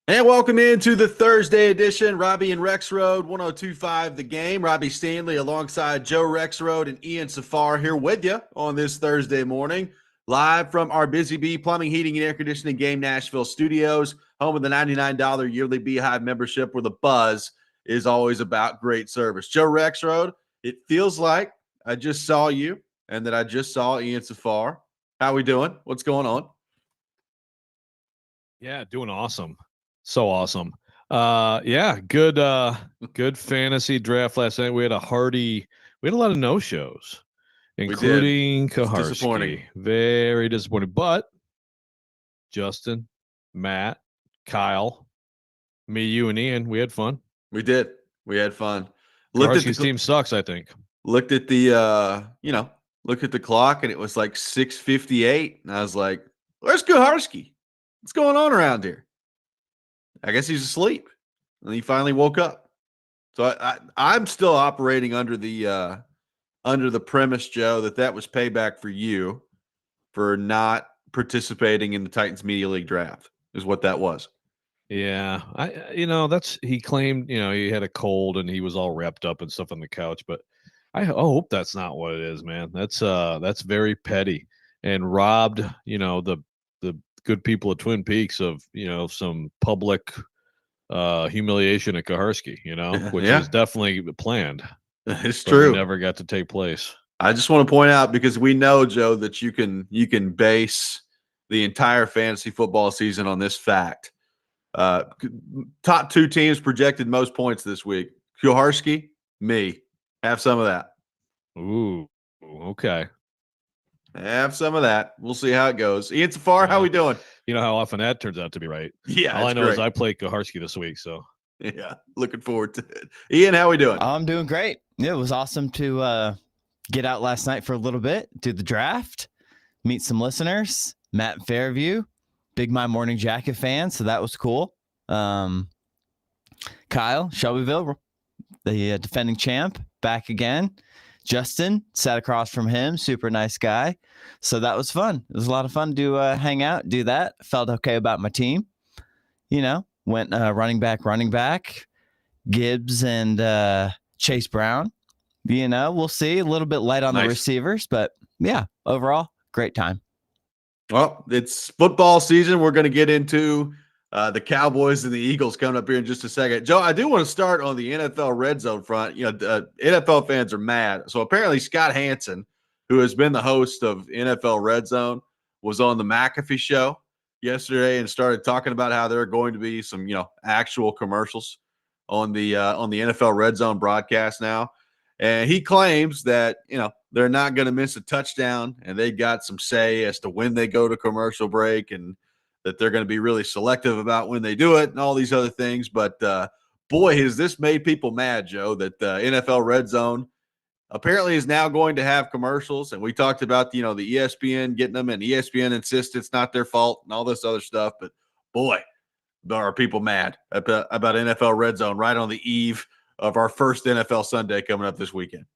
And welcome into the Thursday edition. Robby and Rexrode, 1025 The Game. Robby Stanley alongside Joe Rexrode and Ian Safar here with you on this Thursday morning, live from our Busy Bee Plumbing, Heating, and Air Conditioning Game Nashville studios, home of the $99 yearly Beehive membership where the buzz is always about great service. Joe Rexrode, it feels like I just saw you and that I just saw Ian Safar. How we doing? What's going on? Yeah, doing awesome. So awesome. Yeah, good fantasy draft last night. We had a lot of no-shows, We did. including It's disappointing. Kaharski. Very disappointing. But Justin, Matt, Kyle, me, you, and Ian, we had fun. We did. We had fun. Looked at Kaharski's team sucks, I think. looked at the looked at the clock and it was like 6:58 and I was like, "Where's Kuharski? What's going on around here?" I guess he's asleep. And he finally woke up. So I'm still operating under the premise, Joe, that was payback for you for not participating in the Titans Media League draft. Is what that was. Yeah, he claimed, he had a cold and he was all wrapped up and stuff on the couch, but I hope that's not what it is, man. That's very petty and robbed, the good people of Twin Peaks of, some public humiliation at Kaharski, which Yeah. is definitely planned. It's but true. never got to take place. I just want to point out because we know, Joe, that you can base the entire fantasy football season on this fact. Top two teams projected most points this week. Kuharski, me. Have some of that. Ooh, okay. Have some of that. We'll see how it goes. Ian Safar, how we doing? You know how often that turns out to be right. Yeah, all I know is I play Kaharski this week, so yeah, looking forward to it. Ian, how we doing? I'm doing great. It was awesome to get out last night for a little bit, do the draft, meet some listeners. Matt Fairview, big My Morning Jacket fan, so that was cool. Kyle Shelbyville, the defending champ, back again. Justin sat across from him, super nice guy. So that was fun. It was a lot of fun to hang out, do that. Felt okay about my team. Went running back, Gibbs and Chase Brown. We'll see. A little bit light on the receivers, but yeah, overall, great time. Well, it's football season. We're going to get into the Cowboys and the Eagles coming up here in just a second. Joe, I do want to start on the NFL red zone front. NFL fans are mad. So apparently Scott Hansen, who has been the host of NFL Red Zone, was on the McAfee show yesterday and started talking about how there are going to be some, actual commercials on the NFL Red Zone broadcast now. And he claims that, they're not going to miss a touchdown and they got some say as to when they go to commercial break and that they're going to be really selective about when they do it and all these other things. But boy, has this made people mad, Joe, that the NFL Red Zone apparently is now going to have commercials. And we talked about, the ESPN getting them, and ESPN insists it's not their fault and all this other stuff. But boy, are people mad about NFL Red Zone right on the eve of our first NFL Sunday coming up this weekend.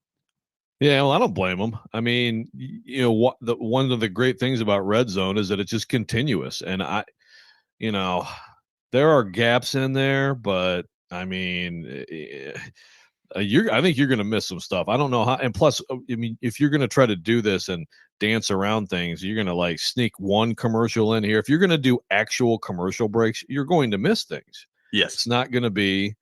Yeah, well, I don't blame them. I mean, one of the great things about Red Zone is that it's just continuous, and there are gaps in there, but I mean, I think you're going to miss some stuff. I don't know how, and plus, I mean, if you're going to try to do this and dance around things, you're going to sneak one commercial in here. If you're going to do actual commercial breaks, you're going to miss things. Yes, it's not going to be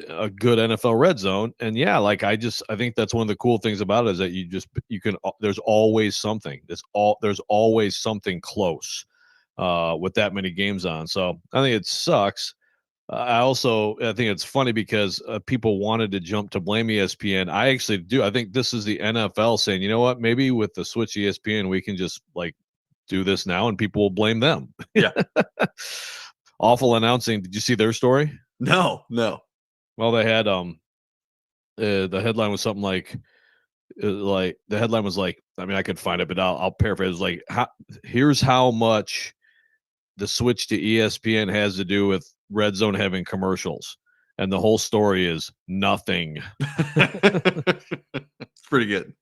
a good NFL Red Zone. And yeah, I think that's one of the cool things about it is that you can there's always something. There's always something close with that many games on. So I think it sucks. I think it's funny because people wanted to jump to blame ESPN. I actually do. I think this is the NFL saying, you know what, maybe with the switch ESPN, we can just do this now and people will blame them. Yeah. Awful announcing. Did you see their story? No. Well, they had the headline was something like the headline was I mean, I could find it, but I'll paraphrase. Here's how much the switch to ESPN has to do with Red Zone having commercials, and the whole story is nothing. It's pretty good.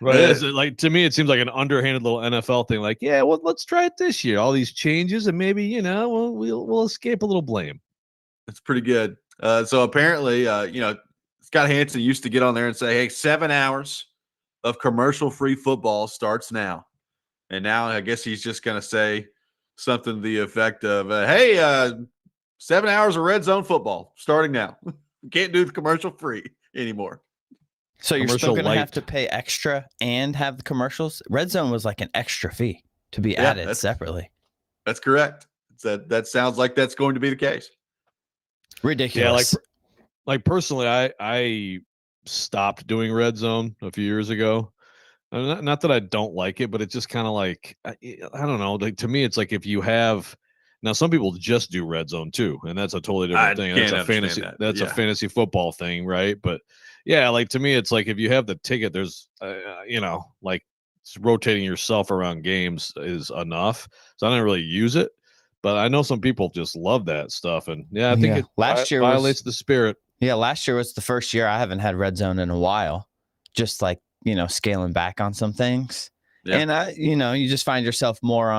Right. It's like, to me, it seems like an underhanded little NFL thing. Like, yeah, well, let's try it this year. All these changes, and maybe we'll escape a little blame. It's pretty good. So apparently, Scott Hansen used to get on there and say, "Hey, 7 hours of commercial-free football starts now." And now I guess he's just going to say something to the effect of, "Hey, 7 hours of red zone football starting now. Can't do the commercial-free anymore." So you're still Commercial going to have light. to pay extra and have the commercials. Red Zone was like an extra fee to be Yeah, added separately. That's correct. That sounds like that's going to be the case. Ridiculous. Yeah, like personally, I stopped doing red zone a few years ago. Not that I don't like it, but it's just kind of like I don't know. Like, to me, it's like if you have now, some people just do red zone too, and that's a totally I different thing. can't That's a understand fantasy. that, That's yeah. a fantasy football thing, right? But yeah, like to me, it's like if you have the ticket, there's like rotating yourself around games is enough. So I don't really use it, but I know some people just love that stuff, and yeah, I think it last year violates the spirit. Yeah, last year was the first year I haven't had red zone in a while. Just like, scaling back on some things. Yeah. And you just find yourself more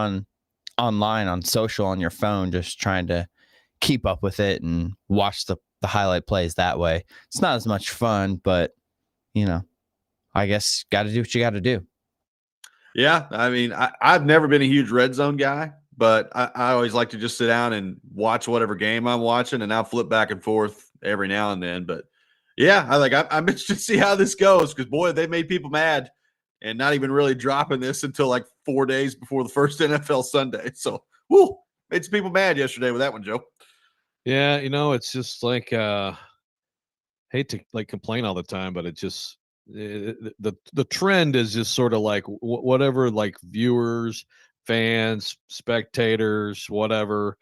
online, on social, on your phone, just trying to keep up with it and watch the highlight plays that way. It's not as much fun, but I guess got to do what you got to do. Yeah, I mean, I've never been a huge red zone guy, but I always like to just sit down and watch whatever game I'm watching, and I'll flip back and forth every now and then. But yeah, I'm interested to see how this goes because boy, they made people mad, and not even really dropping this until like 4 days before the first NFL Sunday. So, whoo, made some people mad yesterday with that one, Joe. Yeah, it's just like hate to like complain all the time, but it just the trend is just sort of like whatever like viewers, fans, spectators, whatever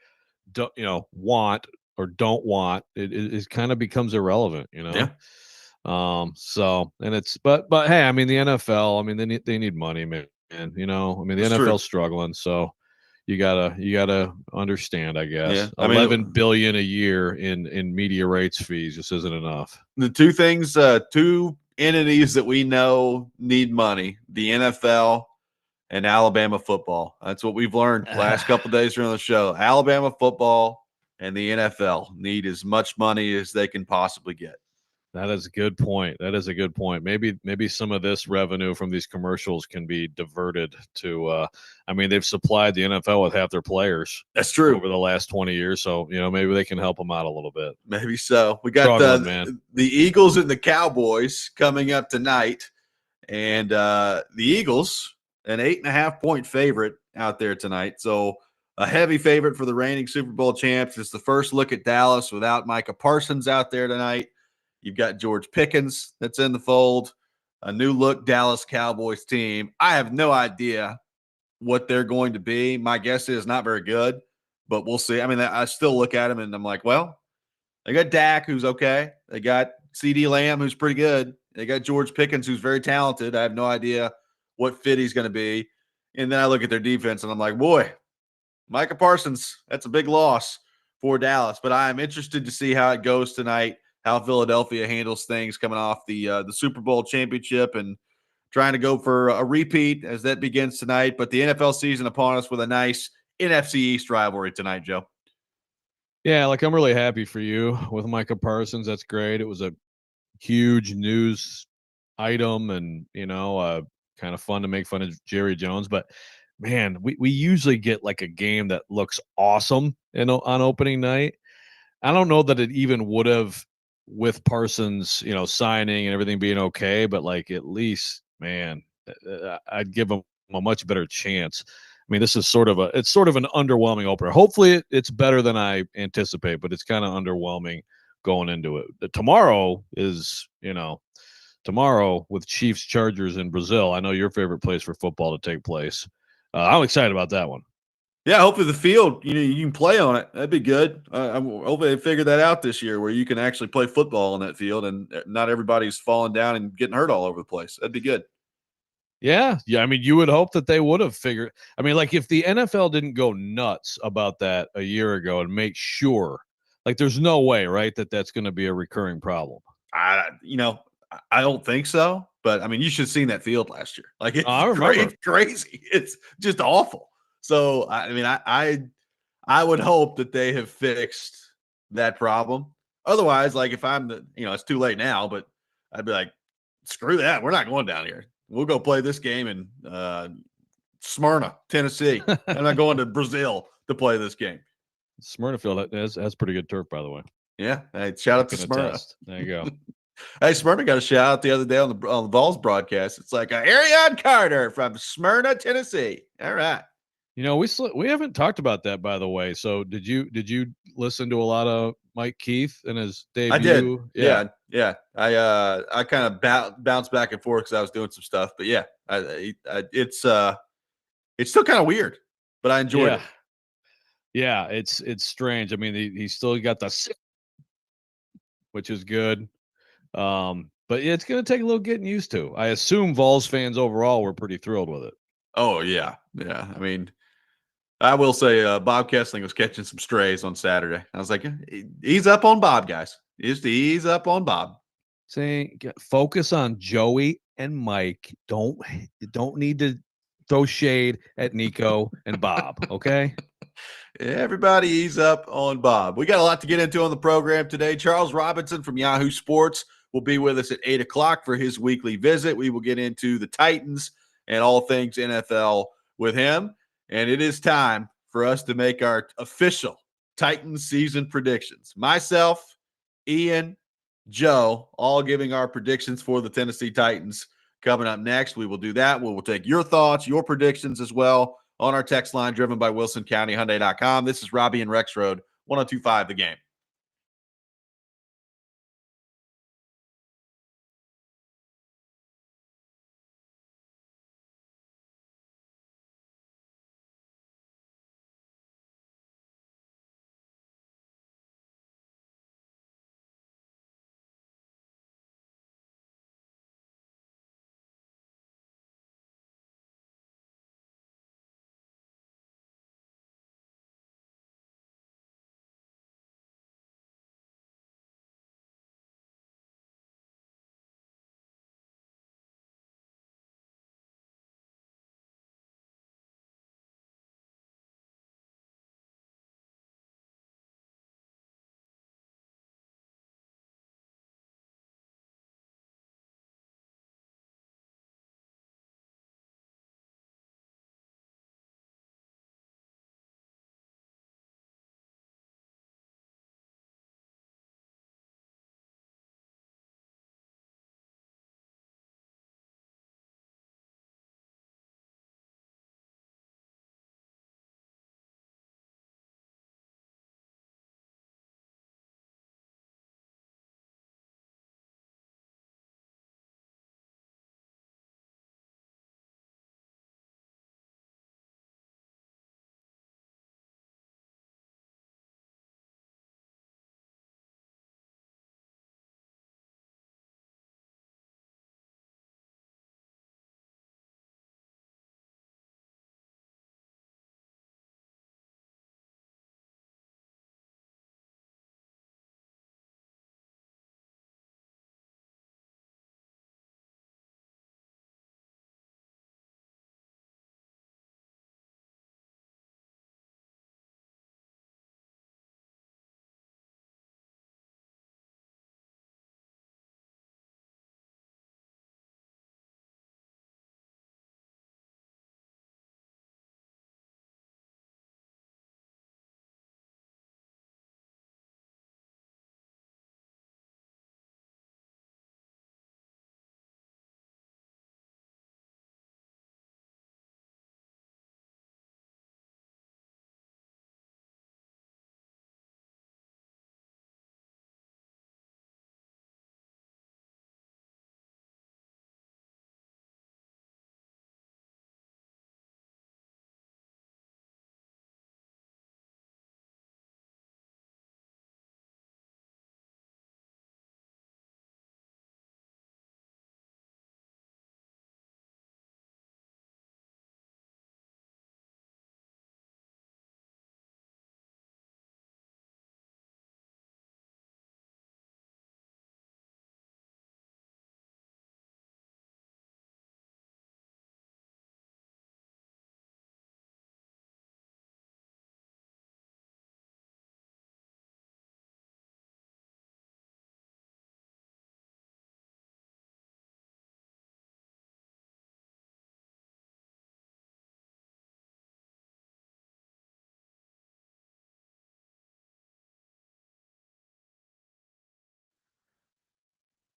don't want or don't want it kind of becomes irrelevant. Yeah. So and it's but hey, I mean the NFL, I mean they need money, man. And I mean the That's NFL's true. struggling, so you gotta understand, I guess. Yeah, I mean, 11 billion a year in media rights fees just isn't enough. The two entities that we know need money: the NFL and Alabama football. That's what we've learned last couple of days during the show. Alabama football and the NFL need as much money as they can possibly get. That is a good point. That is a good point. Maybe some of this revenue from these commercials can be diverted to I mean, they've supplied the NFL with half their players. That's true. Over the last 20 years. So, maybe they can help them out a little bit. Maybe so. We got the Eagles and the Cowboys coming up tonight. And the Eagles, an 8.5-point favorite out there tonight. So a heavy favorite for the reigning Super Bowl champs. It's the first look at Dallas without Micah Parsons out there tonight. You've got George Pickens that's in the fold, a new look Dallas Cowboys team. I have no idea what they're going to be. My guess is not very good, but we'll see. I mean, I still look at them and I'm like, well, they got Dak, who's okay. They got CD Lamb, who's pretty good. They got George Pickens, who's very talented. I have no idea what fit he's going to be. And then I look at their defense and I'm like, boy, Micah Parsons, that's a big loss for Dallas. But I am interested to see how it goes tonight, how Philadelphia handles things coming off the Super Bowl championship and trying to go for a repeat as that begins tonight. But the NFL season upon us with a nice NFC East rivalry tonight, Joe. Yeah, like I'm really happy for you with Micah Parsons. That's great. It was a huge news item and, kind of fun to make fun of Jerry Jones. But, man, we usually get like a game that looks awesome on opening night. I don't know that it even would have with Parsons, signing and everything being okay, but like at least, man, I'd give him a much better chance. I mean, this is sort of an underwhelming opener. Hopefully it's better than I anticipate, but it's kind of underwhelming going into it. Tomorrow is, tomorrow with Chiefs Chargers in Brazil. I know your favorite place for football to take place. I'm excited about that one. Yeah, hopefully the field, you can play on it. That'd be good. Hopefully they figure that out this year where you can actually play football on that field and not everybody's falling down and getting hurt all over the place. That'd be good. Yeah. I mean, you would hope that they would have figured. I mean, like if the NFL didn't go nuts about that a year ago and make sure, like there's no way, right, that that's going to be a recurring problem. I don't think so. But I mean, you should have seen that field last year. Like it's, I remember. it's crazy. It's just awful. So I mean, I would hope that they have fixed that problem. Otherwise, like if I'm it's too late now, but I'd be like, screw that. We're not going down here. We'll go play this game in Smyrna, Tennessee. I'm not going to Brazil to play this game. Smyrna field has pretty good turf, by the way. Yeah. Hey, shout out to Smyrna. Attest. There you go. Hey, Smyrna got a shout out the other day on the Vols broadcast. It's like Arion Carter from Smyrna, Tennessee. All right. We haven't talked about that, by the way. So did you listen to a lot of Mike Keith and his debut? I did. Yeah. I kind of bounced back and forth because I was doing some stuff. But yeah, it's still kind of weird, but I enjoyed it. Yeah, it's strange. I mean, he still got the, which is good. But it's going to take a little getting used to. I assume Vols fans overall were pretty thrilled with it. Oh yeah. I mean, I will say Bob Kessling was catching some strays on Saturday. I was like, ease up on Bob, guys. Just ease up on Bob. Saying focus on Joey and Mike. Don't need to throw shade at Nico and Bob. Okay. Everybody ease up on Bob. We got a lot to get into on the program today. Charles Robinson from Yahoo Sports will be with us at 8 o'clock for his weekly visit. We will get into the Titans and all things NFL with him. And it is time for us to make our official Titans season predictions. Myself, Ian, Joe, all giving our predictions for the Tennessee Titans. Coming up next, we will do that. We will take your thoughts, your predictions as well on our text line driven by WilsonCountyHyundai.com. This is Robby and Rexrode, 102.5 The Game.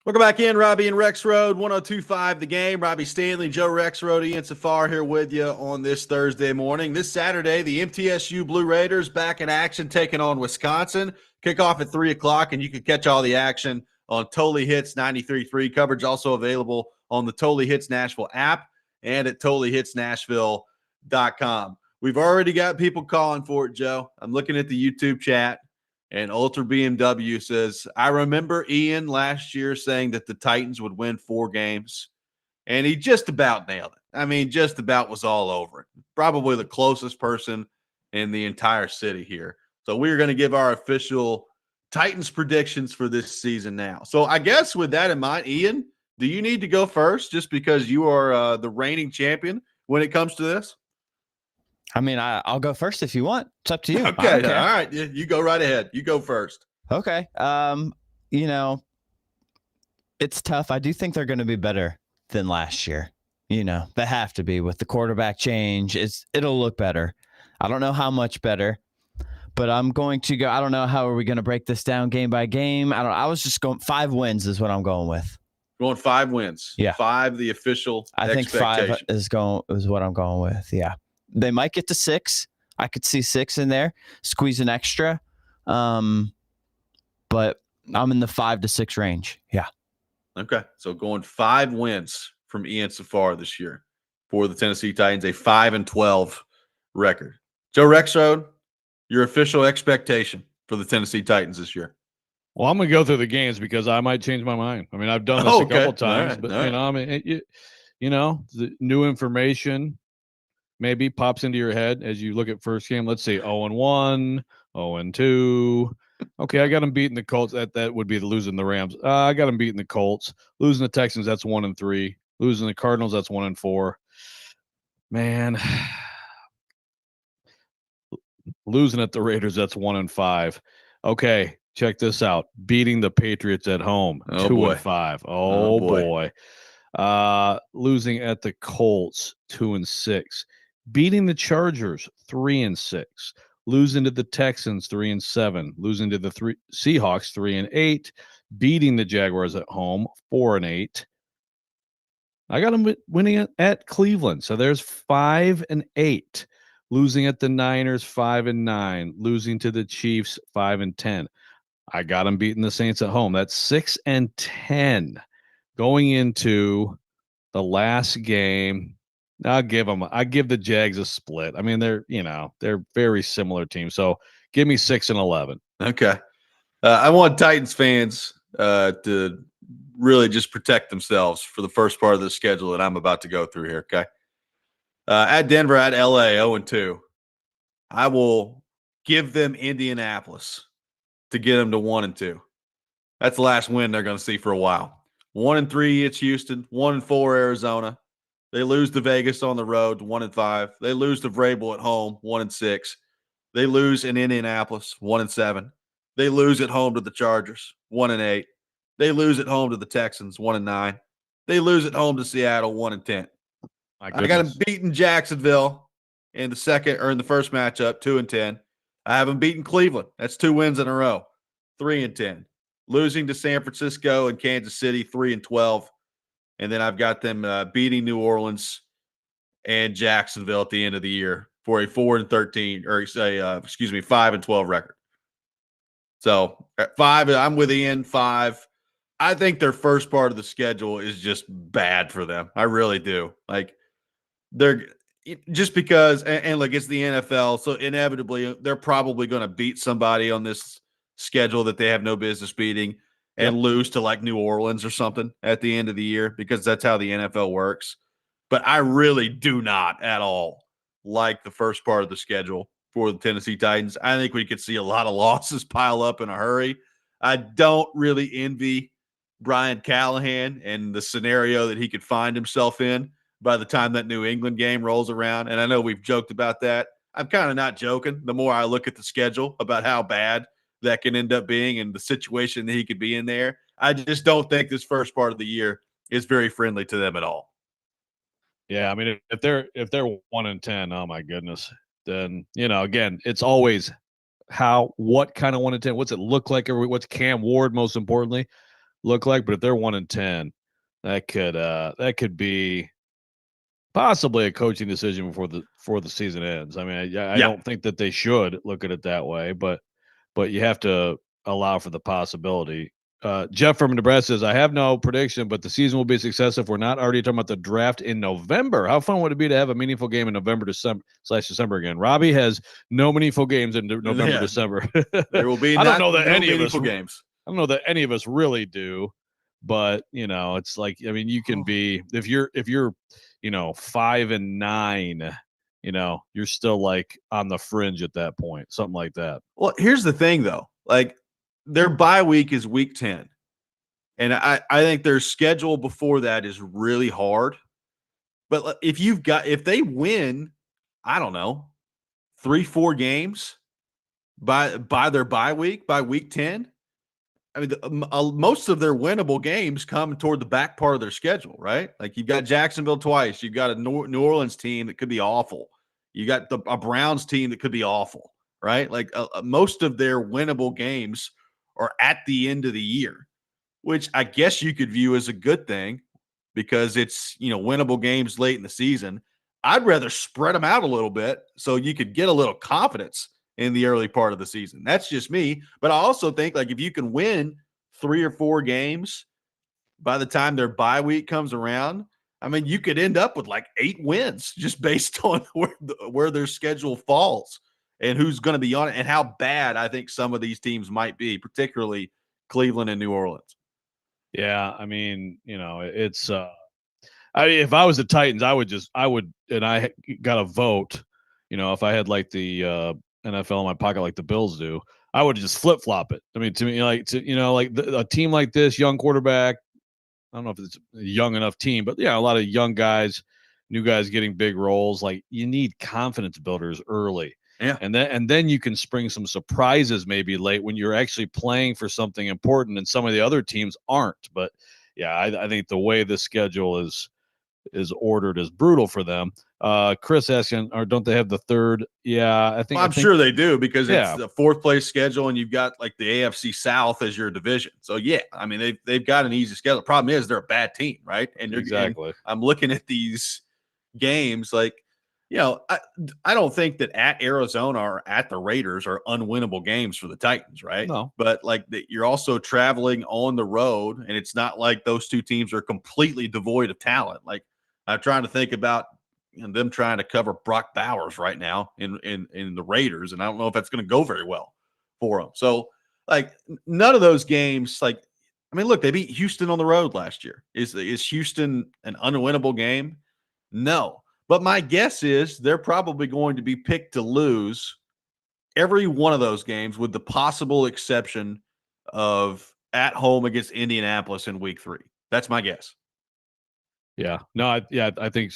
Welcome back in, Robby and Rexrode, 102.5 The Game. Robbie Stanley, Joe Rexrode, Ian Safar here with you on this Thursday morning. This Saturday, the MTSU Blue Raiders back in action, taking on Wisconsin. Kickoff at 3 o'clock, and you can catch all the action on Totally Hits 93.3. Coverage also available on the Totally Hits Nashville app and at TotallyHitsNashville.com. We've already got people calling for it, Joe. I'm looking at the YouTube chat. And Ultra BMW says, I remember Ian last year saying that the Titans would win 4 games, and he just about nailed it. I mean, just about was all over it. Probably the closest person in the entire city here. So we're going to give our official Titans predictions for this season now. So I guess with that in mind, Ian, do you need to go first just because you are the reigning champion when it comes to this? I mean, I'll go first if you want. It's up to you. Okay. All right. You go right ahead. You go first. Okay. It's tough. I do think they're going to be better than last year. They have to be with the quarterback change. It'll look better. I don't know how much better, but I'm going to go. I don't know how are we going to break this down game by game. I was just going 5 wins is what I'm going with. Going 5 wins. Yeah. 5, the official I think 5 is what I'm going with. Yeah. They might get to 6. I could see 6 in there, squeeze an extra. But I'm in the 5 to 6 range. Yeah. Okay. So going 5 wins from Ian Safar this year for the Tennessee Titans, a 5-12 record. Joe Rexrode, your official expectation for the Tennessee Titans this year. Well, I'm going to go through the games because I might change my mind. I mean, I've done this a couple times, but the new information maybe pops into your head as you look at first game. Let's see, 0-1, 0-2. Okay, I got them beating the Colts. That would be losing the Rams. I got them beating the Colts. Losing the Texans, that's 1-3. Losing the Cardinals, that's 1-4. Man, losing at the Raiders, that's 1-5. Okay, check this out. Beating the Patriots at home, 2-5. Oh boy. Losing at the Colts, 2-6. Beating the Chargers, 3-6. Losing to the Texans, 3-7. Losing to the Seahawks, 3-8. Beating the Jaguars at home, 4-8. I got them winning at Cleveland, so there's 5-8. Losing at the Niners, 5-9. Losing to the Chiefs, 5-10. I got them beating the Saints at home. That's 6-10. Going into the last game, I give the Jags a split. I mean, they're very similar teams. So give me 6-11. Okay. I want Titans fans to really just protect themselves for the first part of the schedule that I'm about to go through here. Okay. At Denver, at LA, 0-2. I will give them Indianapolis to get them to 1-2. That's the last win they're going to see for a while. 1-3, it's Houston. 1-4, Arizona. They lose to Vegas on the road, 1-5. They lose to Vrabel at home, 1-6. They lose in Indianapolis, 1-7. They lose at home to the Chargers, 1-8. They lose at home to the Texans, 1-9. They lose at home to Seattle, 1-10. I got them beating Jacksonville in the first matchup, 2-10. I have them beating Cleveland. That's 2 wins in a row, 3-10. Losing to San Francisco and Kansas City, 3-12. And then I've got them beating New Orleans and Jacksonville at the end of the year for a 4-13, or 5-12 record. So at 5, I'm with Ian, 5. I think their first part of the schedule is just bad for them. I really do. Like, they're just because, and look, it's the NFL, so inevitably they're probably going to beat somebody on this schedule that they have no business beating and lose to like New Orleans or something at the end of the year, because that's how the NFL works. But I really do not at all like the first part of the schedule for the Tennessee Titans. I think we could see a lot of losses pile up in a hurry. I don't really envy Brian Callahan and the scenario that he could find himself in by the time that New England game rolls around. And I know we've joked about that. I'm kind of not joking. The more I look at the schedule about how bad that can end up being and the situation that he could be in there, I just don't think this first part of the year is very friendly to them at all. Yeah, I mean, if they're 1-10, oh my goodness, then again, it's always what kind of 1-10, what's it look like, or what's Cam Ward most importantly. look like. But if they're 1-10, that could be possibly a coaching decision before the season ends. I mean, I don't think that they should look at it that way, but you have to allow for the possibility. Jeff from Nebraska says, I have no prediction, but the season will be a success if we're not already talking about the draft in November. How fun would it be to have a meaningful game in November, December again? Robbie has no meaningful games in November, December. There will be I don't know that no any of us meaningful games. I don't know that any of us really do, but it's like, I mean, you can be, if you're 5-9, you're still like on the fringe at that point, something like that. Well, here's the thing though, like their bye week is week 10. And I think their schedule before that is really hard. But if they win, I don't know, 3-4 games by their bye week, by week 10, I mean, most of their winnable games come toward the back part of their schedule, right? Like you've got Jacksonville twice. You've got a New Orleans team that could be awful. You got a Browns team that could be awful, right? Like most of their winnable games are at the end of the year, which I guess you could view as a good thing because it's, winnable games late in the season. I'd rather spread them out a little bit so you could get a little confidence in the early part of the season. That's just me. But I also think like if you can win 3 or 4 games by the time their bye week comes around, I mean, you could end up with like 8 wins just based on where their schedule falls and who's going to be on it and how bad I think some of these teams might be, particularly Cleveland and New Orleans. Yeah, I mean, it's if I was the Titans, I would, and I got a vote, if I had like the NFL in my pocket like the Bills do, I would just flip-flop it. I mean, to me, a team like this, young quarterback, I don't know if it's a young enough team, but a lot of young guys, new guys getting big roles. Like you need confidence builders early. Yeah. And then you can spring some surprises maybe late when you're actually playing for something important and some of the other teams aren't. But yeah, I think the way the schedule is ordered is brutal for them. Chris asking, or don't they have the third? Yeah, I think sure they do because it's the 4th place schedule and you've got like the AFC South as your division. So yeah, I mean they've got an easy schedule. The problem is they're a bad team, right? And exactly. I'm looking at these games like, I don't think that at Arizona or at the Raiders are unwinnable games for the Titans, right? No. But like you're also traveling on the road, and it's not like those two teams are completely devoid of talent. Like I'm trying to think about them trying to cover Brock Bowers right now in the Raiders, and I don't know if that's going to go very well for them. So like none of those games, like I mean, look, they beat Houston on the road last year. Is Houston an unwinnable game? No. But my guess is they're probably going to be picked to lose every one of those games with the possible exception of at home against Indianapolis in week 3. That's my guess. Yeah. No, I think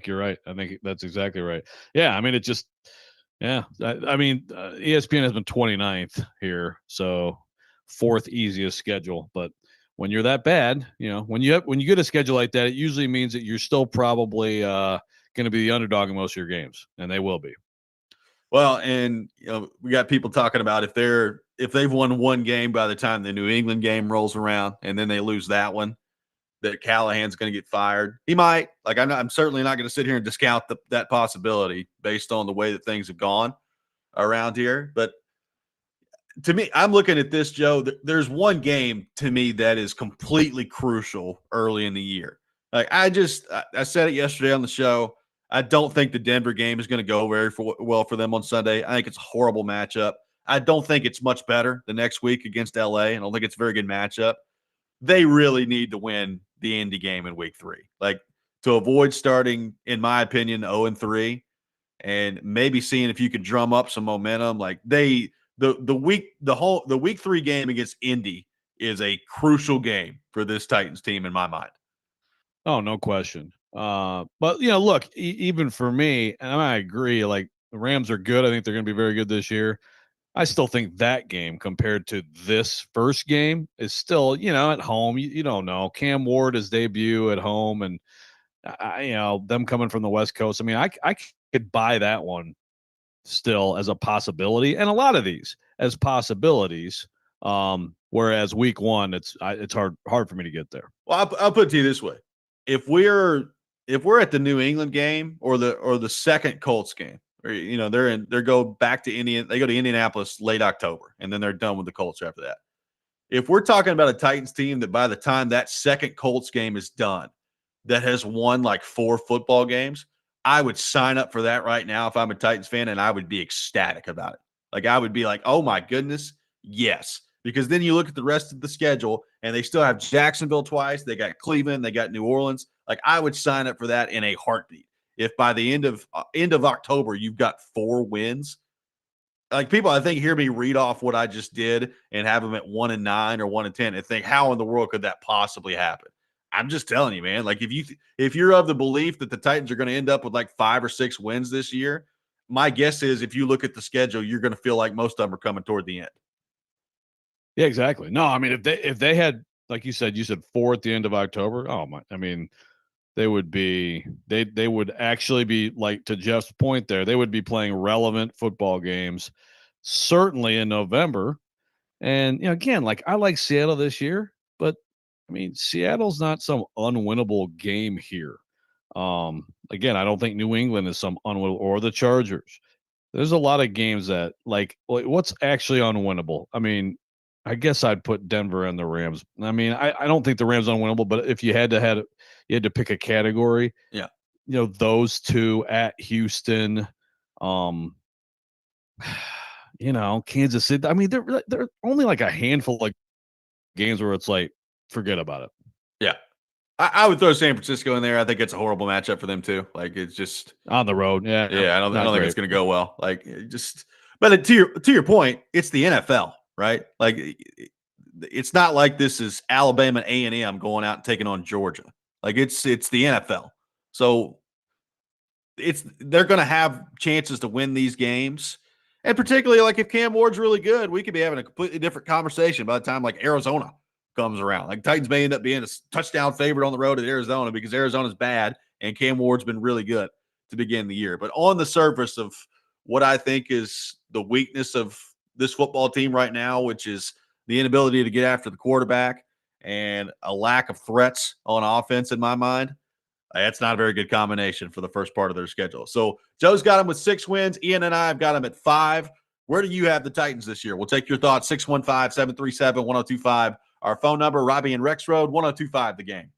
you're right. I think that's exactly right. Yeah. I mean, it just, yeah. I mean, ESPN has been 29th here. So 4th easiest schedule. But when you're that bad, when you get a schedule like that, it usually means that you're still probably, going to be the underdog in most of your games, and they will be. Well, and we got people talking about if they've won one game by the time the New England game rolls around, and then they lose that one, that Callahan's going to get fired. He might. Like I'm certainly not going to sit here and discount that possibility based on the way that things have gone around here. But to me, I'm looking at this, Joe. There's one game to me that is completely crucial early in the year. Like I said it yesterday on the show. I don't think the Denver game is going to go very well for them on Sunday. I think it's a horrible matchup. I don't think it's much better the next week against LA. I don't think it's a very good matchup. They really need to win the Indy game in week 3, like to avoid starting, in my opinion, 0-3, and maybe seeing if you could drum up some momentum. Like the week 3 game against Indy is a crucial game for this Titans team in my mind. Oh, no question. But look, even for me, and I agree, like the Rams are good. I think they're going to be very good this year. I still think that game compared to this first game is still, at home. You don't know. Cam Ward, his debut at home, and them coming from the West Coast. I mean, I could buy that one still as a possibility, and a lot of these as possibilities. Whereas week one, it's hard for me to get there. Well, I'll put it to you this way: if we're at the New England game or the second Colts game, or they go back to they go to Indianapolis late October, and then they're done with the Colts after that. If we're talking about a Titans team that by the time that second Colts game is done, that has won like 4 football games, I would sign up for that right now if I'm a Titans fan, and I would be ecstatic about it. Like I would be like, oh my goodness, yes. Because then you look at the rest of the schedule, and they still have Jacksonville twice. They got Cleveland. They got New Orleans. Like I would sign up for that in a heartbeat. If by the end of October you've got 4 wins, like people I think hear me read off what I just did and have them at 1-9 or 1-10 and think, how in the world could that possibly happen? I'm just telling you, man. Like if you're of the belief that the Titans are going to end up with like 5 or 6 wins this year, my guess is if you look at the schedule, you're going to feel like most of them are coming toward the end. Yeah, exactly. No, I mean if they had, like you said 4 at the end of October. Oh my, I mean they would actually be, like, to Jeff's point there, they would be playing relevant football games certainly in November. And again, like I like Seattle this year, but I mean Seattle's not some unwinnable game here. Again, I don't think New England is some unwinnable, or the Chargers. There's a lot of games that like what's actually unwinnable. I mean, I guess I'd put Denver and the Rams. I mean, I don't think the Rams are unwinnable, but if you had to pick a category, yeah, those 2 at Houston, Kansas City. I mean, they're only like a handful of games where it's like, forget about it. Yeah. I would throw San Francisco in there. I think it's a horrible matchup for them too. Like it's just On the road. Yeah. I don't think great. it's going to go well. Like but to your point, it's the NFL, right? Like it's not like this is Alabama A&M going out and taking on Georgia. Like it's the NFL. So they're going to have chances to win these games. And particularly like if Cam Ward's really good, we could be having a completely different conversation by the time like Arizona comes around. Like Titans may end up being a touchdown favorite on the road at Arizona because Arizona's bad and Cam Ward's been really good to begin the year. But on the surface of what I think is the weakness of this football team right now, which is the inability to get after the quarterback and a lack of threats on offense in my mind, that's not a very good combination for the first part of their schedule. So Joe's got them with 6 wins. Ian and I have got them at 5. Where do you have the Titans this year? We'll take your thoughts. 615-737-1025. Our phone number, Robby and Rexrode, 1025 The Game.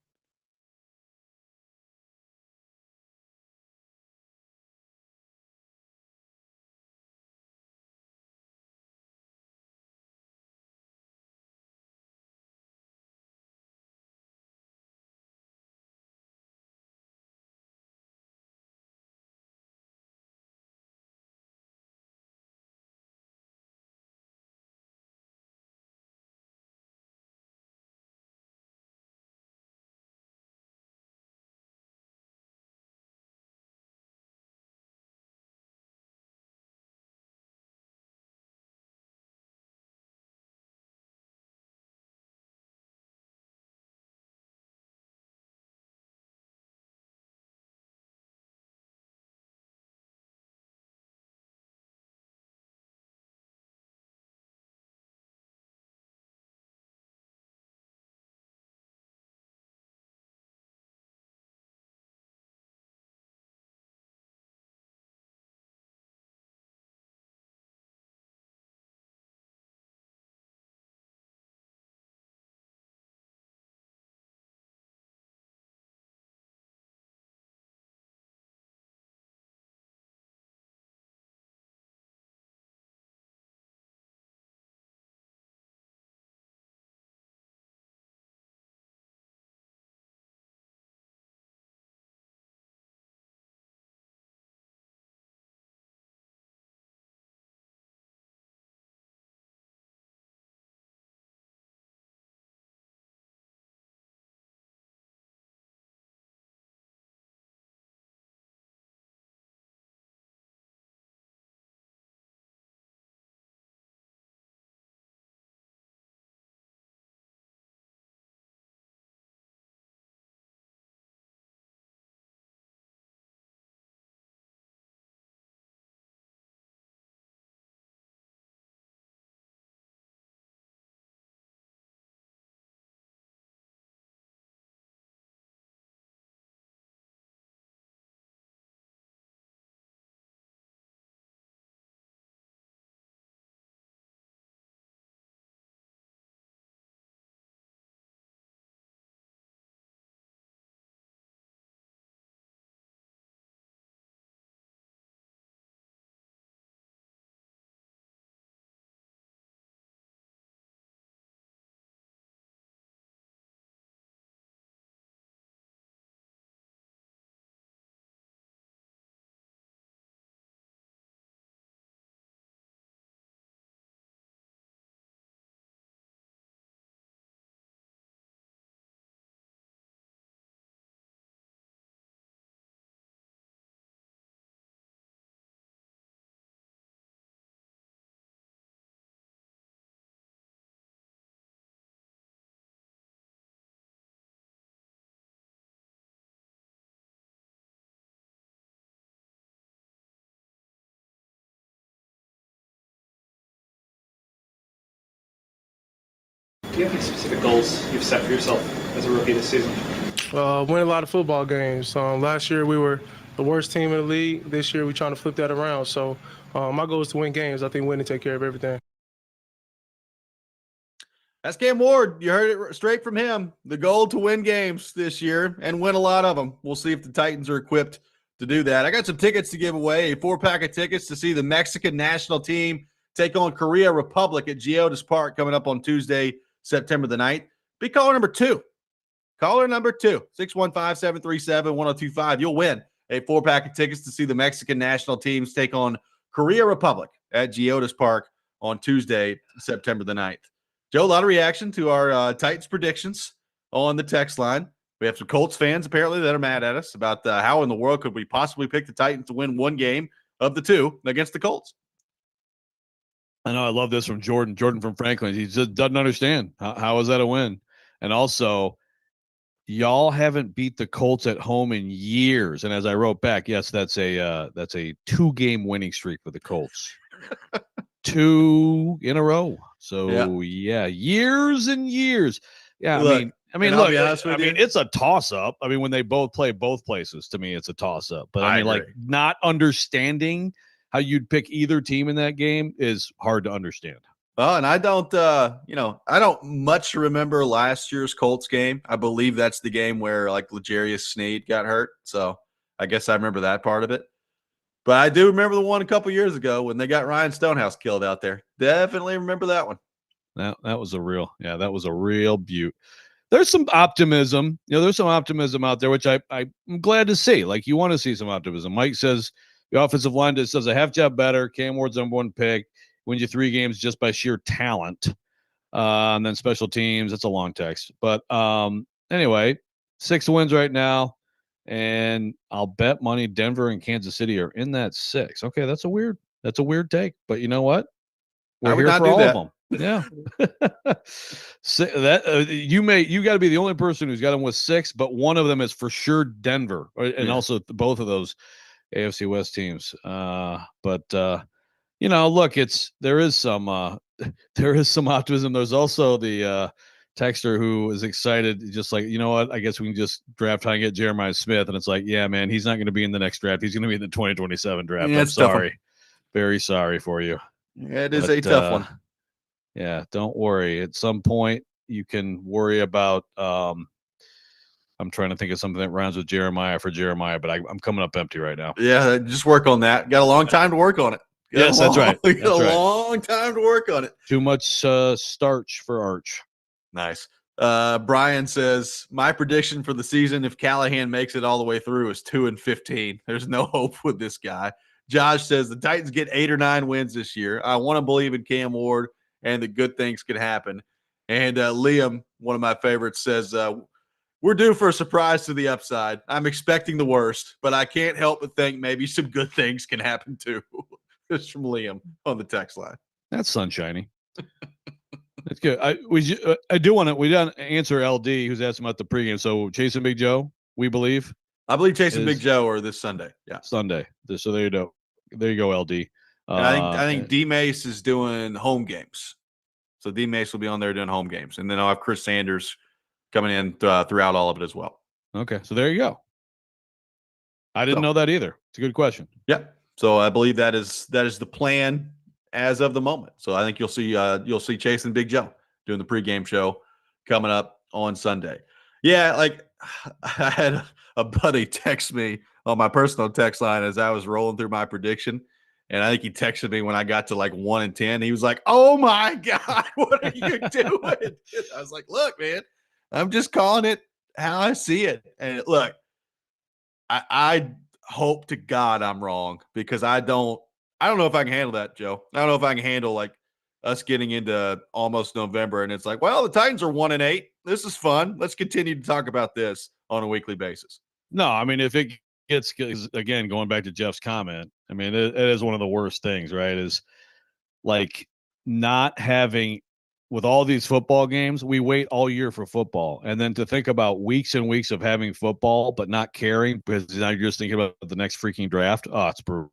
Do you have any specific goals you've set for yourself as a rookie this season? Win a lot of football games. Last year we were the worst team in the league. This year we're trying to flip that around. So my goal is to win games. I think win and take care of everything. That's Cam Ward. You heard it straight from him. The goal to win games this year and win a lot of them. We'll see if the Titans are equipped to do that. I got some tickets to give away, a 4-pack of tickets to see the Mexican national team take on Korea Republic at Geodis Park coming up on Tuesday, September the 9th. Be caller number 2. Caller number 2, 615-737-1025. You'll win a 4-pack of tickets to see the Mexican national teams take on Korea Republic at Geodis Park on Tuesday, September the 9th. Joe, a lot of reaction to our Titans predictions on the text line. We have some Colts fans apparently that are mad at us about how in the world could we possibly pick the Titans to win one game of the 2 against the Colts. I know. I love this from Jordan. Jordan from Franklin. He just doesn't understand. How is that a win? And also, y'all haven't beat the Colts at home in years. And as I wrote back, yes, that's a 2-game winning streak for the Colts. 2 in a row. So yeah, years and years. Yeah, look, I mean, look, it's a toss up. I mean, when they both play both places, to me, it's a toss up. But I mean, like, not understanding how you'd pick either team in that game is hard to understand. Well, and I don't, I don't much remember last year's Colts game. I believe that's the game where like L'Jarius Sneed got hurt. So I guess I remember that part of it. But I do remember the one a couple years ago when they got Ryan Stonehouse killed out there. Definitely remember that one. That was a real beaut. There's some optimism. There's some optimism out there, which I'm glad to see. Like, you want to see some optimism. Mike says the offensive line does a half job better. Cam Ward's #1 pick. Wins you 3 games just by sheer talent. And then special teams. That's a long text. But anyway, 6 wins right now. And I'll bet money Denver and Kansas City are in that 6. Okay, that's a weird take. But you know what? We're here for all of them. Yeah. So you got to be the only person who's got them with 6, but one of them is for sure Denver, and also both of those AFC West teams. But look, there is some optimism. There's also the texter who is excited, just like, you know what, I guess we can just draft high and get Jeremiah Smith. And it's like, yeah, man, he's not going to be in the next draft. He's going to be in the 2027 draft. I'm sorry. Very sorry for you. Yeah, it is a tough one. Yeah, don't worry. At some point, you can worry about I'm trying to think of something that rhymes with Jeremiah for Jeremiah, but I'm coming up empty right now. Yeah, just work on that. Got a long time to work on it. That's right. Got a long time to work on it. Too much starch for Arch. Nice. Brian says, my prediction for the season, if Callahan makes it all the way through, is 2-15. There's no hope with this guy. Josh says the Titans get 8 or 9 wins this year. I want to believe in Cam Ward and that good things can happen. And Liam, one of my favorites, says, we're due for a surprise to the upside. I'm expecting the worst, but I can't help but think maybe some good things can happen too. This is from Liam on the text line. That's sunshiny. That's good. I do want to answer LD, who's asking about the pregame. So Chasing Big Joe, we believe. I believe Chasing Big Joe are this Sunday. Yeah, Sunday. So there you go. There you go, LD. I think D Mace is doing home games. So D Mace will be on there doing home games, and then I'll have Chris Sanders coming in throughout all of it as well. Okay, so there you go. I didn't know that either. It's a good question. Yeah. So I believe that is the plan as of the moment. So I think you'll see Chasing Big Joe doing the pregame show coming up on Sunday. Yeah, like I had a buddy text me on my personal text line as I was rolling through my prediction. And I think he texted me when I got to like 1-10. He was like, "Oh my God, what are you doing?" I was like, "Look, man, I'm just calling it how I see it." And look, I hope to God I'm wrong, because I don't know if I can handle that, Joe. I don't know if I can handle like us getting into almost November and it's like, well, the Titans are 1-8. This is fun. Let's continue to talk about this on a weekly basis. No, I mean, if it gets, again, going back to Jeff's comment, I mean, it is one of the worst things, right? Is like not having, with all these football games, we wait all year for football. And then to think about weeks and weeks of having football, but not caring because now you're just thinking about the next freaking draft. Oh, it's brutal.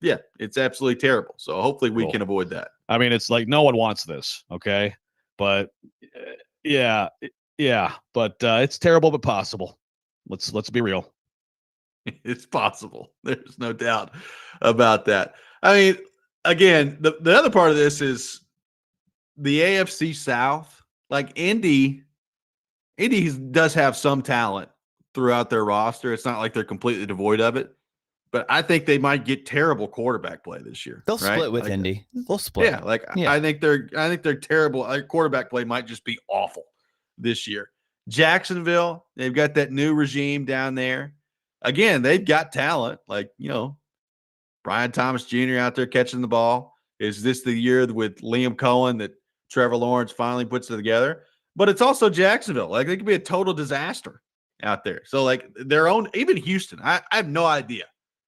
Yeah, it's absolutely terrible. So hopefully we can avoid that. I mean, it's like no one wants this, okay? But yeah, yeah. But it's terrible, but possible. Let's be real. It's possible. There's no doubt about that. I mean, again, the other part of this is the AFC South. Like Indy does have some talent throughout their roster. It's not like they're completely devoid of it, but I think they might get terrible quarterback play this year. They'll right? split with Like, Indy. They'll split. Yeah, like Yeah. I think they're terrible. Quarterback play might just be awful this year. Jacksonville, they've got that new regime down there. Again, they've got talent. Like, Brian Thomas Jr. out there catching the ball. Is this the year with Liam Cohen that Trevor Lawrence finally puts it together? But it's also Jacksonville. Like, it could be a total disaster out there. So, like, even Houston, I have no idea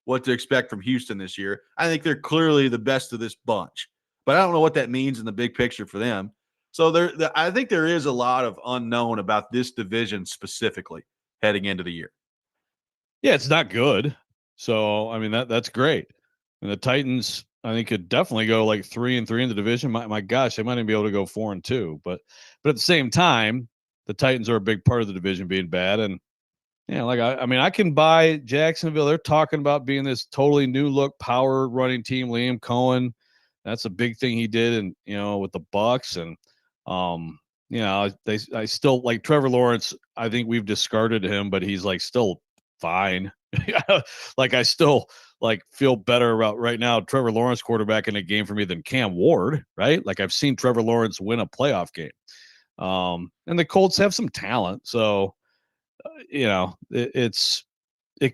what to expect from Houston this year. I think they're clearly the best of this bunch, but I don't know what that means in the big picture for them. So I think there is a lot of unknown about this division specifically heading into the year. Yeah, it's not good. So I mean that's great. And the Titans, I think, could definitely go like 3-3 in the division. My gosh, they might even be able to go 4-2. But at the same time, the Titans are a big part of the division being bad. And yeah, like I mean, I can buy Jacksonville. They're talking about being this totally new look power running team. Liam Cohen, that's a big thing he did, and with the Bucks, and I still like Trevor Lawrence. I think we've discarded him, but he's like still fine. Like I still like feel better about right now Trevor Lawrence quarterback in a game for me than Cam Ward, right? Like I've seen Trevor Lawrence win a playoff game. And the Colts have some talent, so it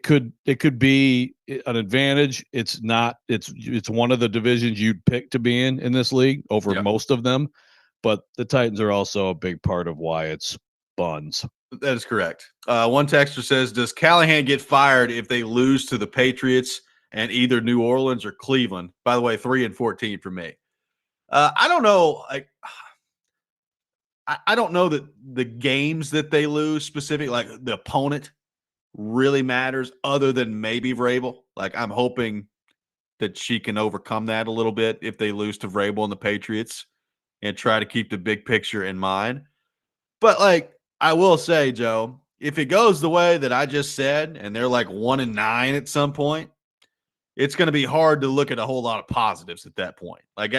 could be an advantage. It's not. It's one of the divisions you'd pick to be in this league over most of them, but the Titans are also a big part of why it's buns. That is correct. One texter says, "Does Callahan get fired if they lose to the Patriots and either New Orleans or Cleveland?" By the way, 3-14 for me. I don't know. I don't know that the games that they lose specific, like the opponent, really matters other than maybe Vrabel. Like I'm hoping that she can overcome that a little bit if they lose to Vrabel and the Patriots and try to keep the big picture in mind. But like I will say, Joe, if it goes the way that I just said and they're like 1-9 at some point, it's going to be hard to look at a whole lot of positives at that point. Like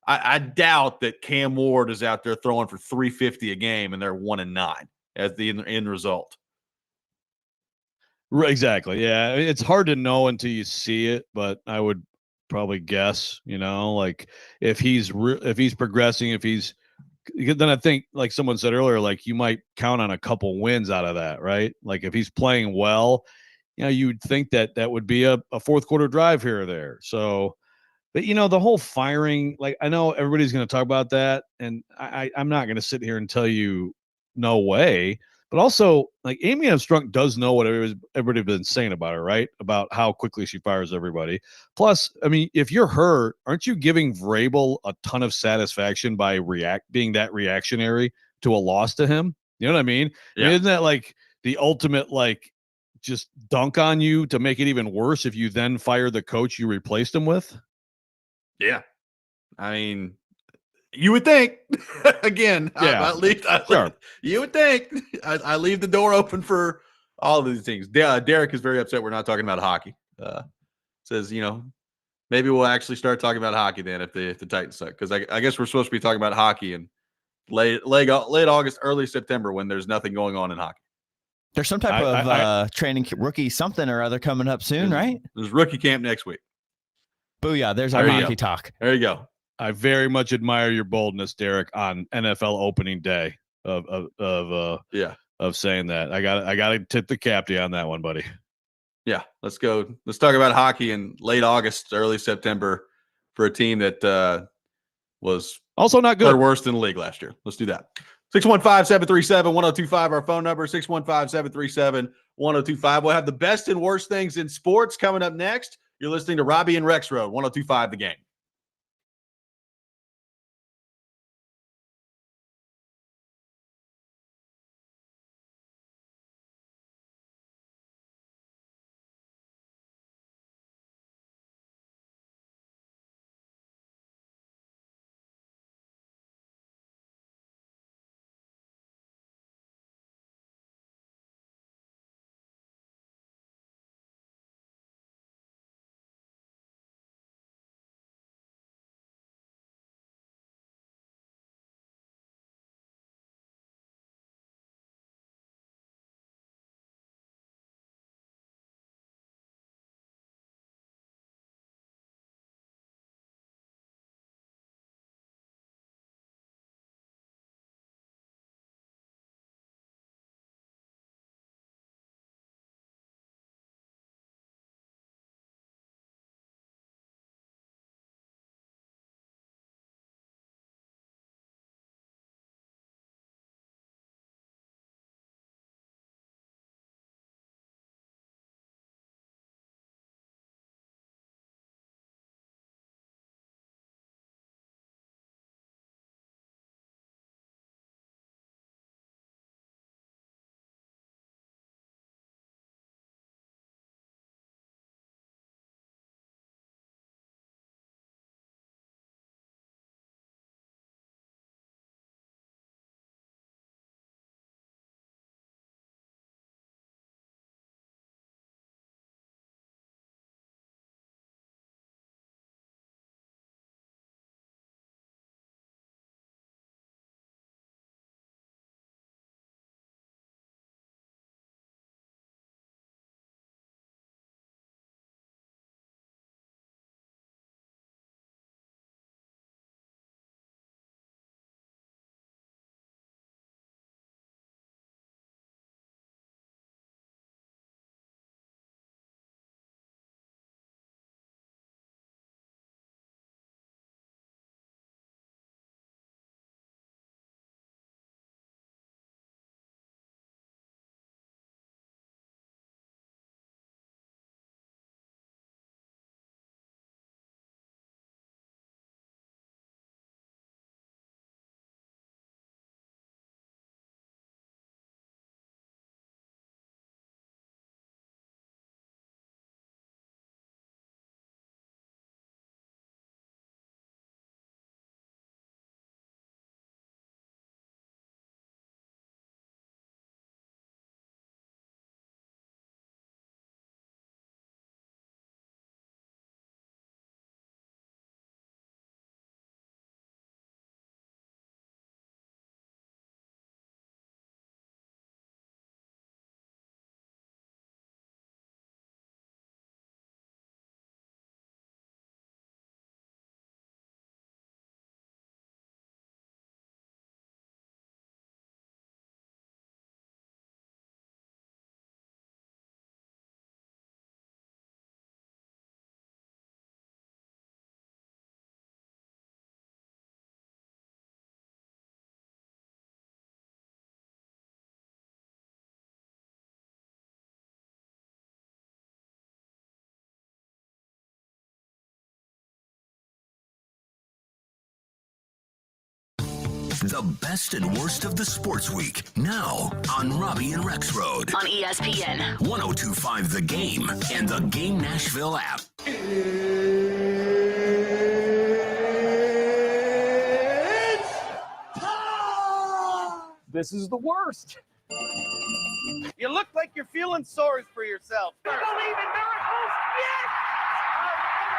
I doubt that Cam Ward is out there throwing for 350 a game and they're 1-9 as the end result. Right, exactly. Yeah, it's hard to know until you see it, but I would probably guess, like if he's progressing, then I think, like someone said earlier, like you might count on a couple wins out of that, right? Like if he's playing well, you'd think that would be a fourth quarter drive here or there. So, but the whole firing, like I know everybody's going to talk about that, and I'm not going to sit here and tell you no way. But also, like Amy Armstrong does know what everybody's been saying about her, right? About how quickly she fires everybody. Plus, I mean, if you're her, aren't you giving Vrabel a ton of satisfaction by being that reactionary to a loss to him? You know what I mean? Yeah. I mean, isn't that like the ultimate, like, just dunk on you to make it even worse if you then fire the coach you replaced him with? Yeah. I mean, you would think, again, Yeah, you would think I leave the door open for all of these things. Derek is very upset we're not talking about hockey. Says, maybe we'll actually start talking about hockey then if the Titans suck. Because I guess we're supposed to be talking about hockey in late August, early September when there's nothing going on in hockey. There's some type of training rookie something or other coming up soon, right? There's rookie camp next week. Booyah, there's our hockey talk. There you go. I very much admire your boldness, Derek, on NFL opening day of saying that. I got to tip the cap to you on that one, buddy. Yeah, let's go. Let's talk about hockey in late August, early September for a team that was also not good. Third worst in the league last year. Let's do that. 615-737-1025, our phone number, 615-737-1025. We'll have the best and worst things in sports coming up next. You're listening to Robby and Rexrode, 1025 The Game. The best and worst of the sports week, now on Robby and Rexrode. On ESPN. 102.5 The Game and the Game Nashville app. This is the worst. You look like you're feeling sorry for yourself. I believe in miracles. Yes!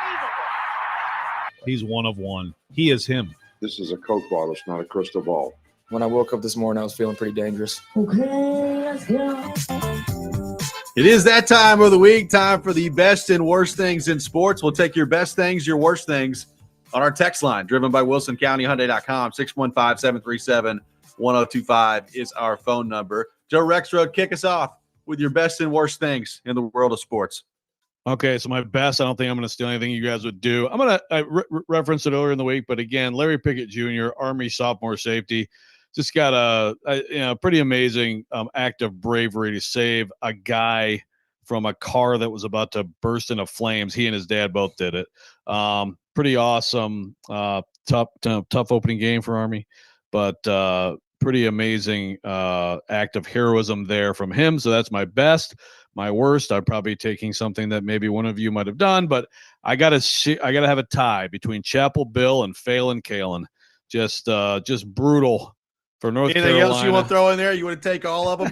Unbelievable. He's one of one. He is him. This is a Coke bottle. It's not a crystal ball. When I woke up this morning, I was feeling pretty dangerous. Okay, let's go. It is that time of the week, time for the best and worst things in sports. We'll take your best things, your worst things on our text line, driven by WilsonCountyHyundai.com. 615-737-1025 is our phone number. Joe Rexrode, kick us off with your best and worst things in the world of sports. Okay, so my best, I don't think I'm going to steal anything you guys would do. I'm going to reference it earlier in the week, but again, Larry Pickett Jr., Army sophomore safety, just got a pretty amazing act of bravery to save a guy from a car that was about to burst into flames. He and his dad both did it. Pretty awesome, tough opening game for Army, but pretty amazing act of heroism there from him. So that's my best. My worst, I'm probably taking something that maybe one of you might have done, but I gotta have a tie between Chapel Bill and Phelan Kalen. Just brutal for North Carolina. Anything else you want to throw in there? You want to take all of them?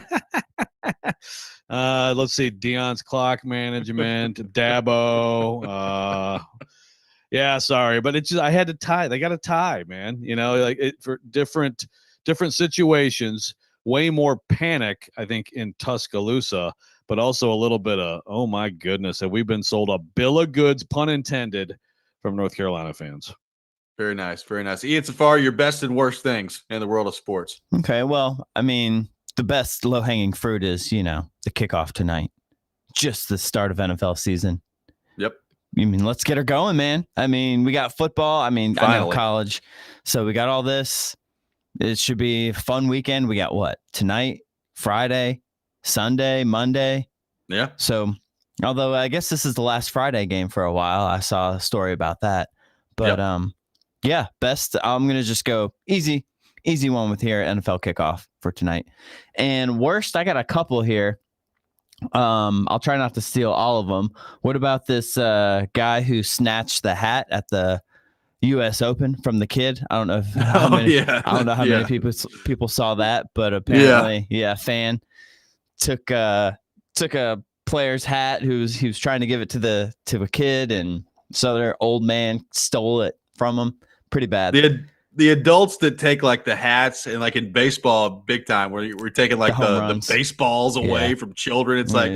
Let's see, Dion's clock management, Dabo. Yeah, sorry, but it's just I had to tie. They got a tie, man. You know, like for different situations. Way more panic, I think, in Tuscaloosa, but also a little bit of, oh my goodness, have we been sold a bill of goods, pun intended, from North Carolina fans? Very nice, very nice. Ian Safari, your best and worst things in the world of sports. Okay, well, I mean, the best low-hanging fruit is, the kickoff tonight. Just the start of NFL season. Yep. I mean, let's get her going, man. I mean, we got football. I mean, I know college. So we got all this. It should be a fun weekend. We got what? Tonight, Friday, Sunday, Monday. Yeah. So, although I guess this is the last Friday game for a while. I saw a story about that. But, yeah, best. I'm going to just go easy one with here, NFL kickoff for tonight. And worst, I got a couple here. I'll try not to steal all of them. What about this guy who snatched the hat at the U.S. Open from the kid? I don't know how many people saw that, but apparently, a fan took a player's hat he was trying to give it to a kid, and so their old man stole it from him. Pretty bad. The adults that take like the hats and like in baseball, big time, where we're taking like the baseballs away from children. It's like,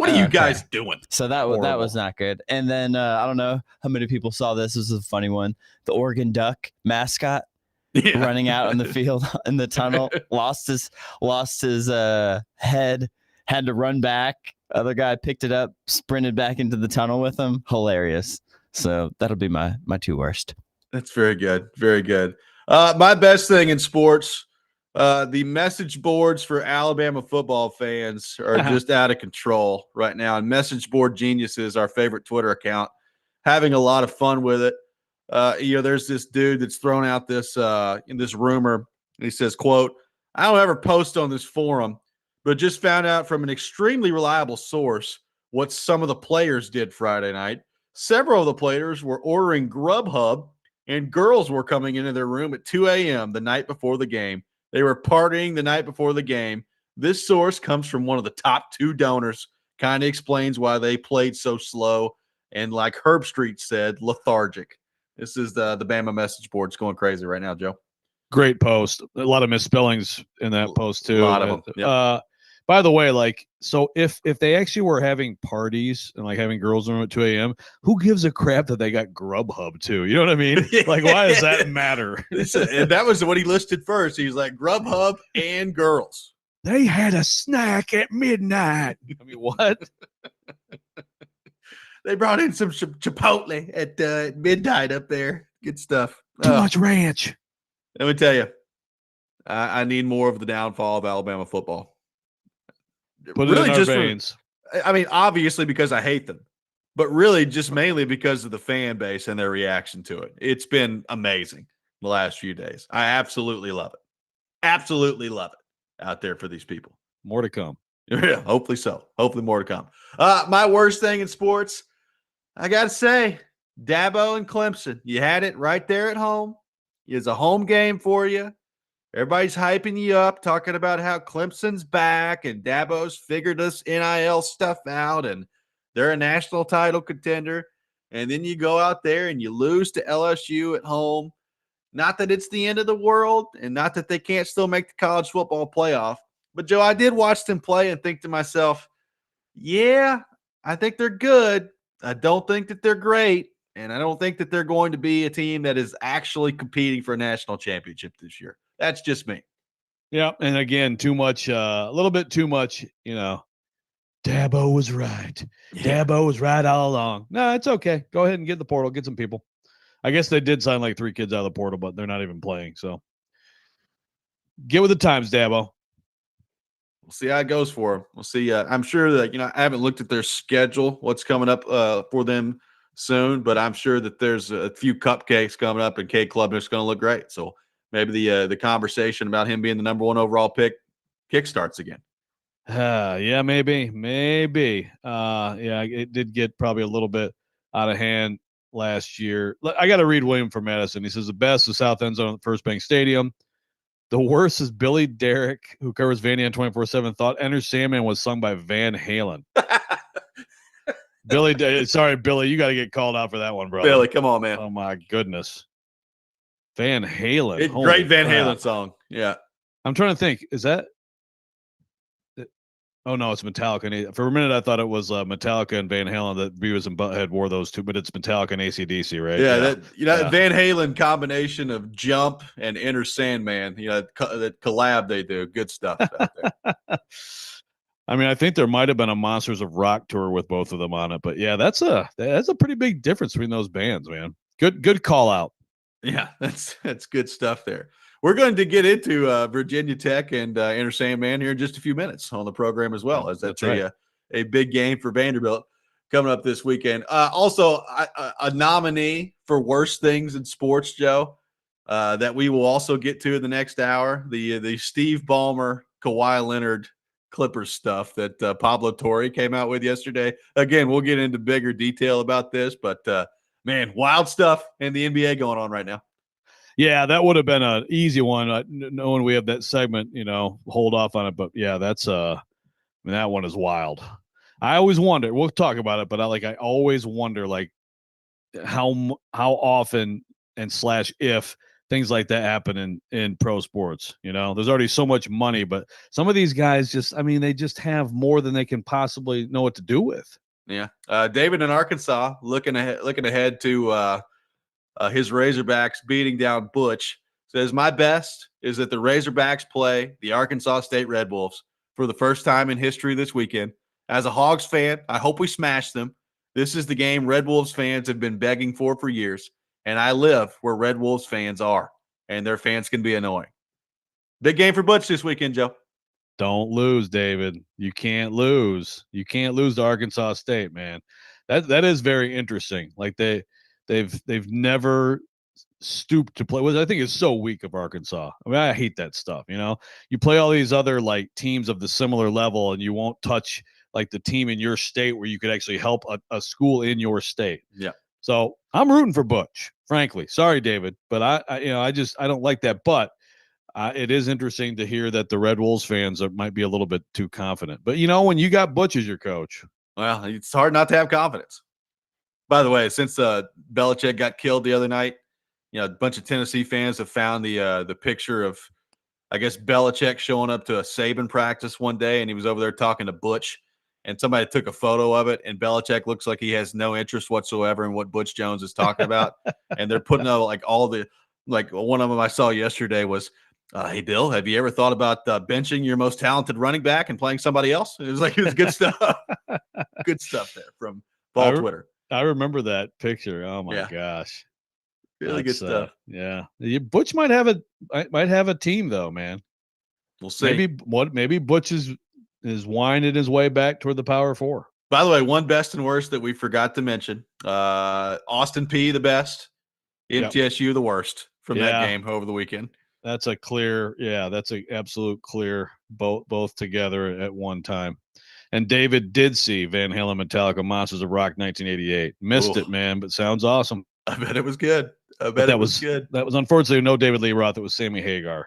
what are you guys doing? So that was not good. And then I don't know how many people saw this. This is a funny one. The Oregon Duck mascot running out on the field in the tunnel, lost his head, had to run back. Other guy picked it up, sprinted back into the tunnel with him. Hilarious. So that'll be my two worst. That's very good. Very good. My best thing in sports, the message boards for Alabama football fans are just out of control right now. And Message Board Geniuses, our favorite Twitter account, having a lot of fun with it. There's this dude that's thrown out this rumor. And he says, quote, "I don't ever post on this forum, but just found out from an extremely reliable source what some of the players did Friday night. Several of the players were ordering Grubhub, and girls were coming into their room at 2 a.m. the night before the game. They were partying the night before the game. This source comes from one of the top 2 donors, kind of explains why they played so slow, and like Herb Street said, lethargic." This is the Bama message board's going crazy right now, Joe. Great post. A lot of misspellings in that post, too. A lot of them. Yep. By the way, so if they actually were having parties and having girls in the room at 2 a.m., who gives a crap that they got Grubhub too? You know what I mean? Why does that matter? And that was what he listed first. He was like Grubhub and girls. They had a snack at midnight. I mean, what? They brought in some Chipotle at midnight up there. Good stuff. Too much ranch. Let me tell you, I need more of the downfall of Alabama football. Put it in our veins. Obviously because I hate them, but really just mainly because of the fan base and their reaction to it. It's been amazing. the last few days. I absolutely love it. Absolutely love it out there for these people. More to come. Yeah, hopefully so. Hopefully more to come. My worst thing in sports, I got to say, Dabo and Clemson. You had it right there at home. It's a home game for you. Everybody's hyping you up, talking about how Clemson's back and Dabo's figured this NIL stuff out and they're a national title contender. And then you go out there and you lose to LSU at home. Not that it's the end of the world and not that they can't still make the college football playoff. But, Joe, I did watch them play and think to myself, yeah, I think they're good. I don't think that they're great. And I don't think that they're going to be a team that is actually competing for a national championship this year. That's just me. Yeah. And again, too much, a little bit too much, Dabo was right. Yeah. Dabo was right all along. No, it's okay. Go ahead and get the portal. Get some people. I guess they did sign like 3 kids out of the portal, but they're not even playing. So get with the times, Dabo. We'll see how it goes for them. We'll see. I'm sure that, I haven't looked at their schedule, what's coming up for them soon, but I'm sure that there's a few cupcakes coming up and Cade Klubnik's going to look great. So maybe the conversation about him being the number 1 overall pick kickstarts again. Yeah, maybe. Yeah, it did get probably a little bit out of hand last year. I got to read William from Madison. He says the best is South End Zone at First Bank Stadium. The worst is Billy Derrick, who covers Van 24/7, thought Enter Sandman was sung by Van Halen. Sorry, Billy, you got to get called out for that one, brother. Billy, come on, man. Oh, my goodness. Van Halen. Great Van Halen song. Yeah. I'm trying to think. Is that – oh, no, it's Metallica. For a minute, I thought it was Metallica and Van Halen that Beavis and Butthead wore those two, but it's Metallica and AC/DC, right? Yeah, Van Halen combination of Jump and Enter Sandman, that collab they do. Good stuff out there. I mean, I think there might have been a Monsters of Rock tour with both of them on it, but yeah, that's a pretty big difference between those bands, man. Good call out. Yeah, that's good stuff there. We're going to get into Virginia Tech and Enter Sandman here in just a few minutes on the program as well, as that's right. a big game for Vanderbilt coming up this weekend. Also, a nominee for worst things in sports, Joe, that we will also get to in the next hour, the Steve Ballmer, Kawhi Leonard Clippers stuff that Pablo Torre came out with yesterday. Again, we'll get into bigger detail about this, but, man, wild stuff in the NBA going on right now. Yeah, that would have been an easy one, knowing we have that segment, hold off on it. But yeah, that's that one is wild. I always wonder. We'll talk about it, but I always wonder how often and / if things like that happen in pro sports. There's already so much money, but some of these guys they just have more than they can possibly know what to do with. Yeah, David in Arkansas looking ahead to. His Razorbacks beating down Butch, says, my best is that the Razorbacks play the Arkansas State Red Wolves for the first time in history this weekend. As a Hogs fan, I hope we smash them. This is the game Red Wolves fans have been begging for years, and I live where Red Wolves fans are, and their fans can be annoying. Big game for Butch this weekend, Joe. Don't lose, David. You can't lose. You can't lose to Arkansas State, man. That is very interesting. They've never stooped to play, which I think is so weak of Arkansas. I mean, I hate that stuff. You play all these other teams of the similar level, and you won't touch the team in your state where you could actually help a school in your state. Yeah. So I'm rooting for Butch, frankly. Sorry, David, but I don't like that. But it is interesting to hear that the Red Wolves fans might be a little bit too confident. But when you got Butch as your coach, well, it's hard not to have confidence. By the way, since Belichick got killed the other night, a bunch of Tennessee fans have found the picture of, I guess, Belichick showing up to a Saban practice one day, and he was over there talking to Butch, and somebody took a photo of it, and Belichick looks like he has no interest whatsoever in what Butch Jones is talking about, and they're putting out all the one of them I saw yesterday was, hey, Bill, have you ever thought about benching your most talented running back and playing somebody else? It was good stuff. Good stuff there from Ball Twitter. I remember that picture. Oh my gosh. Really good stuff. Yeah. Butch might have a team though, man. We'll see. Maybe Butch is winding his way back toward the Power Four. By the way, one best and worst that we forgot to mention. Austin Peay the best, MTSU the worst from that game over the weekend. That's a clear, that's an absolute clear, both together at one time. And David did see Van Halen Metallica Monsters of Rock 1988. Missed it, man, but sounds awesome. I bet it was good. That was good. That was unfortunately no David Lee Roth. It was Sammy Hagar.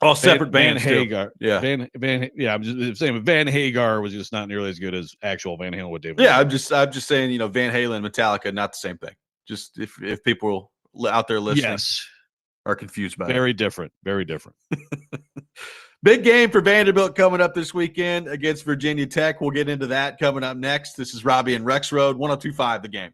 Oh, separate bands Van too. Hagar. Yeah. I'm just saying Van Hagar was just not nearly as good as actual Van Halen with David Yeah, Lee. I'm just saying, you know, Van Halen and Metallica, not the same thing. Just if people out there listening are confused by it. Very different. Very different. Big game for Vanderbilt coming up this weekend against Virginia Tech. We'll get into that coming up next. This is Robby and Rexrode, 102.5 The Game.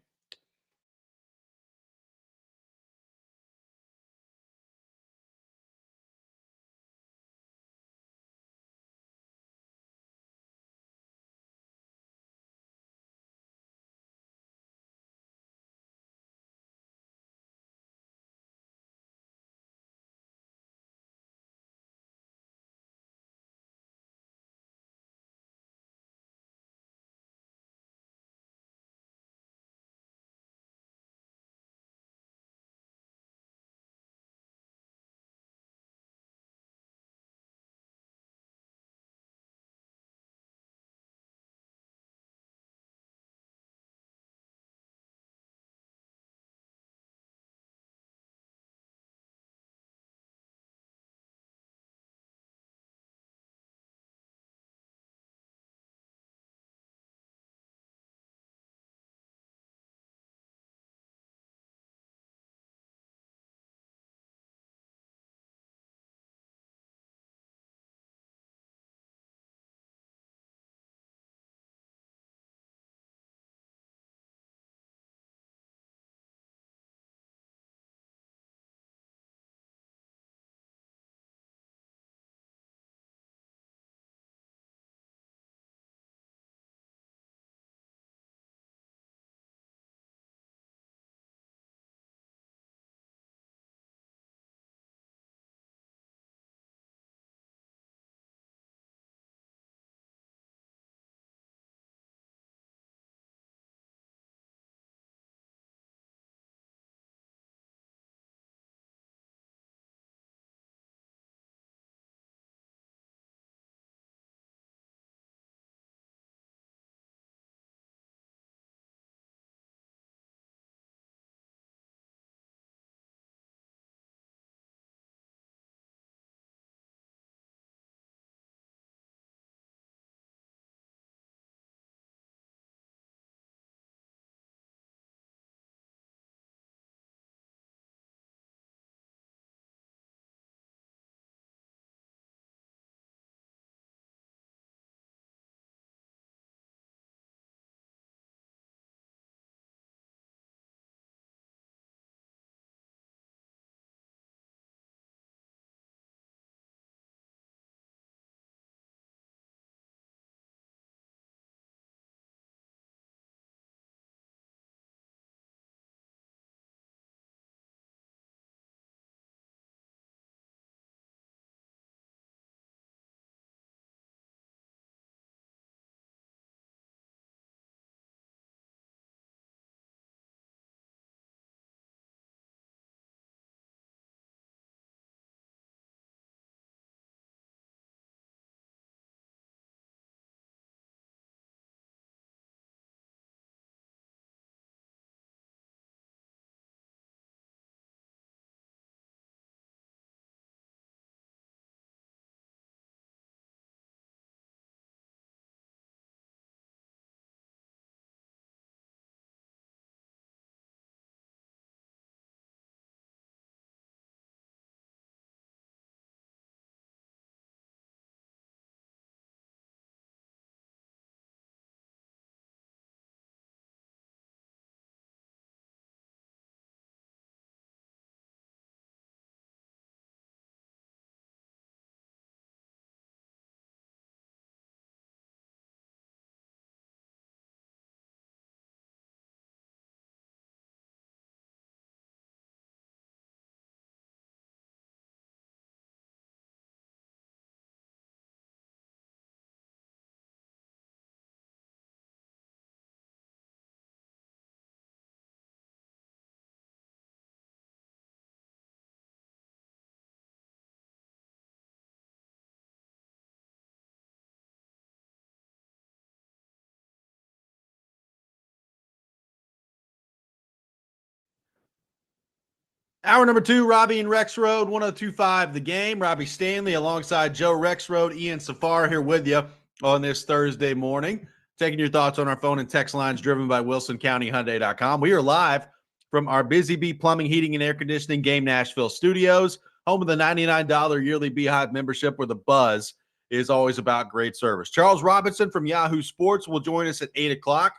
Hour number 2, Robby and Rexrode, 102.5 The Game. Robbie Stanley alongside Joe Rexrode, Ian Safar here with you on this Thursday morning. Taking your thoughts on our phone and text lines driven by WilsonCountyHyundai.com. We are live from our Busy Bee Plumbing, Heating, and Air Conditioning Game Nashville studios, home of the $99 yearly Beehive membership where the buzz is always about great service. Charles Robinson from Yahoo Sports will join us at 8 o'clock.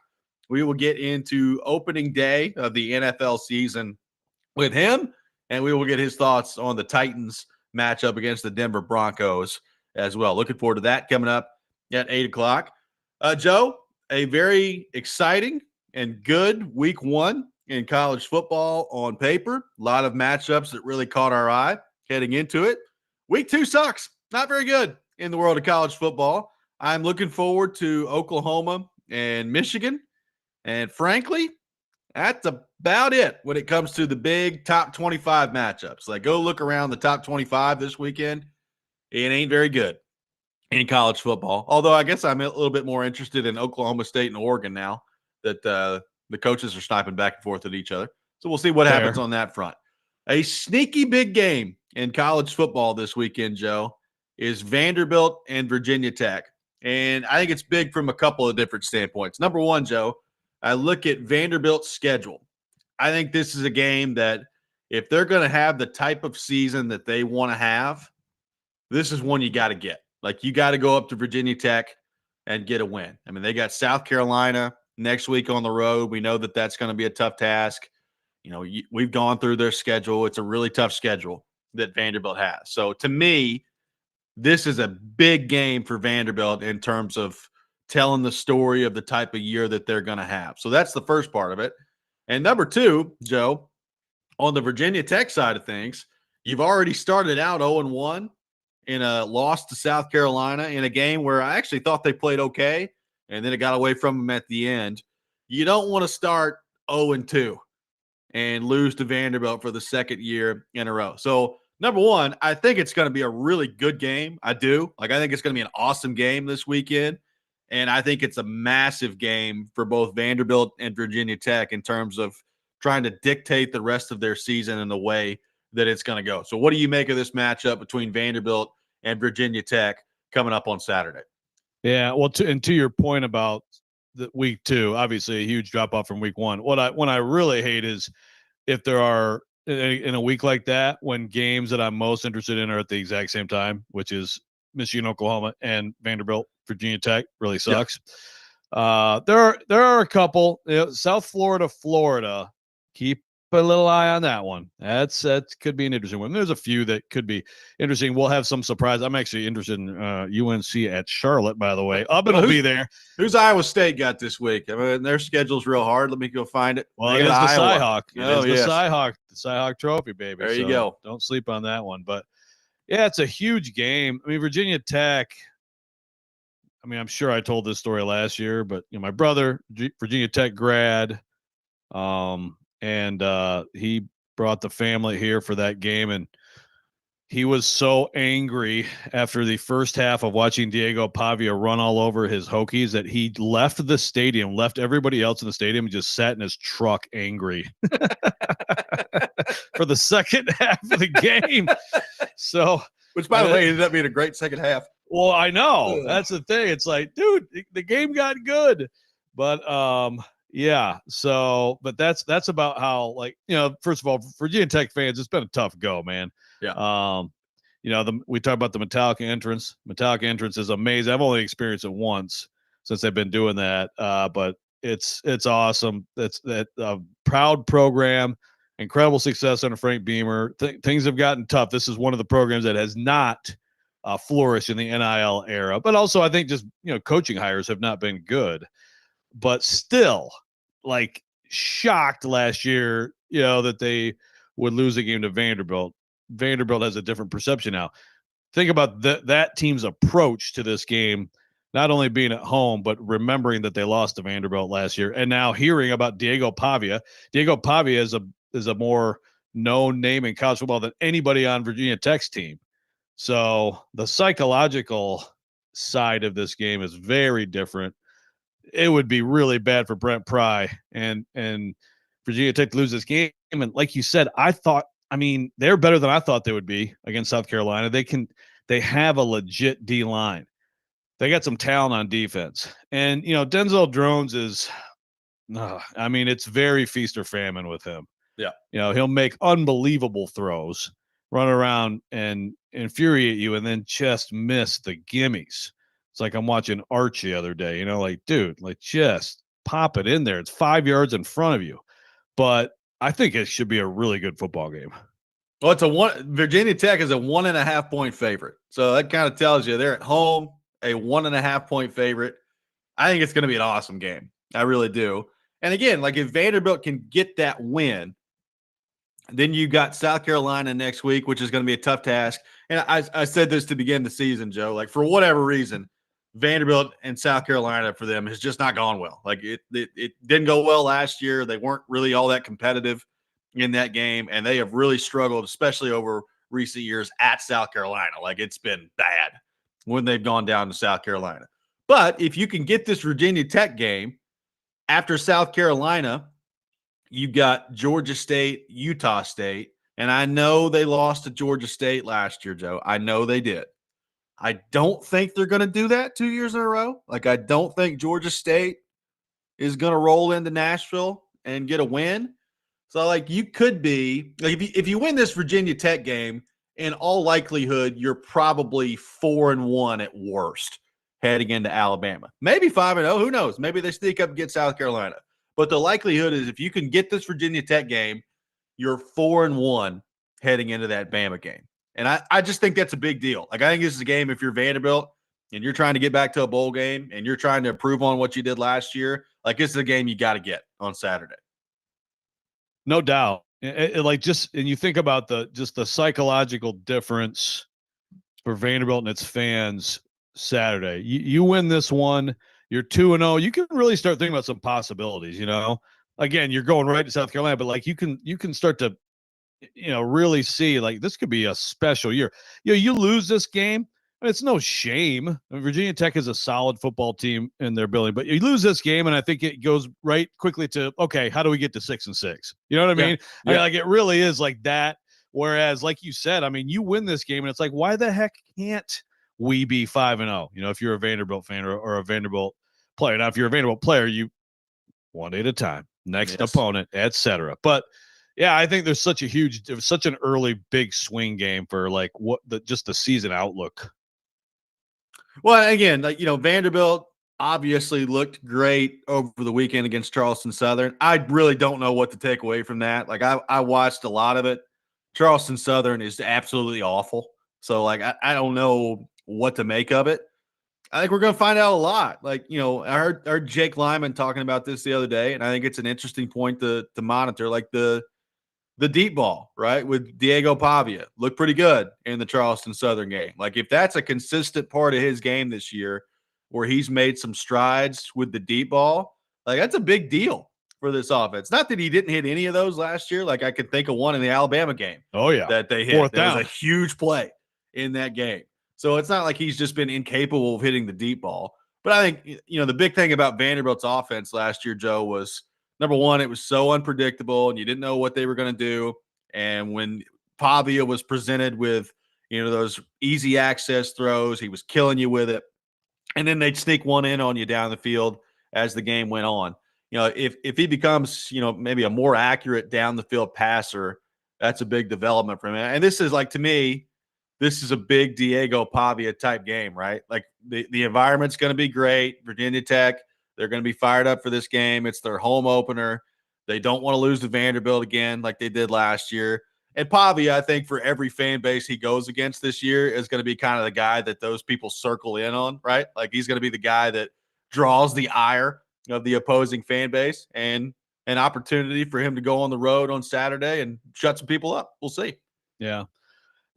We will get into opening day of the NFL season with him, and we will get his thoughts on the Titans matchup against the Denver Broncos as well. Looking forward to that coming up at 8 o'clock. Joe, a very exciting and good week 1 in college football on paper. A lot of matchups that really caught our eye heading into it. Week 2 sucks. Not very good in the world of college football. I'm looking forward to Oklahoma and Michigan. And frankly, that's about it when it comes to the big top 25 matchups. Like, go look around the top 25 this weekend. It ain't very good in college football. Although I guess I'm a little bit more interested in Oklahoma State and Oregon now that the coaches are sniping back and forth at each other. So we'll see what happens on that front. A sneaky big game in college football this weekend, Joe, is Vanderbilt and Virginia Tech. And I think it's big from a couple of different standpoints. Number one, Joe, I look at Vanderbilt's schedule. I think this is a game that if they're going to have the type of season that they want to have, this is one you got to get. Like, you got to go up to Virginia Tech and get a win. I mean, they got South Carolina next week on the road. We know that that's going to be a tough task. You know, we've gone through their schedule. It's a really tough schedule that Vanderbilt has. So to me, this is a big game for Vanderbilt in terms of telling the story of the type of year that they're going to have. So that's the first part of it. And number two, Joe, on the Virginia Tech side of things, you've already started out 0-1 in a loss to South Carolina in a game where I actually thought they played okay, and then it got away from them at the end. You don't want to start 0-2 and lose to Vanderbilt for the second year in a row. So, number one, I think it's going to be a really good game. I do. I think it's going to be an awesome game this weekend. And I think it's a massive game for both Vanderbilt and Virginia Tech in terms of trying to dictate the rest of their season in the way that it's going to go. So what do you make of this matchup between Vanderbilt and Virginia Tech coming up on Saturday? Yeah, well, to your point about the week 2, obviously a huge drop off from week 1. What I really hate is if there are in a week like that when games that I'm most interested in are at the exact same time, which is Michigan, Oklahoma, and Vanderbilt, Virginia Tech. Really sucks. Yep. There are a couple. South Florida, Florida. Keep a little eye on that one. That could be an interesting one. There's a few that could be interesting. We'll have some surprise. I'm actually interested in UNC at Charlotte, by the way. Ubben will be there. Who's Iowa State got this week? I mean, their schedule's real hard. Let me go find it. Well, it is the Cyhawk. Yes. The Cyhawk Trophy, baby. There you go. Don't sleep on that one. But yeah, it's a huge game. I mean, Virginia Tech. I mean, I'm sure I told this story last year, but my brother, Virginia Tech grad, and he brought the family here for that game, and he was so angry after the first half of watching Diego Pavia run all over his Hokies that he left the stadium, left everybody else in the stadium, and just sat in his truck angry for the second half of the game. So, which, by the way, ended up being a great second half. Well, I know. That's the thing. It's like, dude, the game got good. But yeah. So, but that's about how, first of all, Virginia Tech fans, it's been a tough go, man. Yeah. We talk about the Metallica entrance. Metallica entrance is amazing. I've only experienced it once since they've been doing that. But it's awesome. That's a proud program, incredible success under Frank Beamer. Things have gotten tough. This is one of the programs that has not flourished in the NIL era, but also I think just, coaching hires have not been good, but still shocked last year, that they would lose a game to Vanderbilt. Vanderbilt has a different perception now. Think about that team's approach to this game, not only being at home, but remembering that they lost to Vanderbilt last year. And now hearing about Diego Pavia. Diego Pavia is a more known name in college football than anybody on Virginia Tech's team. So the psychological side of this game is very different. It would be really bad for Brent Pry and Virginia Tech to lose this game. And like you said, I thought I mean, they're better than I thought they would be against South Carolina. They have a legit D line. They got some talent on defense. And, Denzel Jones is, I mean, it's very feast or famine with him. Yeah. He'll make unbelievable throws, run around and infuriate you, and then just miss the gimmies. It's like I'm watching Arch the other day, dude, just pop it in there. It's 5 yards in front of you. But I think it should be a really good football game. Well, Virginia Tech is a 1.5 point favorite. So that kind of tells you they're at home, a 1.5 point favorite. I think it's going to be an awesome game. I really do. And again, if Vanderbilt can get that win, then you got South Carolina next week, which is going to be a tough task. And I said this to begin the season, Joe, for whatever reason, Vanderbilt and South Carolina for them has just not gone well. It didn't go well last year. They weren't really all that competitive in that game, and they have really struggled, especially over recent years at South Carolina. It's been bad when they've gone down to South Carolina. But if you can get this Virginia Tech game after South Carolina, you got Georgia State, Utah State, and I know they lost to Georgia State last year, Joe. I know they did. I don't think they're going to do that 2 years in a row. I don't think Georgia State is going to roll into Nashville and get a win. So, you could be if you win this Virginia Tech game, in all likelihood, you're probably 4-1 at worst heading into Alabama. Maybe 5-0. Who knows? Maybe they sneak up and get South Carolina. But the likelihood is if you can get this Virginia Tech game, you're 4-1 heading into that Bama game. And I just think that's a big deal. I think this is a game if you're Vanderbilt and you're trying to get back to a bowl game and you're trying to improve on what you did last year, this is a game you got to get on Saturday. No doubt. And you think about the psychological difference for Vanderbilt and its fans Saturday. You win this one, you're 2-0. You can really start thinking about some possibilities, Again, you're going right to South Carolina, but you can start to really see this could be a special year. You lose this game, it's no shame. Virginia Tech is a solid football team in their building, but you lose this game, and I think it goes right quickly to, okay, how do we get to 6-6? You know what I mean? Yeah. It really is like that. Whereas, like you said, you win this game, and it's why the heck can't we be 5-0? If you're a Vanderbilt fan or a Vanderbilt player. Now, if you're a Vanderbilt player, you one day at a time, next opponent, etc. But yeah, I think there's such an early big swing game for the season outlook. Well, again, Vanderbilt obviously looked great over the weekend against Charleston Southern. I really don't know what to take away from that. I watched a lot of it. Charleston Southern is absolutely awful. So I don't know what to make of it. I think we're going to find out a lot. I heard Jake Lyman talking about this the other day, and I think it's an interesting point to monitor. The deep ball, right, with Diego Pavia looked pretty good in the Charleston Southern game. If that's a consistent part of his game this year where he's made some strides with the deep ball, that's a big deal for this offense. Not that he didn't hit any of those last year. I could think of one in the Alabama game. Oh, yeah. That they hit. Fourth That down. was a huge play in that game. So it's not like he's just been incapable of hitting the deep ball. But I think, the big thing about Vanderbilt's offense last year, Joe, was number one, it was so unpredictable and you didn't know what they were going to do. And when Pavia was presented with, those easy access throws, he was killing you with it. And then they'd sneak one in on you down the field as the game went on. If he becomes, maybe a more accurate down the field passer, that's a big development for him. And this is to me, this is a big Diego Pavia type game, right? The environment's going to be great. Virginia Tech, they're going to be fired up for this game. It's their home opener. They don't want to lose to Vanderbilt again like they did last year. And Pavia, I think, for every fan base he goes against this year is going to be kind of the guy that those people circle in on, right? He's going to be the guy that draws the ire of the opposing fan base, and an opportunity for him to go on the road on Saturday and shut some people up. We'll see. Yeah.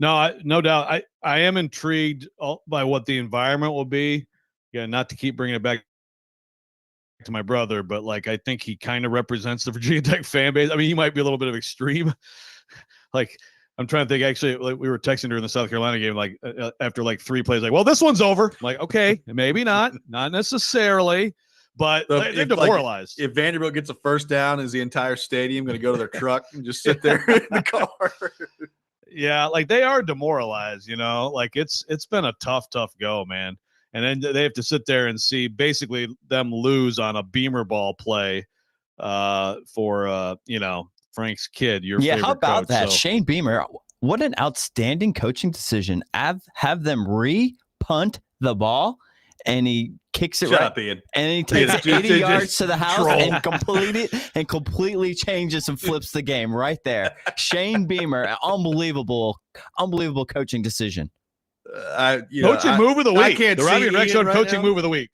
No doubt. I am intrigued by what the environment will be. Yeah, not to keep bringing it back to my brother, but I think he kind of represents the Virginia Tech fan base. He might be a little bit of extreme. I'm trying to think. Actually, we were texting during the South Carolina game. After 3 plays, well, this one's over. Okay, maybe not necessarily, but they're If, like, demoralized. if Vanderbilt gets a first down, is the entire stadium going to go to their truck and just sit there in the car? Yeah, like they are demoralized, like it's been a tough go, man. And then they have to sit there and see basically them lose on a beamer ball play for Frank's kid, your favorite how about coach. that? So, Shane Beamer, what an outstanding coaching decision. Have them punt the ball, and he kicks it Shut right up, Ian. and he takes it 80 just yards to the house troll. and completely changes and flips the game right there. Shane Beamer, unbelievable coaching decision. coaching move of the week. I can't the Robby and see Ian Rexrode right coaching now. move of the week.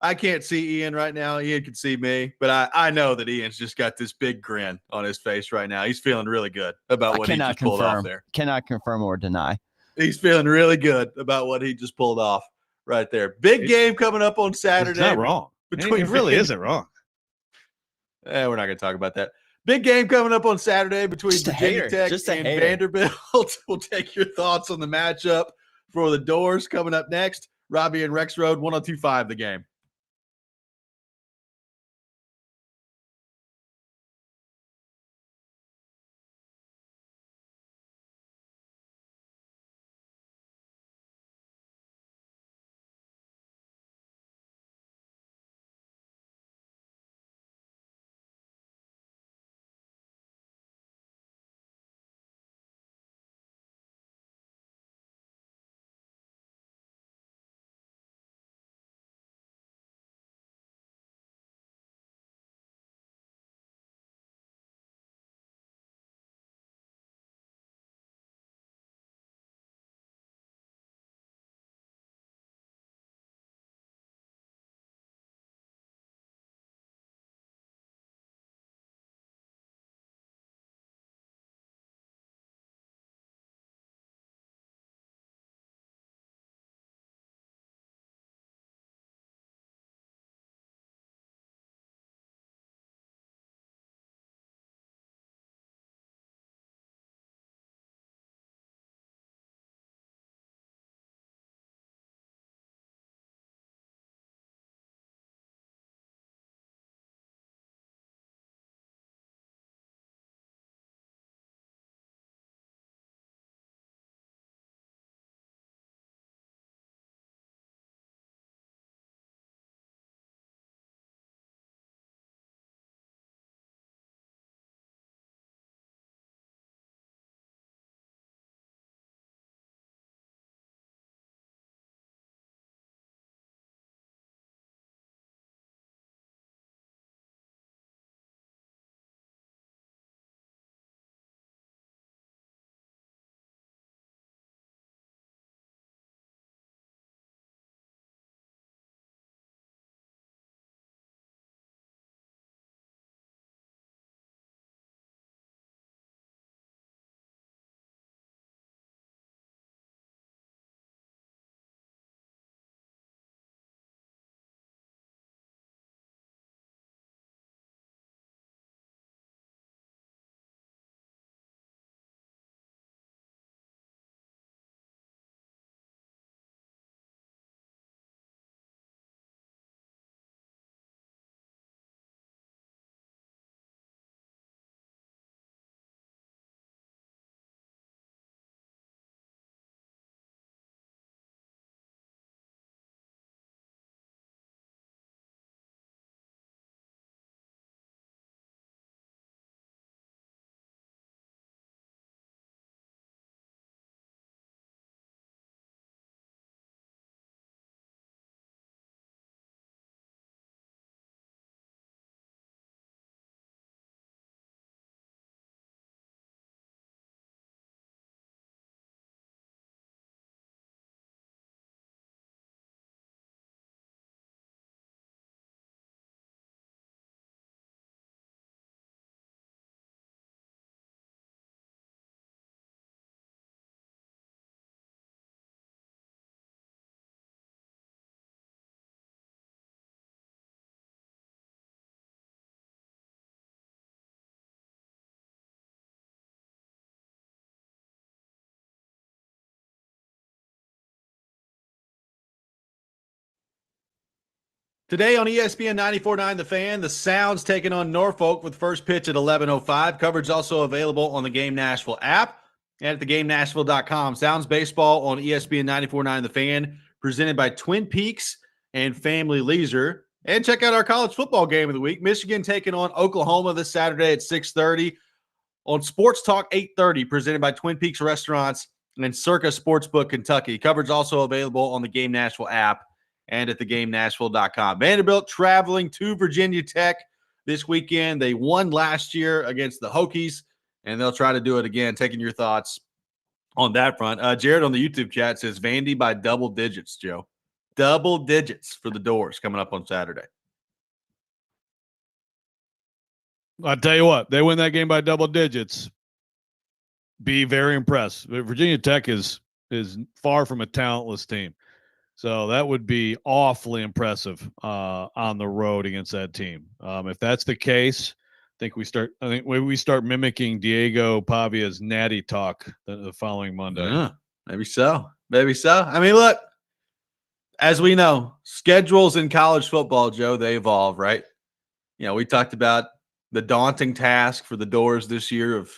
I can't see Ian right now. Ian can see me, but I know that Ian's just got this big grin on his face right now. He's feeling really good about what he just pulled off there. Cannot confirm or deny. He's feeling really good about what he just pulled off right there. Big game coming up on Saturday. It's not wrong. It really isn't wrong. We're not going to talk about that. Big game coming up on Saturday between Virginia Tech and Vanderbilt. We'll take your thoughts on the matchup for the Doors coming up next. Robby and Rexrode, 102.5 The Game. Today on ESPN 94.9 The Fan, the Sounds taking on Norfolk with first pitch at 11:05. Coverage also available on the Game Nashville app and at theGameNashville.com. Sounds baseball on ESPN 94.9 The Fan, presented by Twin Peaks and Family Leisure. And check out our college football game of the week. Michigan taking on Oklahoma this Saturday at 6:30 on Sports Talk 8:30, presented by Twin Peaks Restaurants and Circa Sportsbook Kentucky. Coverage also available on the Game Nashville app and at theGameNashville.com. Vanderbilt traveling to Virginia Tech this weekend. They won last year against the Hokies, and they'll try to do it again. Taking your thoughts on that front. Jared on the YouTube chat says Vandy by double digits, Joe. Double digits for the Doors coming up on Saturday. I'll tell you what, they win that game by double digits. Be very impressed. Virginia Tech is far from a talentless team. So that would be awfully impressive on the road against that team. If that's the case, I think we start mimicking Diego Pavia's natty talk the following Monday. Yeah, maybe so. Maybe so. I mean, look, as we know, schedules in college football, Joe, they evolve, right? You know, we talked about the daunting task for the Doors this year of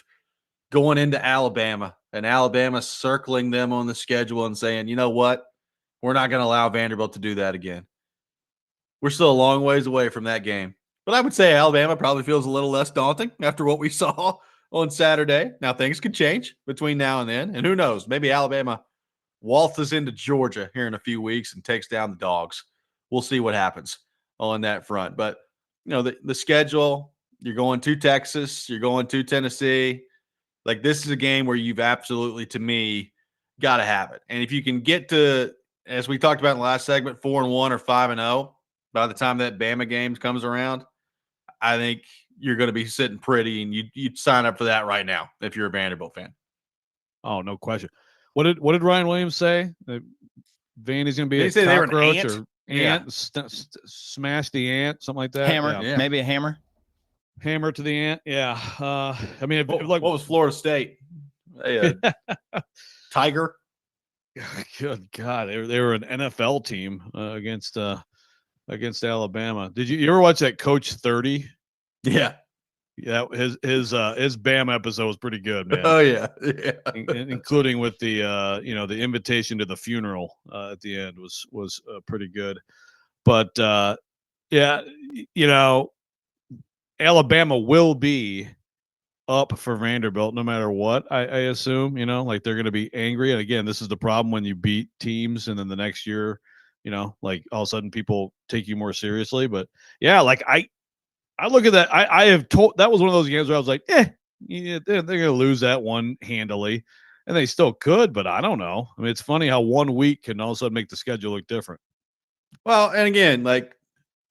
going into Alabama and Alabama circling them on the schedule and saying, you know what? We're not going to allow Vanderbilt to do that again. We're still a long ways away from that game. But I would say Alabama probably feels a little less daunting after what we saw on Saturday. Now, things could change between now and then. And who knows? Maybe Alabama waltzes into Georgia here in a few weeks and takes down the Dogs. We'll see what happens on that front. But, you know, the schedule, you're going to Texas, you're going to Tennessee. Like, this is a game where you've absolutely, to me, got to have it. And if you can get to, as we talked about in the last segment, 4-1 or 5-0, by the time that Bama game comes around, I think you're going to be sitting pretty, and you'd sign up for that right now if you're a Vanderbilt fan. Oh, no question. What did Ryan Williams say? That Vandy's going to be a cockroach or ant, smash the ant, something like that. Hammer, Yeah. maybe a hammer. Hammer to the ant. Yeah. I mean, What was Florida State? Tiger. Good God, they were an NFL team against Alabama. Did you ever watch that Coach 30? Yeah. Yeah, his Bam episode was pretty good, man. Oh yeah. Including with the the invitation to the funeral at the end was pretty good. But Alabama will be up for Vanderbilt no matter what. I assume, like they're going to be angry. And again, this is the problem when you beat teams and then the next year, like all of a sudden people take you more seriously. But yeah, like I look at that. I have told that was one of those games where I was like, they're going to lose that one handily, and they still could, but I don't know. I mean, it's funny how 1 week can all of a sudden make the schedule look different. Well, and again, like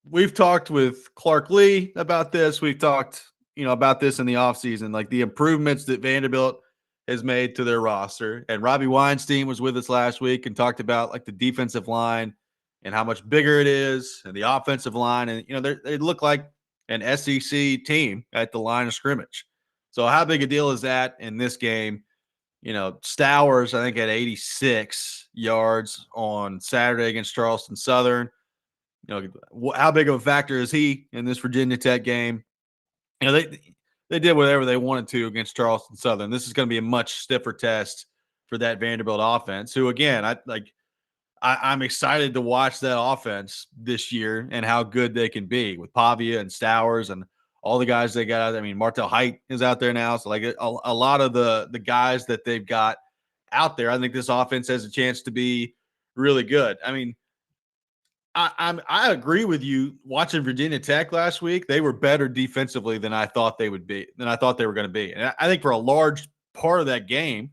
we've talked with Clark Lee about this. We've talked, about this in the offseason, like the improvements that Vanderbilt has made to their roster. And Robby Weinstein was with us last week and talked about like the defensive line and how much bigger it is, and the offensive line. And, they look like an SEC team at the line of scrimmage. So how big a deal is that in this game? Stowers, I think, had 86 yards on Saturday against Charleston Southern. How big of a factor is he in this Virginia Tech game? They did whatever they wanted to against Charleston Southern. This is going to be a much stiffer test for that Vanderbilt offense, who, again, I'm excited to watch that offense this year and how good they can be with Pavia and Stowers and all the guys they got out there. I mean, Martell Height is out there now. So, like, a lot of the guys that they've got out there, I think this offense has a chance to be really good. I mean, I agree with you. Watching Virginia Tech last week, they were better defensively than I thought they would be, than I thought they were going to be. And I think for a large part of that game,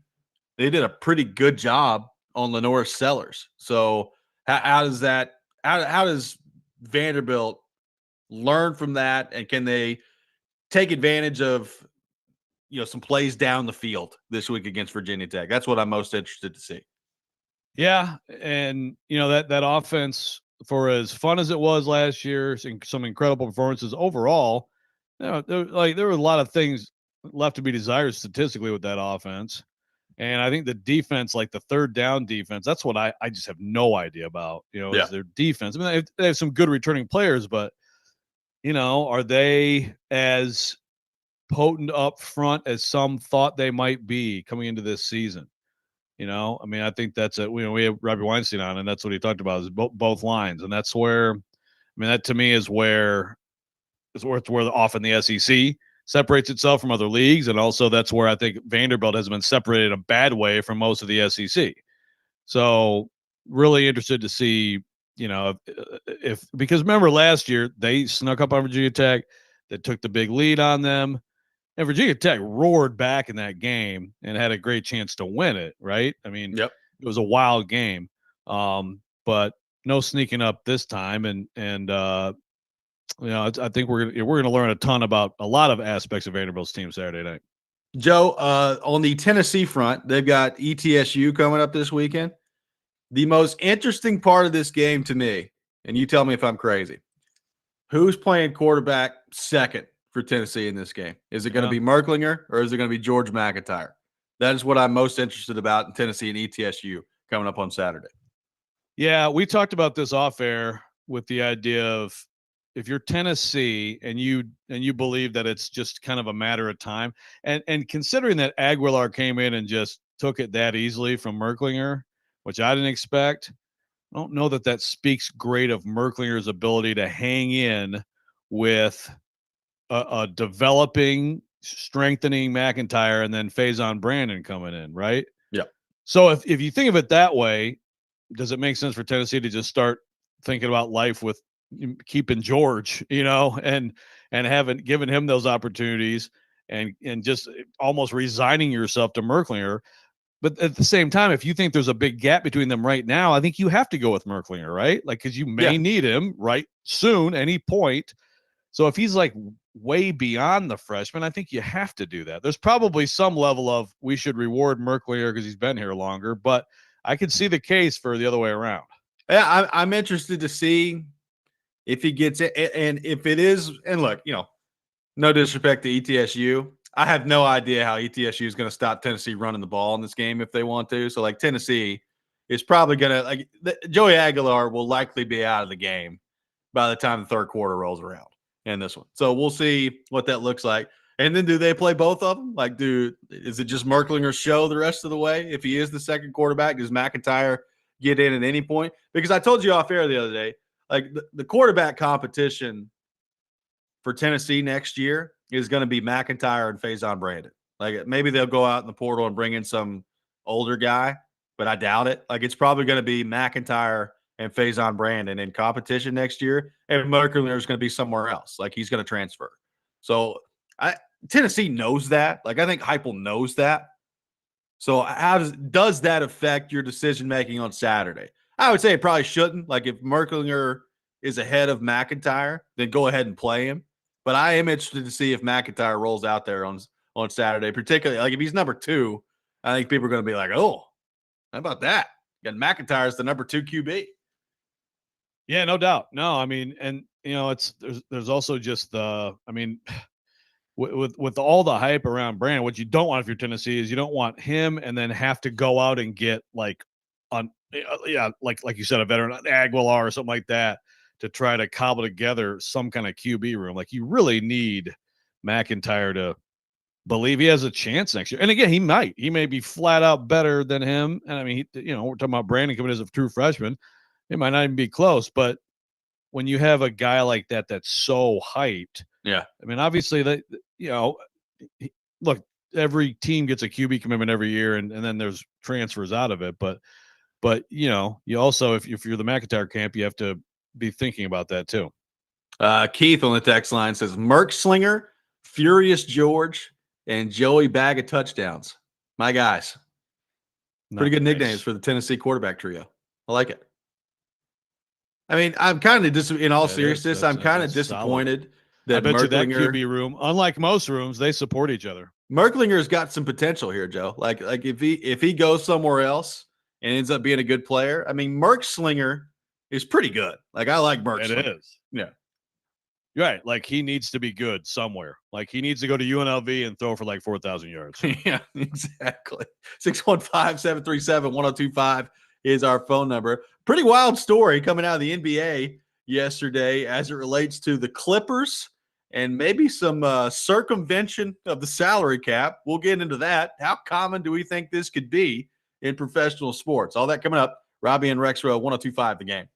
they did a pretty good job on Lenore Sellers. So how does Vanderbilt learn from that, and can they take advantage of some plays down the field this week against Virginia Tech? That's what I'm most interested to see. Yeah, and that offense, for as fun as it was last year, some incredible performances overall, there were a lot of things left to be desired statistically with that offense. And I think the defense, like the third down defense, that's what I just have no idea about, is their defense. I mean, they have some good returning players, but, are they as potent up front as some thought they might be coming into this season? I mean, I think that's it. We have Robby Weinstein on, and that's what he talked about is both lines. And that's where, I mean, that to me is where often the SEC separates itself from other leagues. And also that's where I think Vanderbilt has been separated in a bad way from most of the SEC. So really interested to see, if because remember last year they snuck up on Virginia Tech, that took the big lead on them. And Virginia Tech roared back in that game and had a great chance to win it, right? I mean, It was a wild game, but no sneaking up this time. I think we're gonna learn a ton about a lot of aspects of Vanderbilt's team Saturday night. Joe, on the Tennessee front, they've got ETSU coming up this weekend. The most interesting part of this game to me, and you tell me if I'm crazy, who's playing quarterback second for Tennessee in this game? Is it going to be Merklinger or is it going to be George McIntyre? That is what I'm most interested about in Tennessee and ETSU coming up on Saturday. Yeah, we talked about this off air with the idea of if you're Tennessee and you believe that it's just kind of a matter of time, and considering that Aguilar came in and just took it that easily from Merklinger, which I didn't expect, I don't know that speaks great of Merklinger's ability to hang in with a developing, strengthening McIntyre and then Faison Brandon coming in, right? Yeah. So if you think of it that way, does it make sense for Tennessee to just start thinking about life with keeping George, and given him those opportunities and just almost resigning yourself to Merklinger? But at the same time, if you think there's a big gap between them right now, I think you have to go with Merklinger, right? Like, because you may need him right soon, any point. So if he's like way beyond the freshman, I think you have to do that. There's probably some level of we should reward Merklinger because he's been here longer, but I could see the case for the other way around. Yeah, I'm interested to see if he gets it, and if it is. And look, no disrespect to ETSU, I have no idea how ETSU is going to stop Tennessee running the ball in this game if they want to. So, like, Tennessee is probably going to Joey Aguilar will likely be out of the game by the time the third quarter rolls around in this one. So we'll see what that looks like. And then do they play both of them? Like, is it just Merklinger's show the rest of the way? If he is the second quarterback, does McIntyre get in at any point? Because I told you off air the other day, like the quarterback competition for Tennessee next year is going to be McIntyre and Faison Brandon. Like, maybe they'll go out in the portal and bring in some older guy, but I doubt it. Like, it's probably going to be McIntyre and Faison Brandon in competition next year, and Merklinger is going to be somewhere else. Like, he's going to transfer. So Tennessee knows that. Like, I think Heupel knows that. So how does that affect your decision making on Saturday? I would say it probably shouldn't. Like, if Merklinger is ahead of McIntyre, then go ahead and play him. But I am interested to see if McIntyre rolls out there on Saturday, particularly like if he's number 2. I think people are going to be like, "Oh, how about that?" And McIntyre is the number 2 QB. Yeah, no doubt. No, I mean, and there's also just with all the hype around Brandon, what you don't want if you're Tennessee is you don't want him and then have to go out and get like you said, a veteran Aguilar or something like that to try to cobble together some kind of QB room. Like, you really need McIntyre to believe he has a chance next year. And again, he may be flat out better than him. And I mean, we're talking about Brandon coming as a true freshman. It might not even be close, but when you have a guy like that that's so hyped, yeah. I mean, obviously look, every team gets a QB commitment every year, and then there's transfers out of it. But you also, if you're the McIntyre camp, you have to be thinking about that too. Keith on the text line says Merk Slinger, Furious George, and Joey Bag of Touchdowns. My guys. Pretty good nicknames for the Tennessee quarterback trio. I like it. I mean, I'm kind of in all seriousness, I'm kind of disappointed that I bet you that Merklinger, QB room, unlike most rooms, they support each other. Merklinger's got some potential here, Joe. Like if he goes somewhere else and ends up being a good player, I mean, Merk Slinger is pretty good. Like, I like Merk Slinger. It is. Yeah. Right. Like he needs to be good somewhere. Like he needs to go to UNLV and throw for like 4,000 yards. Yeah, exactly. 615-737-1025 is our phone number. Pretty wild story coming out of the NBA yesterday as it relates to the Clippers and maybe some circumvention of the salary cap. We'll get into that. How common do we think this could be in professional sports? All that coming up. Robby and Rexrode, 1025 The Game.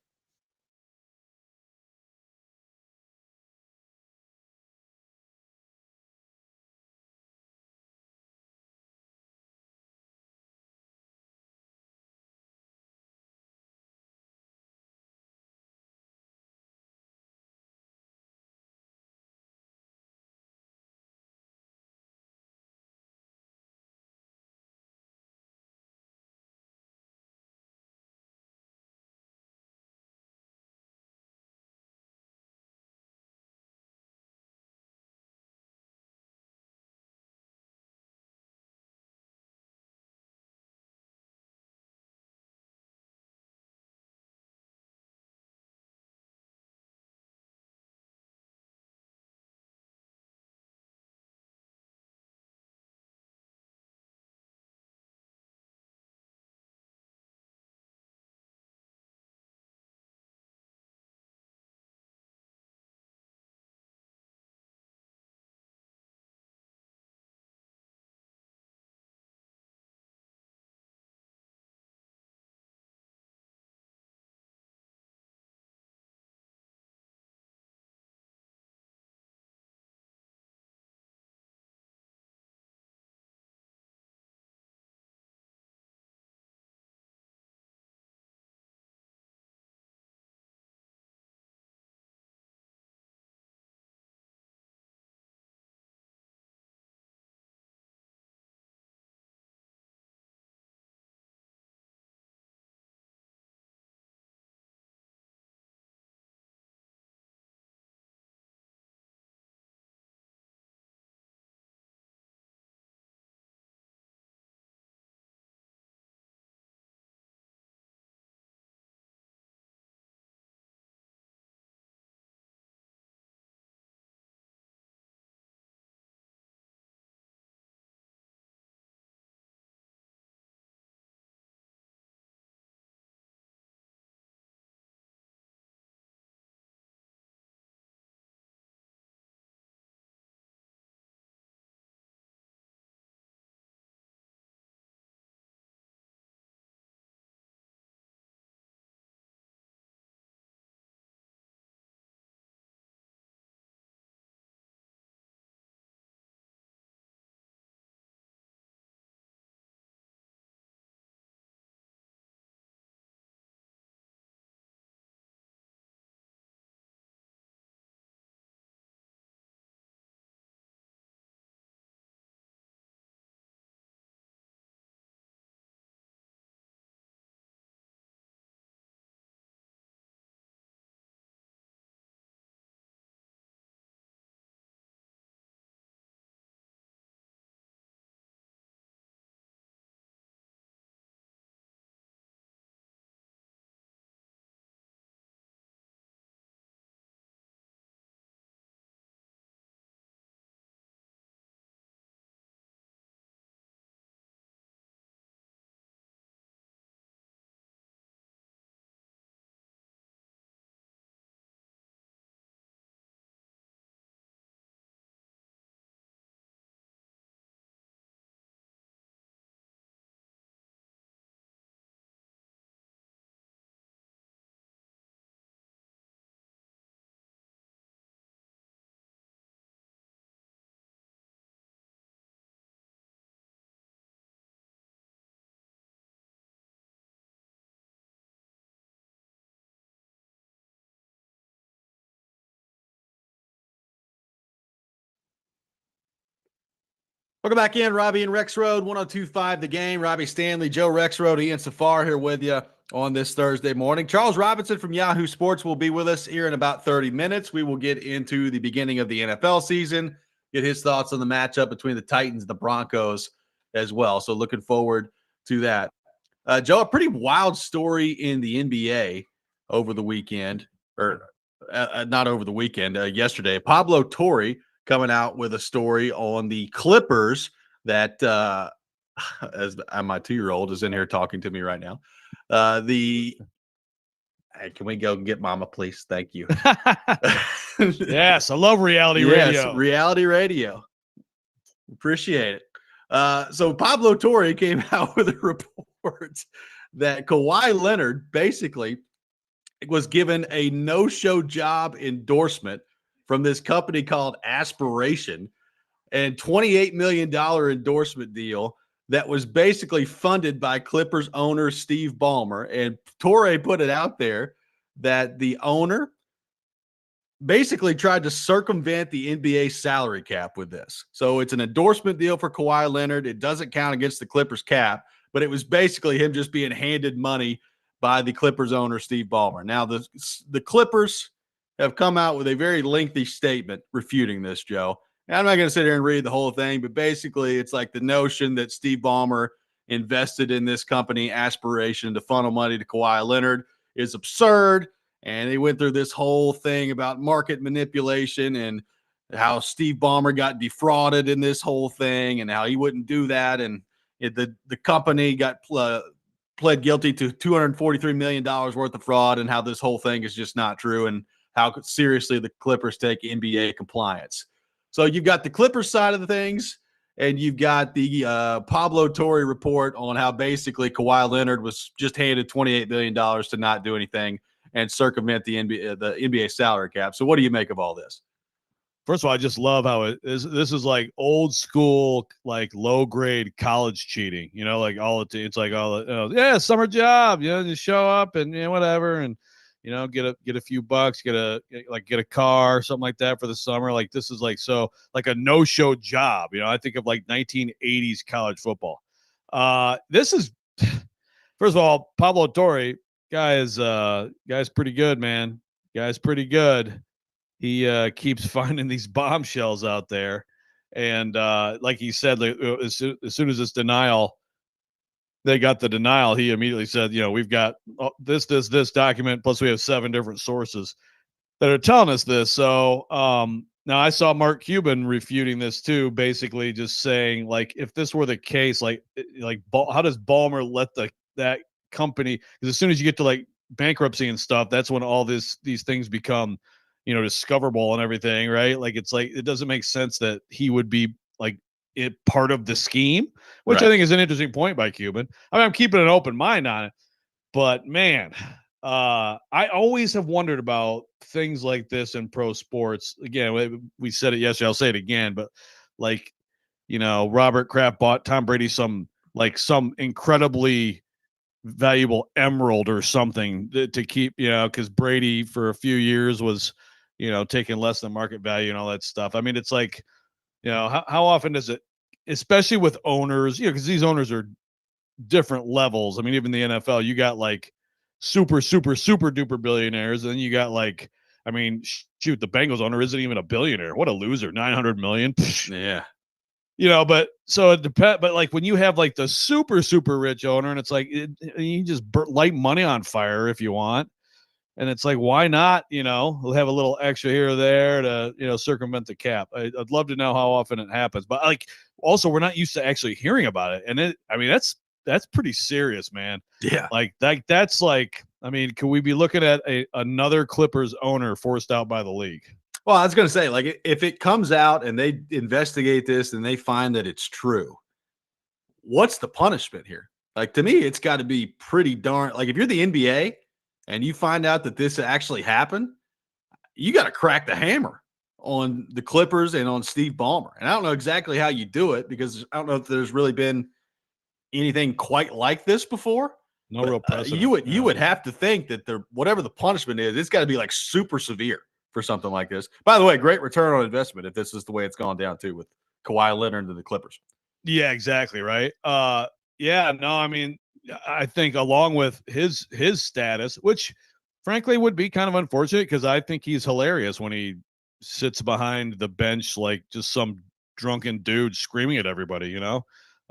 Welcome back in, Robby and Rexrode, 1025 The Game. Robbie Stanley, Joe Rexrode, Ian Safar here with you on this Thursday morning. Charles Robinson from Yahoo Sports will be with us here in about 30 minutes. We will get into the beginning of the NFL season, get his thoughts on the matchup between the Titans and the Broncos as well. So looking forward to that. Joe, a pretty wild story in the NBA over the weekend, or not over the weekend, yesterday. Pablo Torre coming out with a story on the Clippers that, as my 2-year-old is in here talking to me right now. Hey, can we go and get Mama, please? Thank you. Yes, I love reality radio. Reality radio. Appreciate it. So Pablo Torre came out with a report that Kawhi Leonard basically was given a no-show job endorsement from this company called Aspiration, and $28 million endorsement deal that was basically funded by Clippers owner Steve Ballmer. And Torre put it out there that the owner basically tried to circumvent the NBA salary cap with this. So it's an endorsement deal for Kawhi Leonard. It doesn't count against the Clippers cap, but it was basically him just being handed money by the Clippers owner, Steve Ballmer. Now, the Clippers have come out with a very lengthy statement refuting this, Joe. And I'm not going to sit here and read the whole thing, but basically it's like the notion that Steve Ballmer invested in this company, Aspiration, to funnel money to Kawhi Leonard is absurd. And they went through this whole thing about market manipulation and how Steve Ballmer got defrauded in this whole thing and how he wouldn't do that. And the company got pled guilty to $243 million worth of fraud, and how this whole thing is just not true, and how seriously the Clippers take NBA compliance. So you've got the Clippers side of the things, and you've got the Pablo Torre report on how basically Kawhi Leonard was just handed $28 million to not do anything and circumvent the NBA salary cap. So what do you make of all this? First of all, I just love how this is like old school, like low grade college cheating, like it's like summer job, just show up and whatever. And, get a few bucks, get a car, something like that for the summer. Like this is like a no-show job. I think of like 1980s college football. This is, first of all, Pablo Torre, guy's pretty good, man. Guy's pretty good. He keeps finding these bombshells out there. And like he said, as soon as this denial, they got the denial, he immediately said, we've got this document, plus we have 7 different sources that are telling us this. So now I saw Mark Cuban refuting this too, basically just saying, like, if this were the case, like how does Ballmer let that company, because as soon as you get to like bankruptcy and stuff, that's when all these things become discoverable and everything, right? Like it's like it doesn't make sense that he would be like part of the scheme, which I think is an interesting point by Cuban. I mean, I'm keeping an open mind on it, but man, I always have wondered about things like this in pro sports. Again, we said it yesterday, I'll say it again, but like, Robert Kraft bought Tom Brady some incredibly valuable emerald or something to keep, because Brady for a few years was, taking less than market value and all that stuff. I mean, it's like, how often does it, especially with owners, because these owners are different levels. I mean, even the NFL, you got like super, super, super duper billionaires. And then you got like, I mean, shoot, the Bengals owner isn't even a billionaire. What a loser. 900 million. Yeah. But so it depends. But like when you have like the super, super rich owner, and it's like, you just light money on fire if you want. And it's like, why not, we'll have a little extra here or there to, circumvent the cap. I'd love to know how often it happens. But like, also, we're not used to actually hearing about it. And that's pretty serious, man. Yeah. Like that's like, I mean, could we be looking at another Clippers owner forced out by the league? Well, I was going to say, like, if it comes out and they investigate this and they find that it's true, what's the punishment here? Like, to me, it's got to be pretty darn, like, if you're the NBA and you find out that this actually happened, you got to crack the hammer on the Clippers and on Steve Ballmer. And I don't know exactly how you do it, because I don't know if there's really been anything quite like this before. No real precedent. You would have to think that whatever the punishment is, it's got to be like super severe for something like this. By the way, great return on investment if this is the way it's gone down too, with Kawhi Leonard and the Clippers. Yeah, exactly. Right. Yeah, no, I mean, I think along with his status, which frankly would be kind of unfortunate, because I think he's hilarious when he sits behind the bench like just some drunken dude screaming at everybody,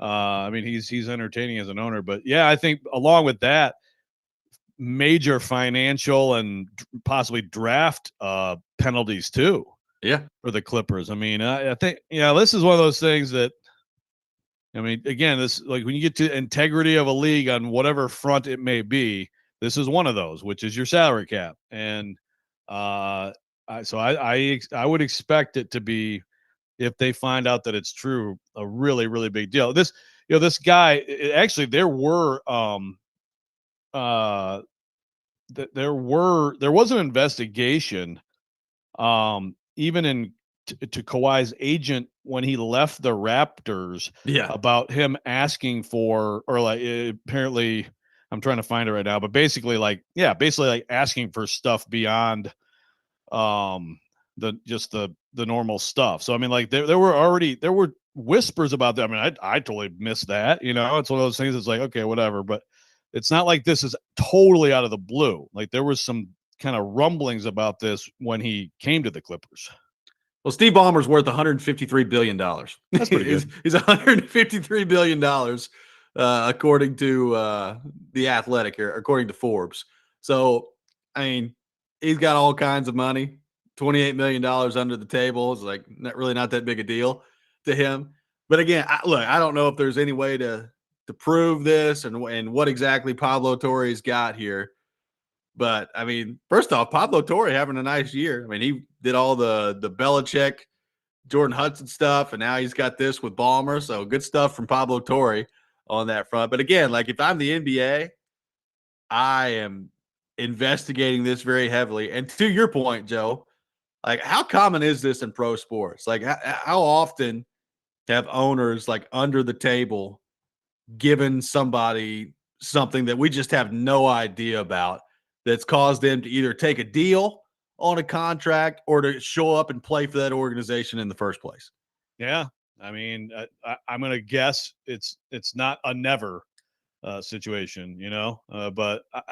I mean, he's entertaining as an owner. But yeah, I think along with that, major financial and possibly draft penalties too. Yeah. For the Clippers. I mean, I think, this is one of those things that, I mean, again, this, like, when you get to integrity of a league on whatever front it may be, this is one of those, which is your salary cap. And I would expect it to be, if they find out that it's true, a really, really big deal. This, this guy, actually, there was an investigation, even to Kawhi's agent when he left the Raptors, about him asking for, or like, apparently, I'm trying to find it right now, but basically like asking for stuff beyond the normal stuff. So I mean, like there were whispers about that. I mean, I totally missed that. It's one of those things. It's like, okay, whatever, but it's not like this is totally out of the blue. Like there was some kind of rumblings about this when he came to the Clippers. Well, Steve Ballmer's worth $153 billion. That's pretty good. He's $153 billion, according to The Athletic here, according to Forbes. So, I mean, he's got all kinds of money. $28 million under the table is like not that big a deal to him. But again, I don't know if there's any way to prove this and what exactly Pablo Torre's got here. But I mean, first off, Pablo Torre having a nice year. I mean, he did all the Belichick, Jordan Hudson stuff, and now he's got this with Ballmer. So good stuff from Pablo Torre on that front. But again, like if I'm the NBA, I am investigating this very heavily. And to your point, Joe, like how common is this in pro sports? Like how often have owners like under the table given somebody something that we just have no idea about, that's caused them to either take a deal on a contract or to show up and play for that organization in the first place? Yeah. I mean, I'm going to guess it's not a never situation, but I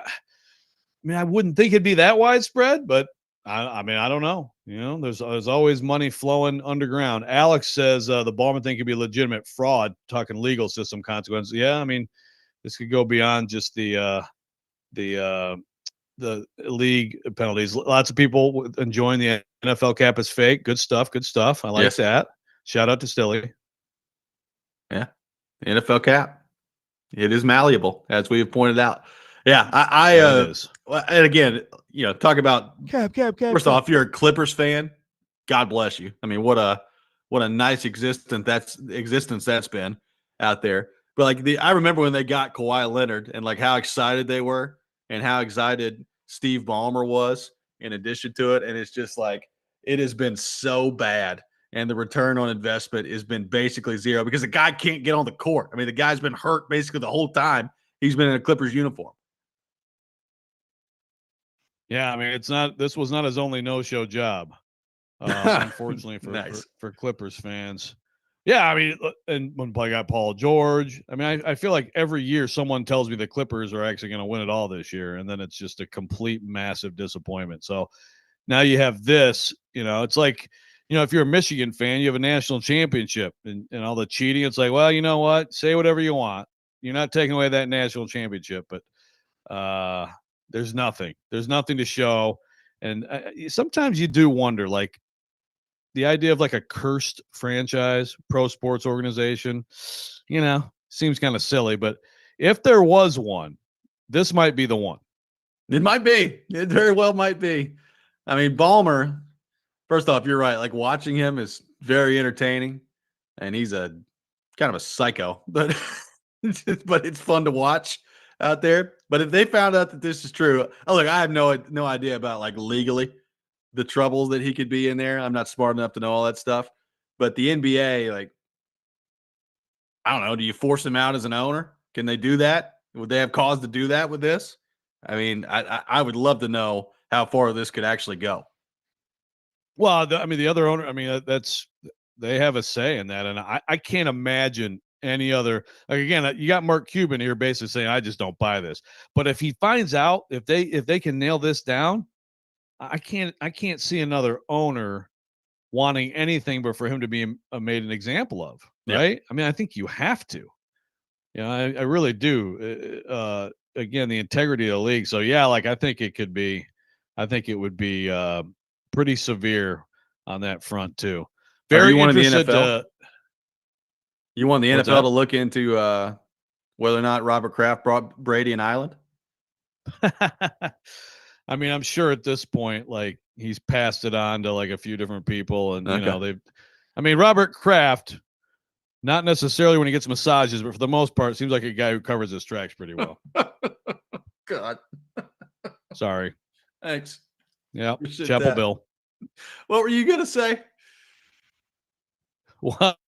mean, I wouldn't think it'd be that widespread, but I mean, I don't know. There's always money flowing underground. Alex says the Ballmer thing could be legitimate fraud, talking legal system consequences. Yeah. I mean, this could go beyond just the league penalties. Lots of people enjoying the NFL cap is fake. Good stuff. I like that. Shout out to Stilly. Yeah. The NFL cap. It is malleable, as we have pointed out. Yeah. It is. And again, talk about cap. First off, if you're a Clippers fan, God bless you. I mean, what a nice existence that's been out there. But like I remember when they got Kawhi Leonard and like how excited they were and how excited Steve Ballmer was in addition to it. And it's just like, it has been so bad. And the return on investment has been basically zero because the guy can't get on the court. I mean, the guy's been hurt basically the whole time he's been in a Clippers uniform. Yeah. I mean, this was not his only no-show job. Unfortunately for Clippers fans. Yeah, I mean, and when I got Paul George, I mean, I feel like every year someone tells me the Clippers are actually going to win it all this year, and then it's just a complete massive disappointment. So now you have this, it's like, if you're a Michigan fan, you have a national championship and all the cheating. It's like, well, you know what? Say whatever you want. You're not taking away that national championship, but there's nothing. There's nothing to show. And sometimes you do wonder, like, the idea of like a cursed franchise, pro sports organization, seems kind of silly. But if there was one, this might be the one. It might be. It very well might be. I mean, Ballmer, first off, you're right. Like watching him is very entertaining, and he's a kind of a psycho, but but it's fun to watch out there. But if they found out that this is true, look, I have no idea about like legally the troubles that he could be in there. I'm not smart enough to know all that stuff. But the NBA, like, I don't know, do you force him out as an owner? Can they do that? Would they have cause to do that with this? I mean, I would love to know how far this could actually go. Well, the other owner, they have a say in that. And I can't imagine any other, like, again, you got Mark Cuban here basically saying, I just don't buy this. But if he finds out, if they can nail this down, I can't see another owner wanting anything but for him to be made an example of, right? Yep. I mean, I think you have to. I really do. again, the integrity of the league. So yeah, like I think it would be pretty severe on that front too. Very you wanting the interested NFL? You want the What's NFL that? to look into whether or not Robert Kraft brought Brady an island? I mean, I'm sure at this point, like he's passed it on to like a few different people, and Robert Kraft, not necessarily when he gets massages, but for the most part, seems like a guy who covers his tracks pretty well. God, sorry. Thanks. Yeah, Appreciate Chapel that. Bill. What were you gonna say? What?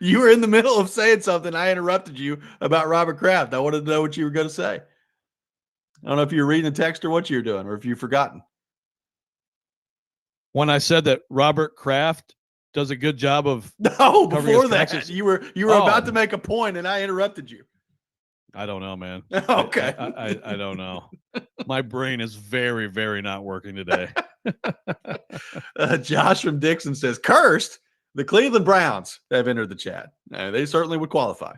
You were in the middle of saying something. I interrupted you about Robert Kraft. I wanted to know what you were going to say. I don't know if you're reading the text or what you're doing, or if you've forgotten. When I said that Robert Kraft does a good job of before that, you were about to make a point, and I interrupted you. I don't know, man. Okay, I don't know. My brain is very, very not working today. Josh from Dixon says, "Cursed." The Cleveland Browns have entered the chat. They certainly would qualify.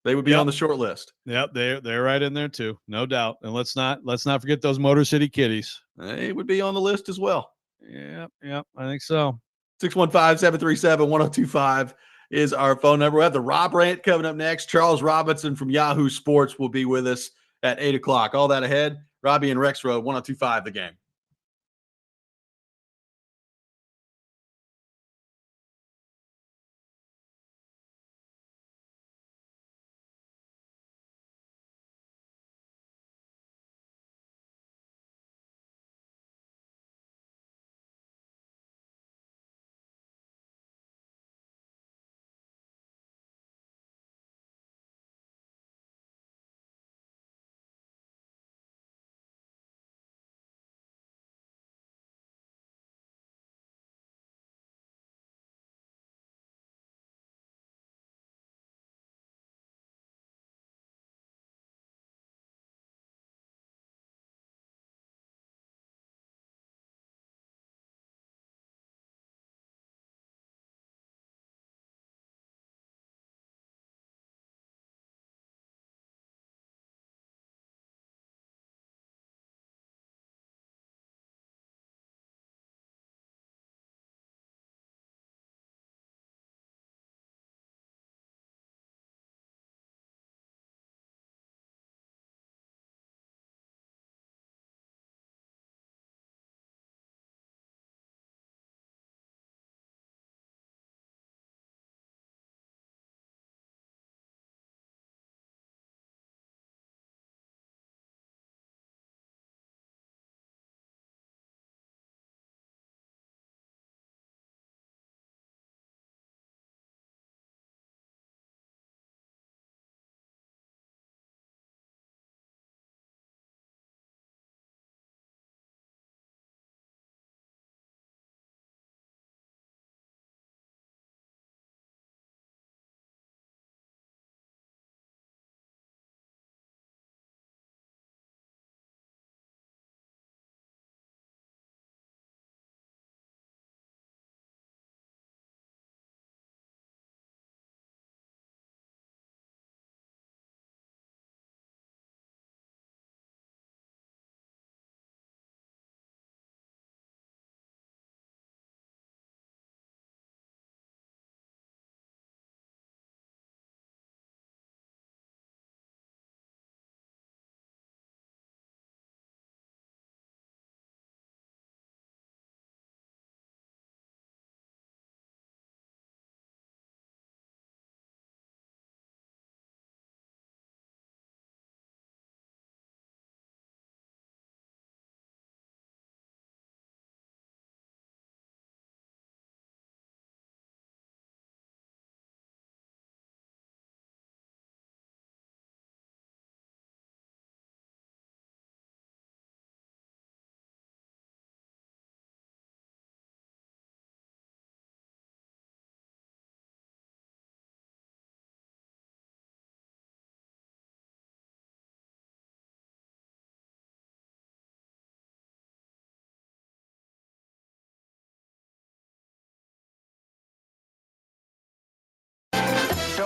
They would be on the short list. Yep, they're right in there too, no doubt. And let's not forget those Motor City Kitties. They would be on the list as well. Yep, I think so. 615-737-1025 is our phone number. We have the Rob Rant coming up next. Charles Robinson from Yahoo Sports will be with us at 8 o'clock. All that ahead. Robby and Rexrode, 1025 The Game.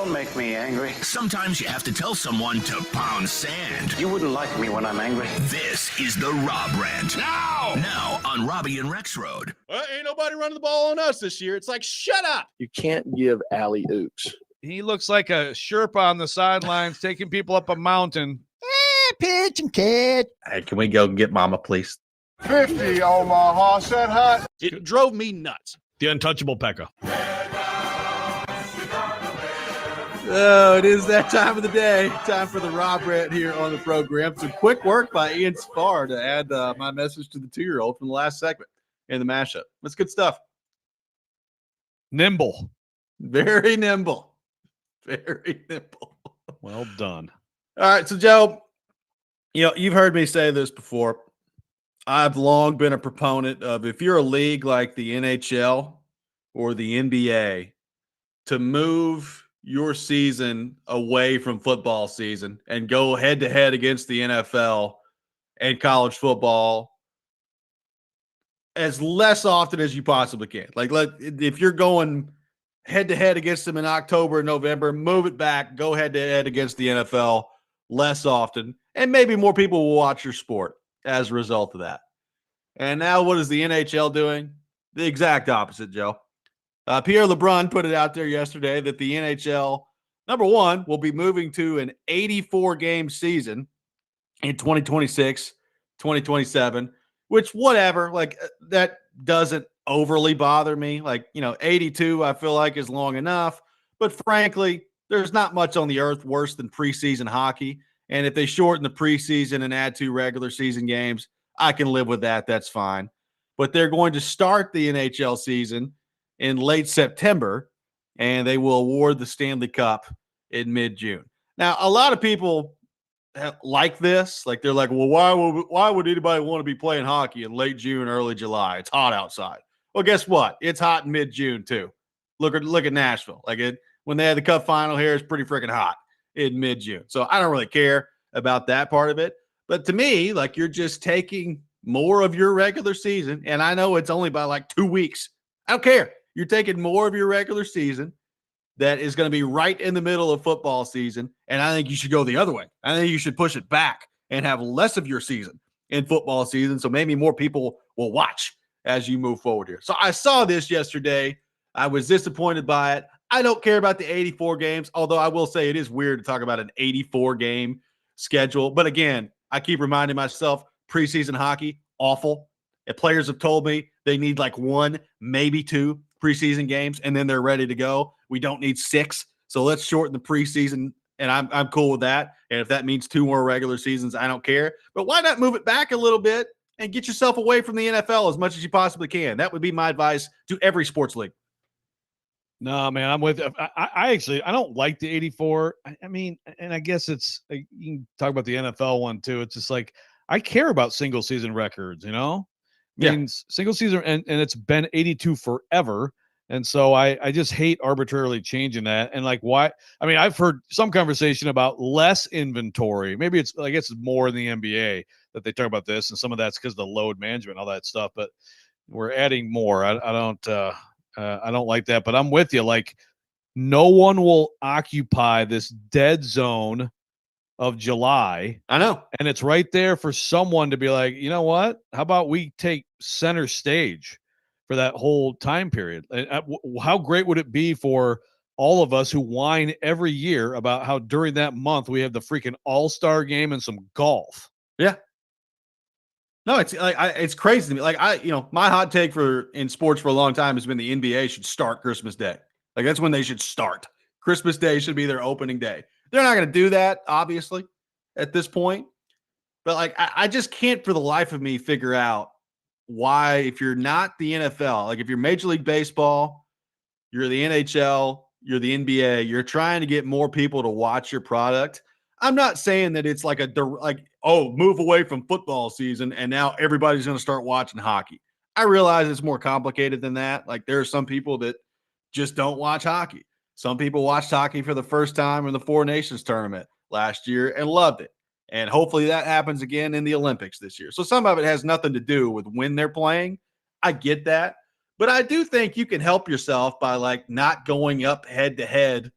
Don't make me angry. Sometimes you have to tell someone to pound sand. You wouldn't like me when I'm angry. This is the Rob Rant. Now on Robby and Rexrode. Well, ain't nobody running the ball on us this year. It's like, shut up. You can't give alley-oops. He looks like a Sherpa on the sidelines taking people up a mountain. Pigeon kid. Hey, can we go get mama, please? 50 Omaha said hut. It drove me nuts. The untouchable Pekka. Oh, it is that time of the day. Time for the Rob Rant here on the program. Some quick work by Ian Spar to add my message to the 2-year-old from the last segment in the mashup. That's good stuff. Nimble. Very nimble. Very nimble. Well done. All right, so Joe, you've heard me say this before. I've long been a proponent of, if you're a league like the NHL or the NBA, to move your season away from football season and go head to head against the NFL and college football as less often as you possibly can. Like, if you're going head to head against them in October and November, move it back, go head to head against the NFL less often, and maybe more people will watch your sport as a result of that. And now what is the NHL doing? The exact opposite, Joe. Pierre LeBrun put it out there yesterday that the NHL, number one, will be moving to an 84-game season in 2026, 2027, which whatever, like that doesn't overly bother me. Like, 82 I feel like is long enough. But frankly, there's not much on the earth worse than preseason hockey. And if they shorten the preseason and add 2 regular season games, I can live with that. That's fine. But they're going to start the NHL season in late September, and they will award the Stanley Cup in mid-June. Now, a lot of people like this. Like, they're like, well, why would anybody want to be playing hockey in late June, early July? It's hot outside. Well, guess what? It's hot in mid-June too. Look at Nashville. Like, when they had the Cup final here, it's pretty freaking hot in mid-June. So I don't really care about that part of it. But to me, like, you're just taking more of your regular season, and I know it's only by like 2 weeks. I don't care. You're taking more of your regular season that is going to be right in the middle of football season, and I think you should go the other way. I think you should push it back and have less of your season in football season, so maybe more people will watch as you move forward here. So I saw this yesterday. I was disappointed by it. I don't care about the 84 games, although I will say it is weird to talk about an 84-game schedule. But again, I keep reminding myself, preseason hockey, awful. If players have told me they need like 1, maybe 2 preseason games, and then they're ready to go. We don't need 6. So let's shorten the preseason, and I'm cool with that. And if that means 2 more regular seasons, I don't care. But why not move it back a little bit and get yourself away from the NFL as much as you possibly can? That would be my advice to every sports league. No, man, I'm with you. I don't like the 84. I mean, and I guess it's, you can talk about the NFL one too. It's just like, I care about single season records, I mean, single season, and it's been 82 forever. And so I just hate arbitrarily changing that. And like, why? I mean, I've heard some conversation about less inventory. Maybe it's, I guess it's more in the NBA that they talk about this. And some of that's because of the load management, all that stuff, but we're adding more. I don't like that, but I'm with you. Like, no one will occupy this dead zone of July. I know. And it's right there for someone to be like, you know what? How about we take center stage for that whole time period? And how great would it be for all of us who whine every year about how during that month we have the freaking all-star game and some golf? Yeah. No, it's like it's crazy to me. Like, my hot take in sports for a long time has been the NBA should start Christmas Day. Like, that's when they should start. Christmas Day should be their opening day. They're not going to do that, obviously, at this point. But like, I just can't for the life of me figure out why, if you're not the NFL, like if you're Major League Baseball, you're the NHL, you're the NBA, you're trying to get more people to watch your product. I'm not saying that it's like move away from football season and now everybody's going to start watching hockey. I realize it's more complicated than that. Like, there are some people that just don't watch hockey. Some people watched hockey for the first time in the Four Nations tournament last year and loved it. And hopefully that happens again in the Olympics this year. So some of it has nothing to do with when they're playing. I get that. But I do think you can help yourself by like not going up head to head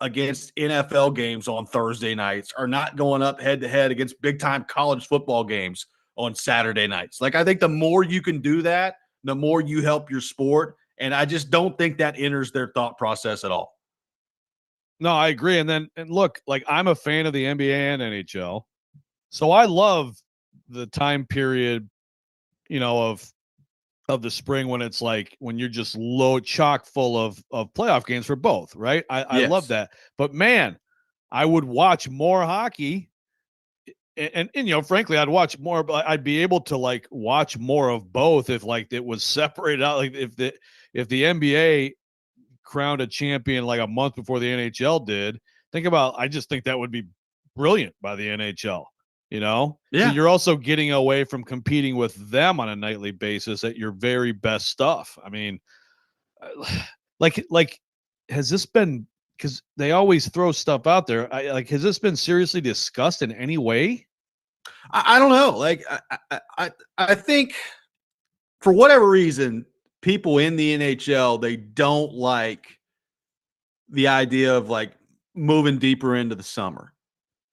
against NFL games on Thursday nights, are not going up head to head against big time college football games on Saturday nights. Like, I think the more you can do that, the more you help your sport. And I just don't think that enters their thought process at all. No, I agree. And look, like, I'm a fan of the NBA and NHL. So I love the time period, of the spring when it's like when you're just chock full of playoff games for both, right? I love Yes. that. But man, I would watch more hockey, and frankly, I'd watch more, but I'd be able to like watch more of both if like it was separated out. Like if the NBA crowned a champion like a month before the NHL did, I just think that would be brilliant by the NHL. So Yeah. you're also getting away from competing with them on a nightly basis at your very best stuff. I mean, like has this been, because they always throw stuff out there, has this been seriously discussed in any way? I don't know. Like, I think for whatever reason, people in the NHL, they don't like the idea of like moving deeper into the summer,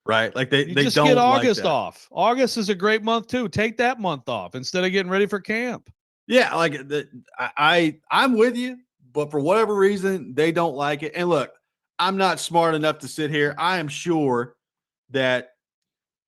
right? Like they You they just get don't like August that. off. August is a great month too. Take that month off instead of getting ready for camp. Yeah, like I'm with you, but for whatever reason, they don't like it. And look, I'm not smart enough to sit here. I am sure that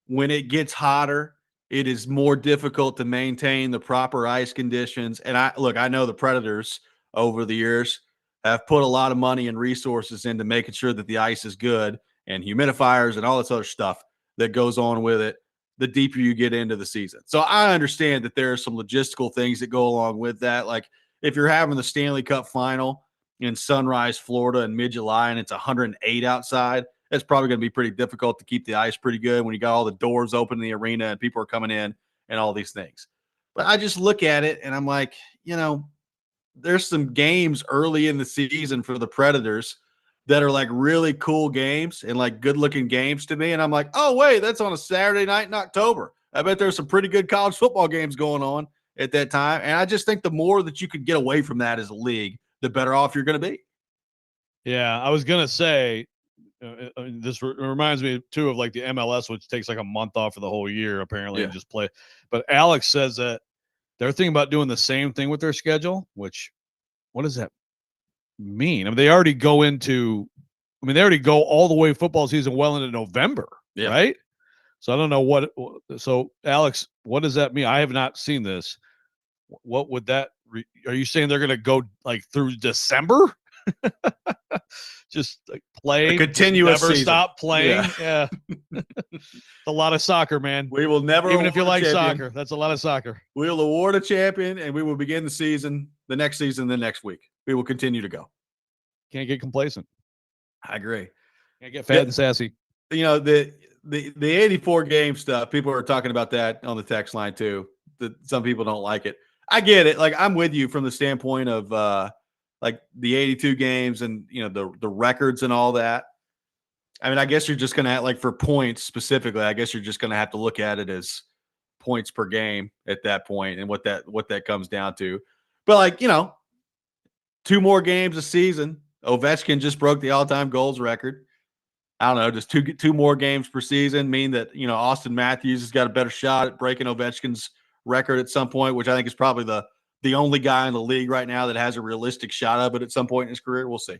when it gets hotter, it is more difficult to maintain the proper ice conditions. And I know the Predators over the years have put a lot of money and resources into making sure that the ice is good, and humidifiers and all this other stuff that goes on with it the deeper you get into the season. So I understand that there are some logistical things that go along with that. Like if you're having the Stanley Cup final in Sunrise, Florida in mid-July and it's 108 outside, it's probably going to be pretty difficult to keep the ice pretty good when you got all the doors open in the arena and people are coming in and all these things. But I just look at it and I'm like, there's some games early in the season for the Predators that are like really cool games and like good looking games to me. And I'm like, oh, wait, that's on a Saturday night in October. I bet there's some pretty good college football games going on at that time. And I just think the more that you could get away from that as a league, the better off you're going to be. Yeah, I was going to say, this reminds me too of like the MLS, which takes like a month off for the whole year apparently and just play. But Alex says that they're thinking about doing the same thing with their schedule, which what does that mean? I mean, they already go all the way football season well into November, right? So I don't know so Alex, what does that mean? I have not seen this. What would that, are you saying they're going to go like through December? Just like play, a continuous never season. Stop playing. Yeah. A lot of soccer, man. We will never, even if you like champion. Soccer, that's a lot of soccer. We will award a champion and we will begin the next season, the next week. We will continue to go. Can't get complacent. I agree. Can't get fat and sassy. The 84 game stuff, people are talking about that on the text line too. That some people don't like it. I get it. Like I'm with you from the standpoint of like the 82 games and the records and all that. I mean, I guess you're just gonna like for points specifically, I guess you're just gonna have to look at it as points per game at that point and what that comes down to. But like, 2 more games a season. Ovechkin just broke the all-time goals record. I don't know, just two more games per season mean that, Austin Matthews has got a better shot at breaking Ovechkin's record at some point, which I think is probably the only guy in the league right now that has a realistic shot of it at some point in his career. We'll see.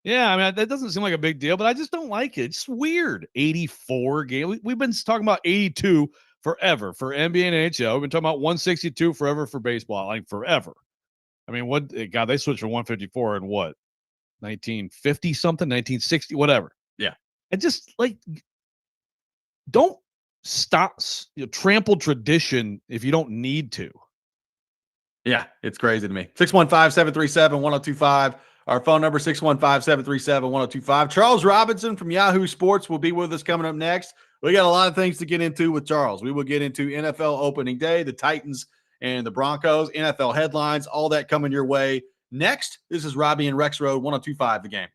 Yeah, I mean, that doesn't seem like a big deal, but I just don't like it. It's weird. 84 game. We've been talking about 82 forever for NBA and NHL. We've been talking about 162 forever for baseball, like forever. I mean, they switched from 154 in what? 1950 something, 1960, whatever. Yeah. And just like, don't trample tradition if you don't need to. Yeah, it's crazy to me. 615-737-1025. Our phone number, 615-737-1025. Charles Robinson from Yahoo Sports will be with us coming up next. We got a lot of things to get into with Charles. We will get into NFL opening day, the Titans and the Broncos, NFL headlines, all that coming your way next. This is Robby and Rexrode, 1025 The Game.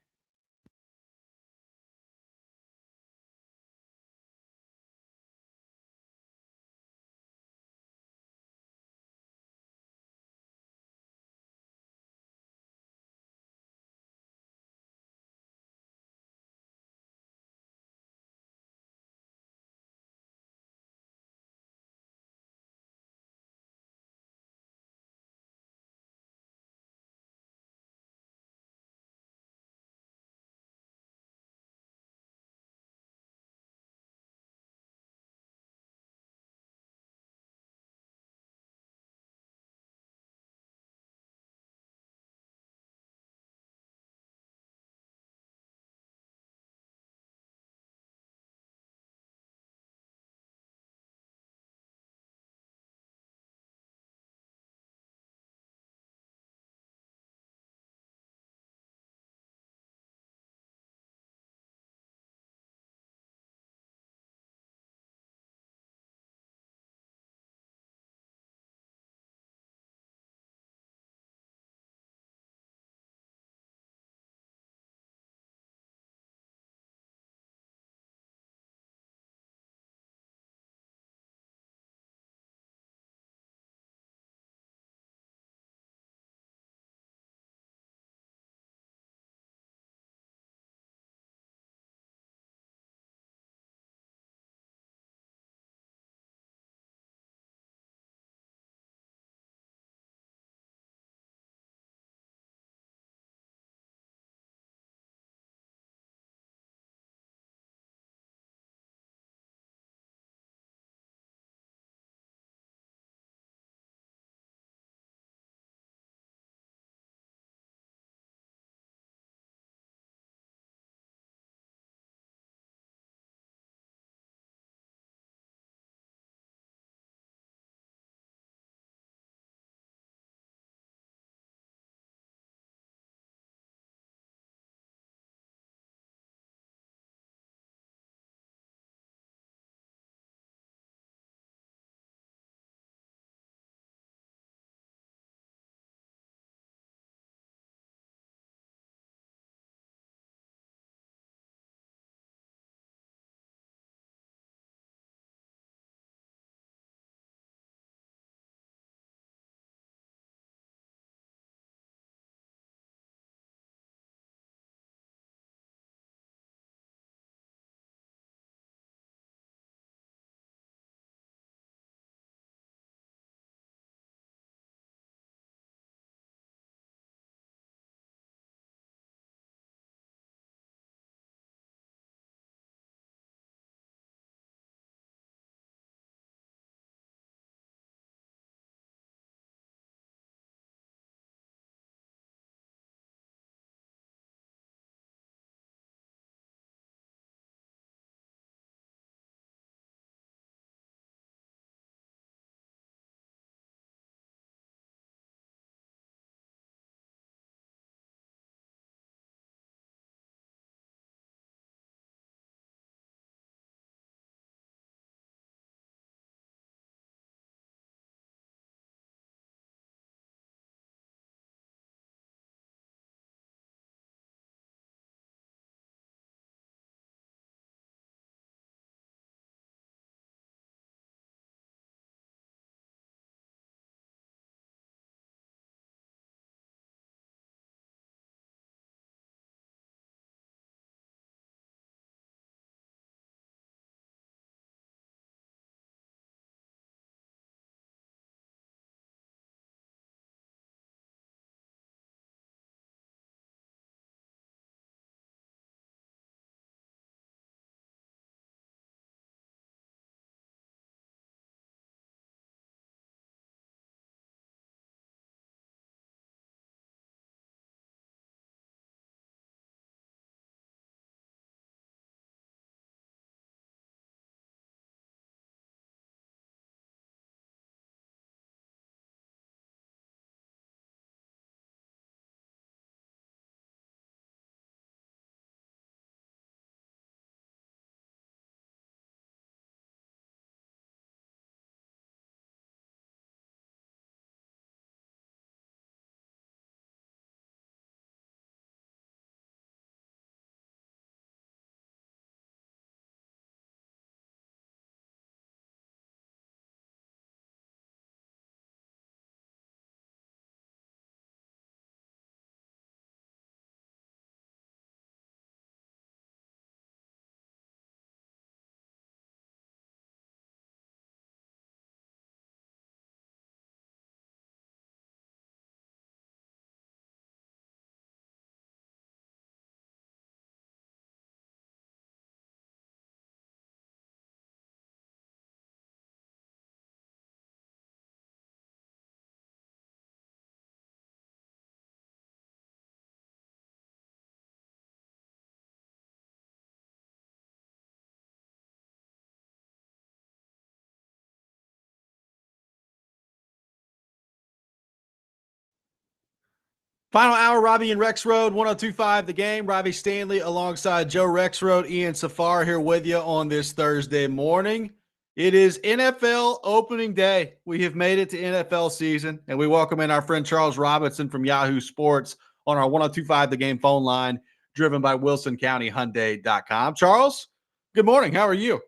Final hour, Robby and Rexrode, 102.5 The Game. Robby Stanley alongside Joe Rexrode, Ian Safar here with you on this Thursday morning. It is NFL opening day. We have made it to NFL season, and we welcome in our friend Charles Robinson from Yahoo Sports on our 102.5 The Game phone line, driven by WilsonCountyHyundai.com. Charles, good morning. How are you?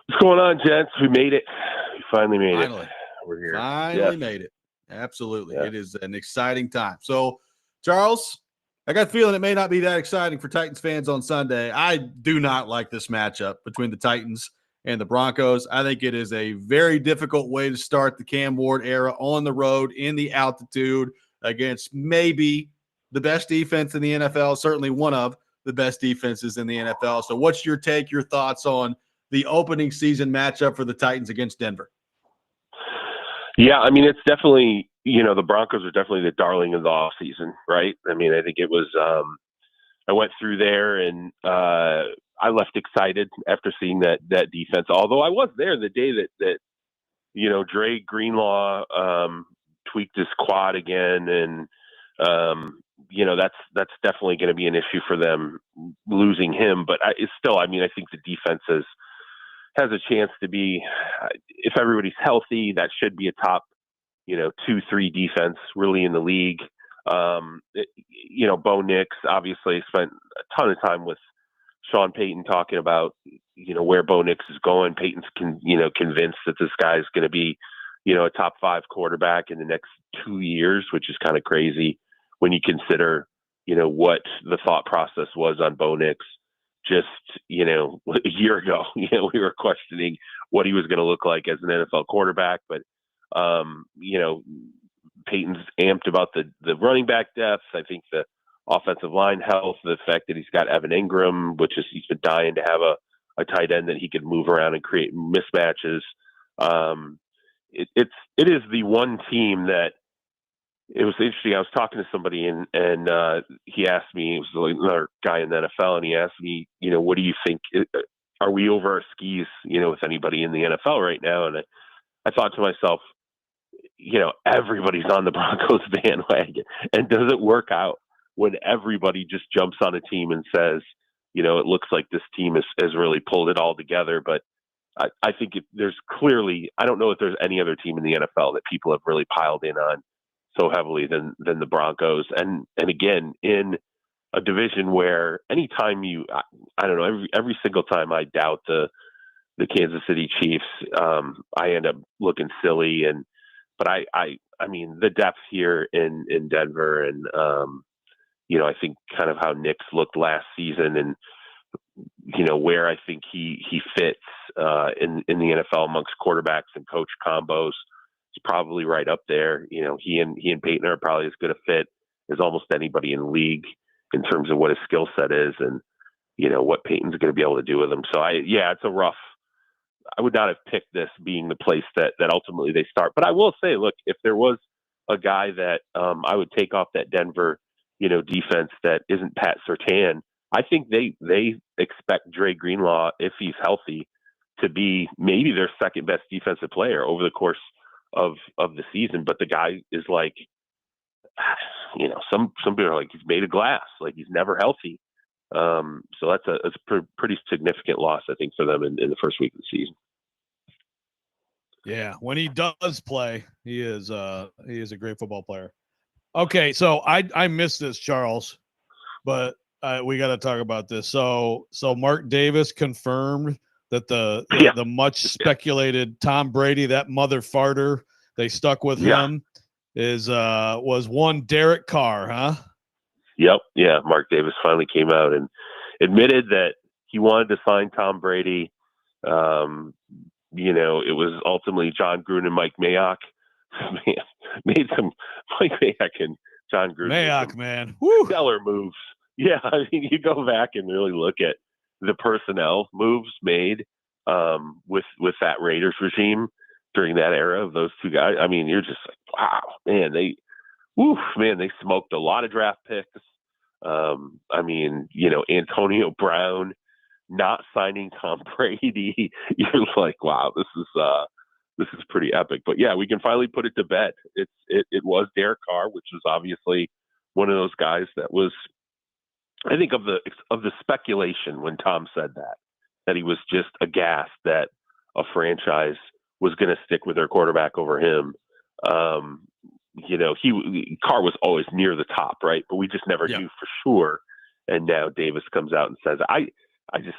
What's going on, gents? We made it. We finally made it. We're here. Finally made it. Absolutely. Yeah. It is an exciting time. So, Charles, I got a feeling it may not be that exciting for Titans fans on Sunday. I do not like this matchup between the Titans and the Broncos. I think it is a very difficult way to start the Cam Ward era on the road in the altitude against maybe the best defense in the NFL, certainly one of the best defenses in the NFL. So what's your take, your thoughts on the opening season matchup for the Titans against Denver? Yeah, I mean, it's definitely, the Broncos are definitely the darling of the offseason, right? I mean, I think it was, I went through there and I left excited after seeing that defense, although I was there the day that Dre Greenlaw tweaked his quad again. And, that's definitely going to be an issue for them losing him. But it's still, I mean, I think the defense has a chance to be, if everybody's healthy, that should be a top, 2-3 defense really in the league. Bo Nix obviously spent a ton of time with Sean Payton talking about, where Bo Nix is going. Payton's convinced that this guy is going to be, a top 5 quarterback in the next 2 years, which is kind of crazy when you consider, what the thought process was on Bo Nix. Just, a year ago, we were questioning what he was going to look like as an NFL quarterback. But, Peyton's amped about the running back depth. I think the offensive line health, the fact that he's got Evan Ingram, he's been dying to have a tight end that he could move around and create mismatches. It is the one team that, it was interesting. I was talking to somebody and he asked me, it was another guy in the NFL, and he asked me, what do you think? Are we over our skis, with anybody in the NFL right now? And I thought to myself, everybody's on the Broncos bandwagon. And does it work out when everybody just jumps on a team and says, it looks like this team has really pulled it all together? But I think there's clearly, I don't know if there's any other team in the NFL that people have really piled in on so heavily than the Broncos. And again, in a division where anytime I don't know, every single time I doubt the Kansas City Chiefs, I end up looking silly. But I mean, the depth here in Denver and, I think kind of how Nick's looked last season and, where I think he fits in the NFL amongst quarterbacks and coach combos. It's probably right up there. He and Peyton are probably as good a fit as almost anybody in the league in terms of what his skill set is and, what Peyton's going to be able to do with him. So it's a rough, I would not have picked this being the place that ultimately they start. But I will say, look, if there was a guy that I would take off that Denver, defense that isn't Pat Surtain, I think they expect Dre Greenlaw, if he's healthy, to be maybe their second best defensive player over the course of the season. But the guy is like, some people are like, he's made of glass, like he's never healthy. So that's a pretty significant loss, I think, for them in the first week of the season. Yeah, when he does play, he is a great football player. Okay, so I missed this, Charles, but we got to talk about this. So Mark Davis confirmed that the much speculated Tom Brady, that mother farter, they stuck with him, was one Derek Carr, huh? Yep. Yeah. Mark Davis finally came out and admitted that he wanted to sign Tom Brady. It was ultimately John Gruden and Mike Mayock made some Mike Mayock and John Gruden. Mayock, man. Stellar moves. Yeah. I mean, you go back and really look at the personnel moves made with that Raiders regime during that era of those two guys. I mean, you're just like, wow, man, they smoked a lot of draft picks. I mean, Antonio Brown not signing Tom Brady. You're like, wow, this this is pretty epic. But yeah, we can finally put it to bed. It was Derek Carr, which was obviously one of those guys that was, I think, of the speculation when Tom said that he was just aghast that a franchise was going to stick with their quarterback over him. Carr was always near the top, right? But we just never knew for sure. And now Davis comes out and says, I just,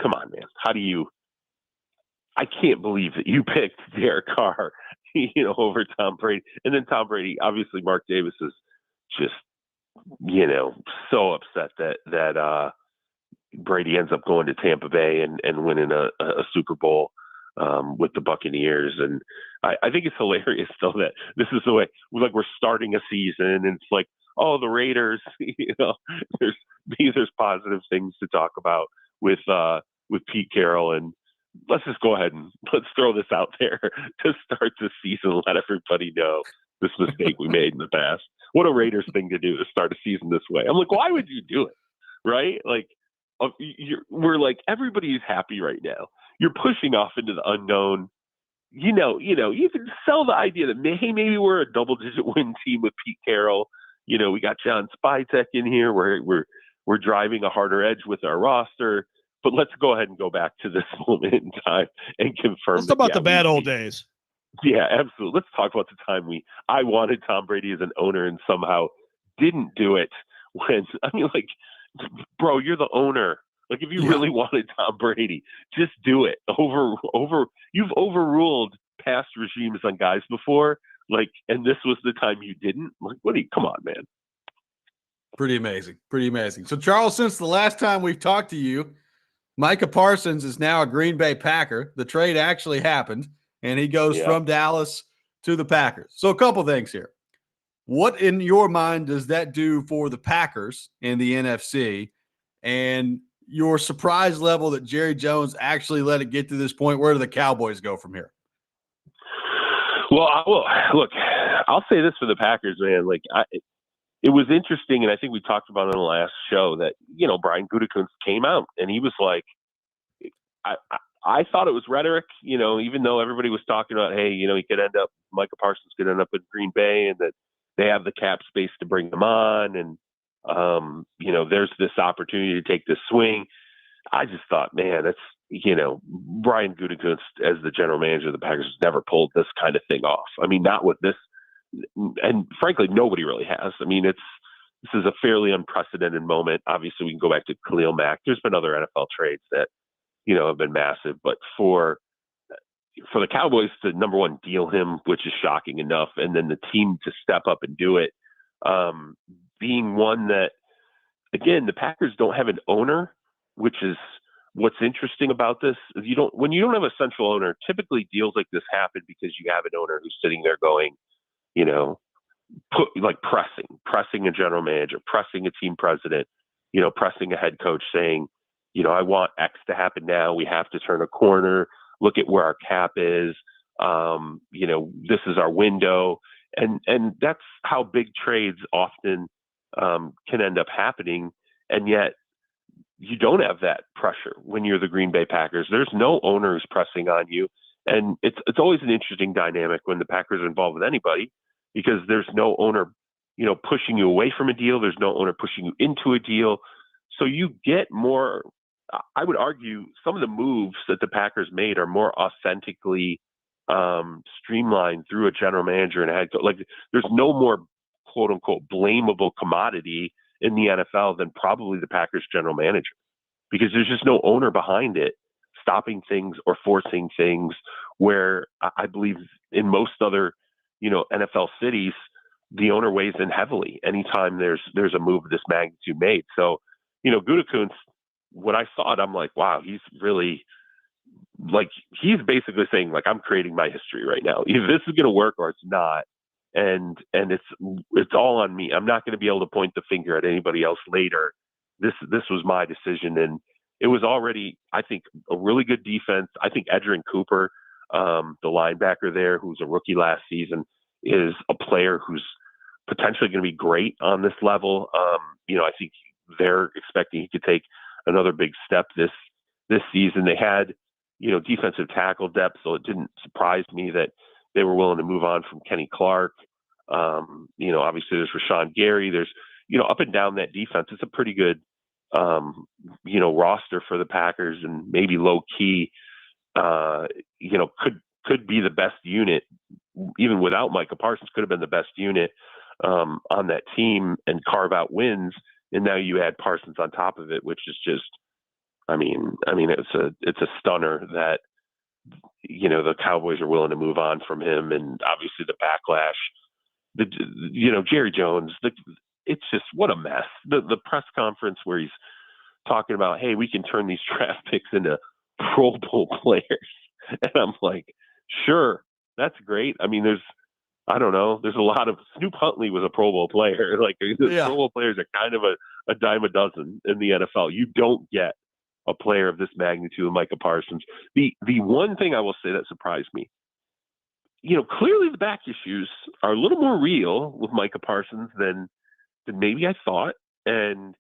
come on, man. I can't believe that you picked Derek Carr, over Tom Brady. And then Tom Brady, obviously Mark Davis is just, so upset that Brady ends up going to Tampa Bay and winning a Super Bowl with the Buccaneers. And I think it's hilarious though that this is the way, like, we're starting a season and it's like, oh, the Raiders, there's positive things to talk about with Pete Carroll, and let's just go ahead and let's throw this out there to start the season and let everybody know this mistake we made in the past. What a Raiders thing to do, to start a season this way. I'm like, why would you do it? Right? Like, we're like, everybody's happy right now. You're pushing off into the unknown. You can sell the idea that maybe we're a double-digit win team with Pete Carroll. We got John Spytek in here. We're driving a harder edge with our roster. But let's go ahead and go back to this moment in time and confirm. Let's talk about the bad old days. Yeah, absolutely. Let's talk about the time I wanted Tom Brady as an owner and somehow didn't do it. Bro, you're the owner. Like, if you really wanted Tom Brady, just do it. You've overruled past regimes on guys before. Like, and this was the time you didn't. Like, come on, man. Pretty amazing. Pretty amazing. So, Charles, since the last time we've talked to you, Micah Parsons is now a Green Bay Packer. The trade actually happened, and he goes from Dallas to the Packers. So a couple things here. What in your mind does that do for the Packers in the NFC? And your surprise level that Jerry Jones actually let it get to this point? Where do the Cowboys go from here? Well, look, I'll say this for the Packers, man. Like, it was interesting, and I think we talked about it on the last show that, Brian Gutekunst came out and he was like, I thought it was rhetoric, even though everybody was talking about, hey, Micah Parsons could end up in Green Bay and that they have the cap space to bring them on. And, there's this opportunity to take this swing. I just thought, man, that's, Brian Gutekunst as the general manager of the Packers has never pulled this kind of thing off. I mean, not with this. And frankly, nobody really has. I mean, this is a fairly unprecedented moment. Obviously, we can go back to Khalil Mack. There's been other NFL trades that, have been massive. But for the Cowboys to, number one, deal him, which is shocking enough, and then the team to step up and do it, being one that, again, the Packers don't have an owner, which is what's interesting about this. Is when you don't have a central owner, typically deals like this happen because you have an owner who's sitting there going, pressing a general manager, pressing a team president, pressing a head coach saying, I want X to happen now. We have to turn a corner. Look at where our cap is. This is our window. And that's how big trades often can end up happening. And yet you don't have that pressure when you're the Green Bay Packers. There's no owner who's pressing on you. And it's always an interesting dynamic when the Packers are involved with anybody, because there's no owner, pushing you away from a deal. There's no owner pushing you into a deal. So you get more, I would argue some of the moves that the Packers made are more authentically streamlined through a general manager and a head coach. Like, there's no more quote unquote blamable commodity in the NFL than probably the Packers general manager, because there's just no owner behind it stopping things or forcing things, where I believe in most other, NFL cities, the owner weighs in heavily anytime there's a move of this magnitude made. So, Gutekunst, when I saw it, I'm like, wow, he's really, like, he's basically saying, like, I'm creating my history right now. Either this is going to work or it's not. And it's all on me. I'm not going to be able to point the finger at anybody else later. This was my decision. And it was already, I think, a really good defense. I think Edgerrin Cooper, the linebacker there, who's a rookie last season, is a player who's potentially going to be great on this level. I think they're expecting he could take another big step this season. They had, defensive tackle depth. So it didn't surprise me that they were willing to move on from Kenny Clark. Obviously there's Rashawn Gary. There's, up and down that defense. It's a pretty good, roster for the Packers, and maybe low key, could be the best unit, even without Micah Parsons, could have been the best unit on that team and carve out wins. And now you add Parsons on top of it, which is just, it's a stunner that, the Cowboys are willing to move on from him. And obviously the backlash, Jerry Jones, it's just, what a mess. The press conference where he's talking about, hey, we can turn these draft picks into Pro Bowl players. And I'm like, sure, that's great. There's a lot of, Snoop Huntley was a Pro Bowl player. Like, Pro Bowl players are kind of a dime a dozen in the NFL. You don't get a player of this magnitude of Micah Parsons. The one thing I will say that surprised me, clearly the back issues are a little more real with Micah Parsons than maybe I thought. And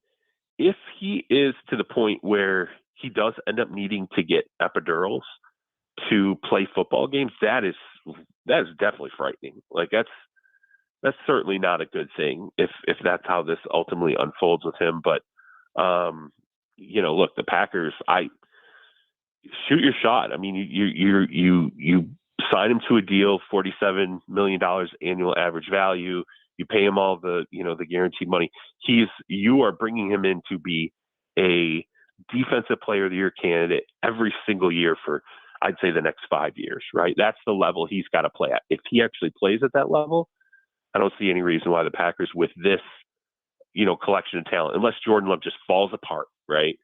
if he is to the point where he does end up needing to get epidurals to play football games, that is definitely frightening. Like, that's certainly not a good thing if that's how this ultimately unfolds with him. But look, the Packers, shoot your shot. You sign him to a deal, $47 million annual average value. You pay him all the guaranteed money. You are bringing him in to be a defensive player of the year candidate every single year for, I'd say, the next 5 years, right? That's the level he's got to play at. If he actually plays at that level, I don't see any reason why the Packers, with this, collection of talent, unless Jordan Love just falls apart, right?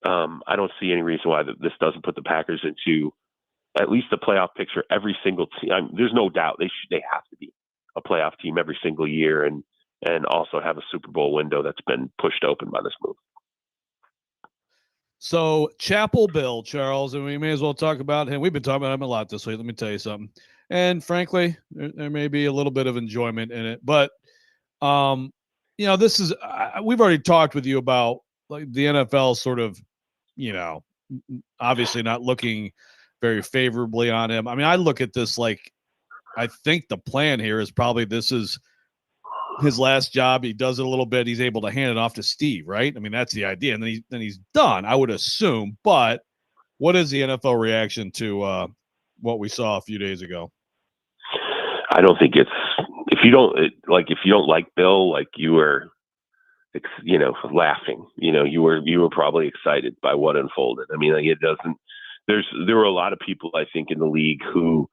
I don't see any reason why this doesn't put the Packers into at least the playoff picture every single team. There's no doubt they have to be a playoff team every single year, and also have a Super Bowl window that's been pushed open by this move. So Chapel Bill, Charles, and we may as well talk about him. We've been talking about him a lot this week. Let me tell you something. And frankly, there may be a little bit of enjoyment in it, but this is, we've already talked with you about, like, the NFL sort of, obviously not looking very favorably on him. I look at this like, I think the plan here is probably this is his last job. He does it a little bit. He's able to hand it off to Steve, right? That's the idea. And then he's done, I would assume. But what is the NFL reaction to what we saw a few days ago? I don't think if you don't like Bill, like, you were, laughing, you were probably excited by what unfolded. It doesn't, there were a lot of people, I think, in the league who,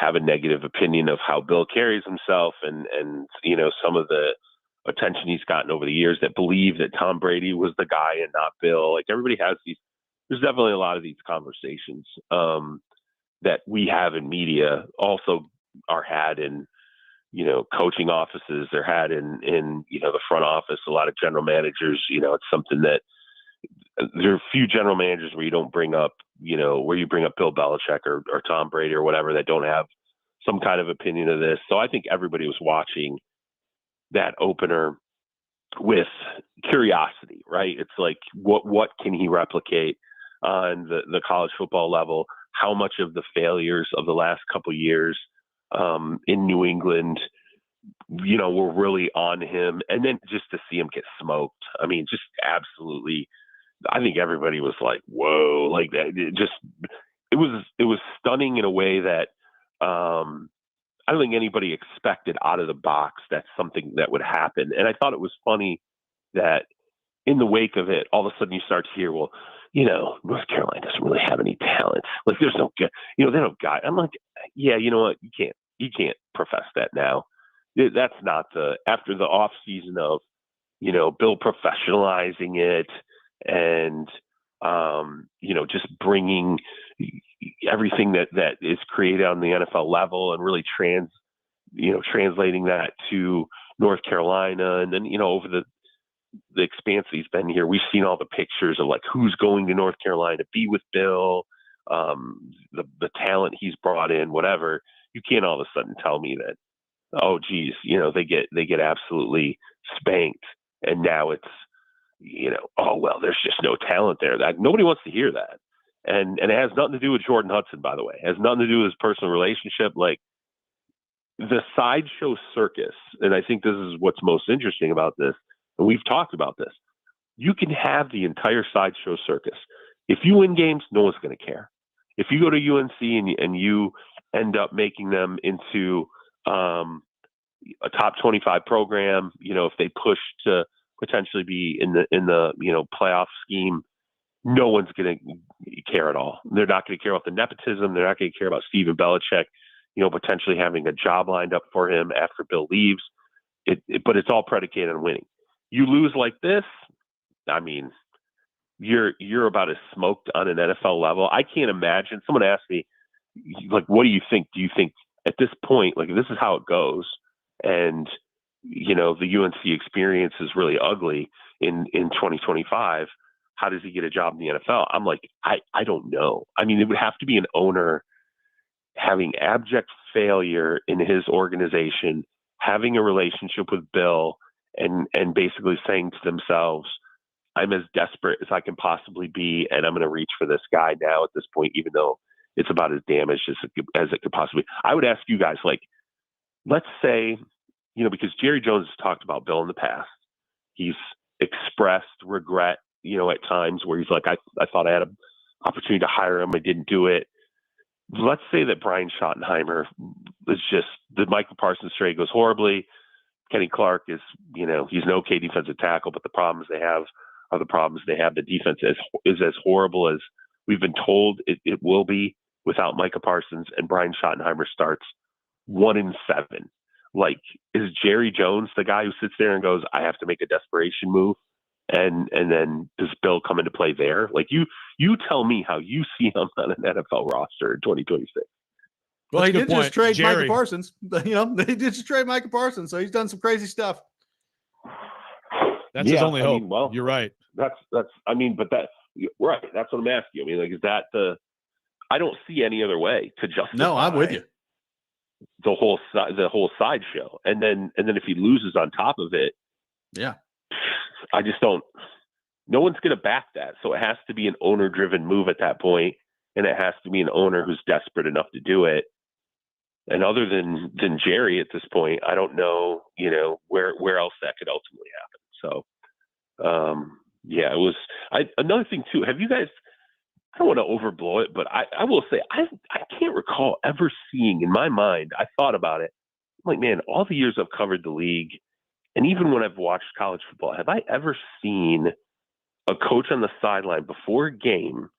have a negative opinion of how Bill carries himself and some of the attention he's gotten over the years, that believe that Tom Brady was the guy and not Bill. Like, everybody has there's definitely a lot of these conversations that we have in media, also are had in, coaching offices. They're had in the front office. A lot of general managers, it's something that there are a few general managers where you don't bring up, where you bring up Bill Belichick or Tom Brady or whatever, that don't have some kind of opinion of this. So I think everybody was watching that opener with curiosity, right? It's like, what can he replicate on the college football level? How much of the failures of the last couple of years in New England, were really on him? And then just to see him get smoked, just absolutely, I think everybody was like, whoa, like that. It was stunning in a way that I don't think anybody expected out of the box that's something that would happen. And I thought it was funny that in the wake of it, all of a sudden you start to hear, well, North Carolina doesn't really have any talent. Like, there's no good, they don't got. I'm like, yeah, you know what? You can't profess that now. That's not after the off season of, Bill professionalizing it and, just bringing everything that is created on the NFL level and really translating that to North Carolina. And then, over the expanse he's been here, we've seen all the pictures of, like, who's going to North Carolina to be with Bill, the talent he's brought in, whatever. You can't all of a sudden tell me that, oh geez, they get absolutely spanked, and now it's oh, well, there's just no talent there. That nobody wants to hear that. And it has nothing to do with Jordan Hudson, by the way. It has nothing to do with his personal relationship. Like, the sideshow circus, and I think this is what's most interesting about this, and we've talked about this. You can have the entire sideshow circus. If you win games, no one's going to care. If you go to UNC and you end up making them into a top 25 program, if they push to potentially be in the playoff scheme, no one's going to care at all. They're not going to care about the nepotism. They're not going to care about Steven Belichick, potentially having a job lined up for him after Bill leaves. But it's all predicated on winning. You lose like this, I mean, you're about as smoked on an NFL level. I can't imagine. Someone asked me, like, what do you think? Do you think at this point, like, this is how it goes, and the UNC experience is really ugly in 2025? How does he get a job in the NFL? I'm like, I don't know. I mean, it would have to be an owner having abject failure in his organization, having a relationship with Bill, and basically saying to themselves, I'm as desperate as I can possibly be, and I'm going to reach for this guy now at this point, even though it's about as damaged as it could possibly be. I would ask you guys, like, let's say, because Jerry Jones has talked about Bill in the past. He's expressed regret, at times where he's like, I thought I had an opportunity to hire him. I didn't do it. Let's say that Brian Schottenheimer is just, the Michael Parsons trade goes horribly. Kenny Clark is, he's an okay defensive tackle, but the problems they have are the problems they have. The defense is as horrible as we've been told it will be without Micah Parsons, and Brian Schottenheimer starts 1-7. Like, is Jerry Jones the guy who sits there and goes, I have to make a desperation move? And then does Bill come into play there? Like, you tell me how you see him on an NFL roster in 2026. Well, That's he a did good point. just trade Jerry. Micah Parsons. They did just trade Micah Parsons, so he's done some crazy stuff. That's his only hope. Well, you're right. That's. I mean, but that right. That's what I'm asking you. I mean, like, is that I don't see any other way to justify. No, I'm with you. The whole sideshow, and then if he loses on top of it, yeah, I just don't. No one's going to back that, so it has to be an owner-driven move at that point, and it has to be an owner who's desperate enough to do it. And other than Jerry at this point, I don't know, where else that could ultimately happen. So, yeah, it was. Another thing too. Have you guys? I don't want to overblow it, but I will say I can't recall ever seeing, in my mind, I thought about it. I'm like, man, all the years I've covered the league, and even when I've watched college football, have I ever seen a coach on the sideline before a game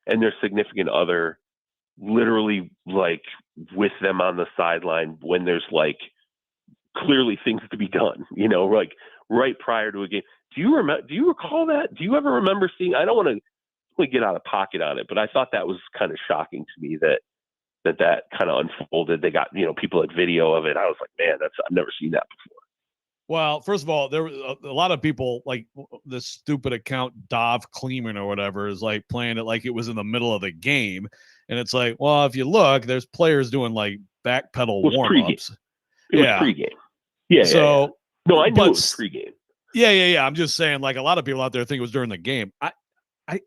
and their significant other literally, like, with them on the sideline when there's, like, clearly things to be done, like right prior to a game? Do you recall that? Do you ever remember seeing? I don't want to get out of pocket on it, but I thought that was kind of shocking to me that kind of unfolded. They got, people at video of it. I was like, man, I've never seen that before. Well, first of all, there were a lot of people, like this stupid account Dov Kleeman or whatever is like playing it like it was in the middle of the game. And it's like, well, if you look, there's players doing like backpedal warm-ups. It was pregame. Yeah. So, yeah. No, I knew it was pregame. Yeah. I'm just saying, like, a lot of people out there think it was during the game.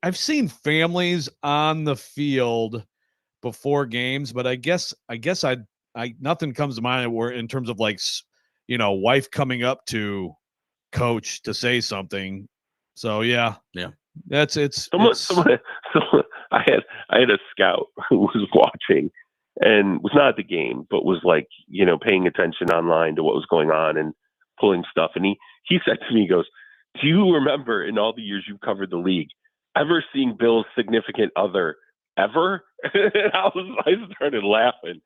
I've seen families on the field before games, but I guess I nothing comes to mind where in terms of, like, wife coming up to coach to say something. So yeah. Someone I had a scout who was watching and was not at the game, but was, like, paying attention online to what was going on and pulling stuff. And he said to me, he goes, do you remember in all the years you've covered the league, ever seeing Bill's significant other ever? And I started laughing.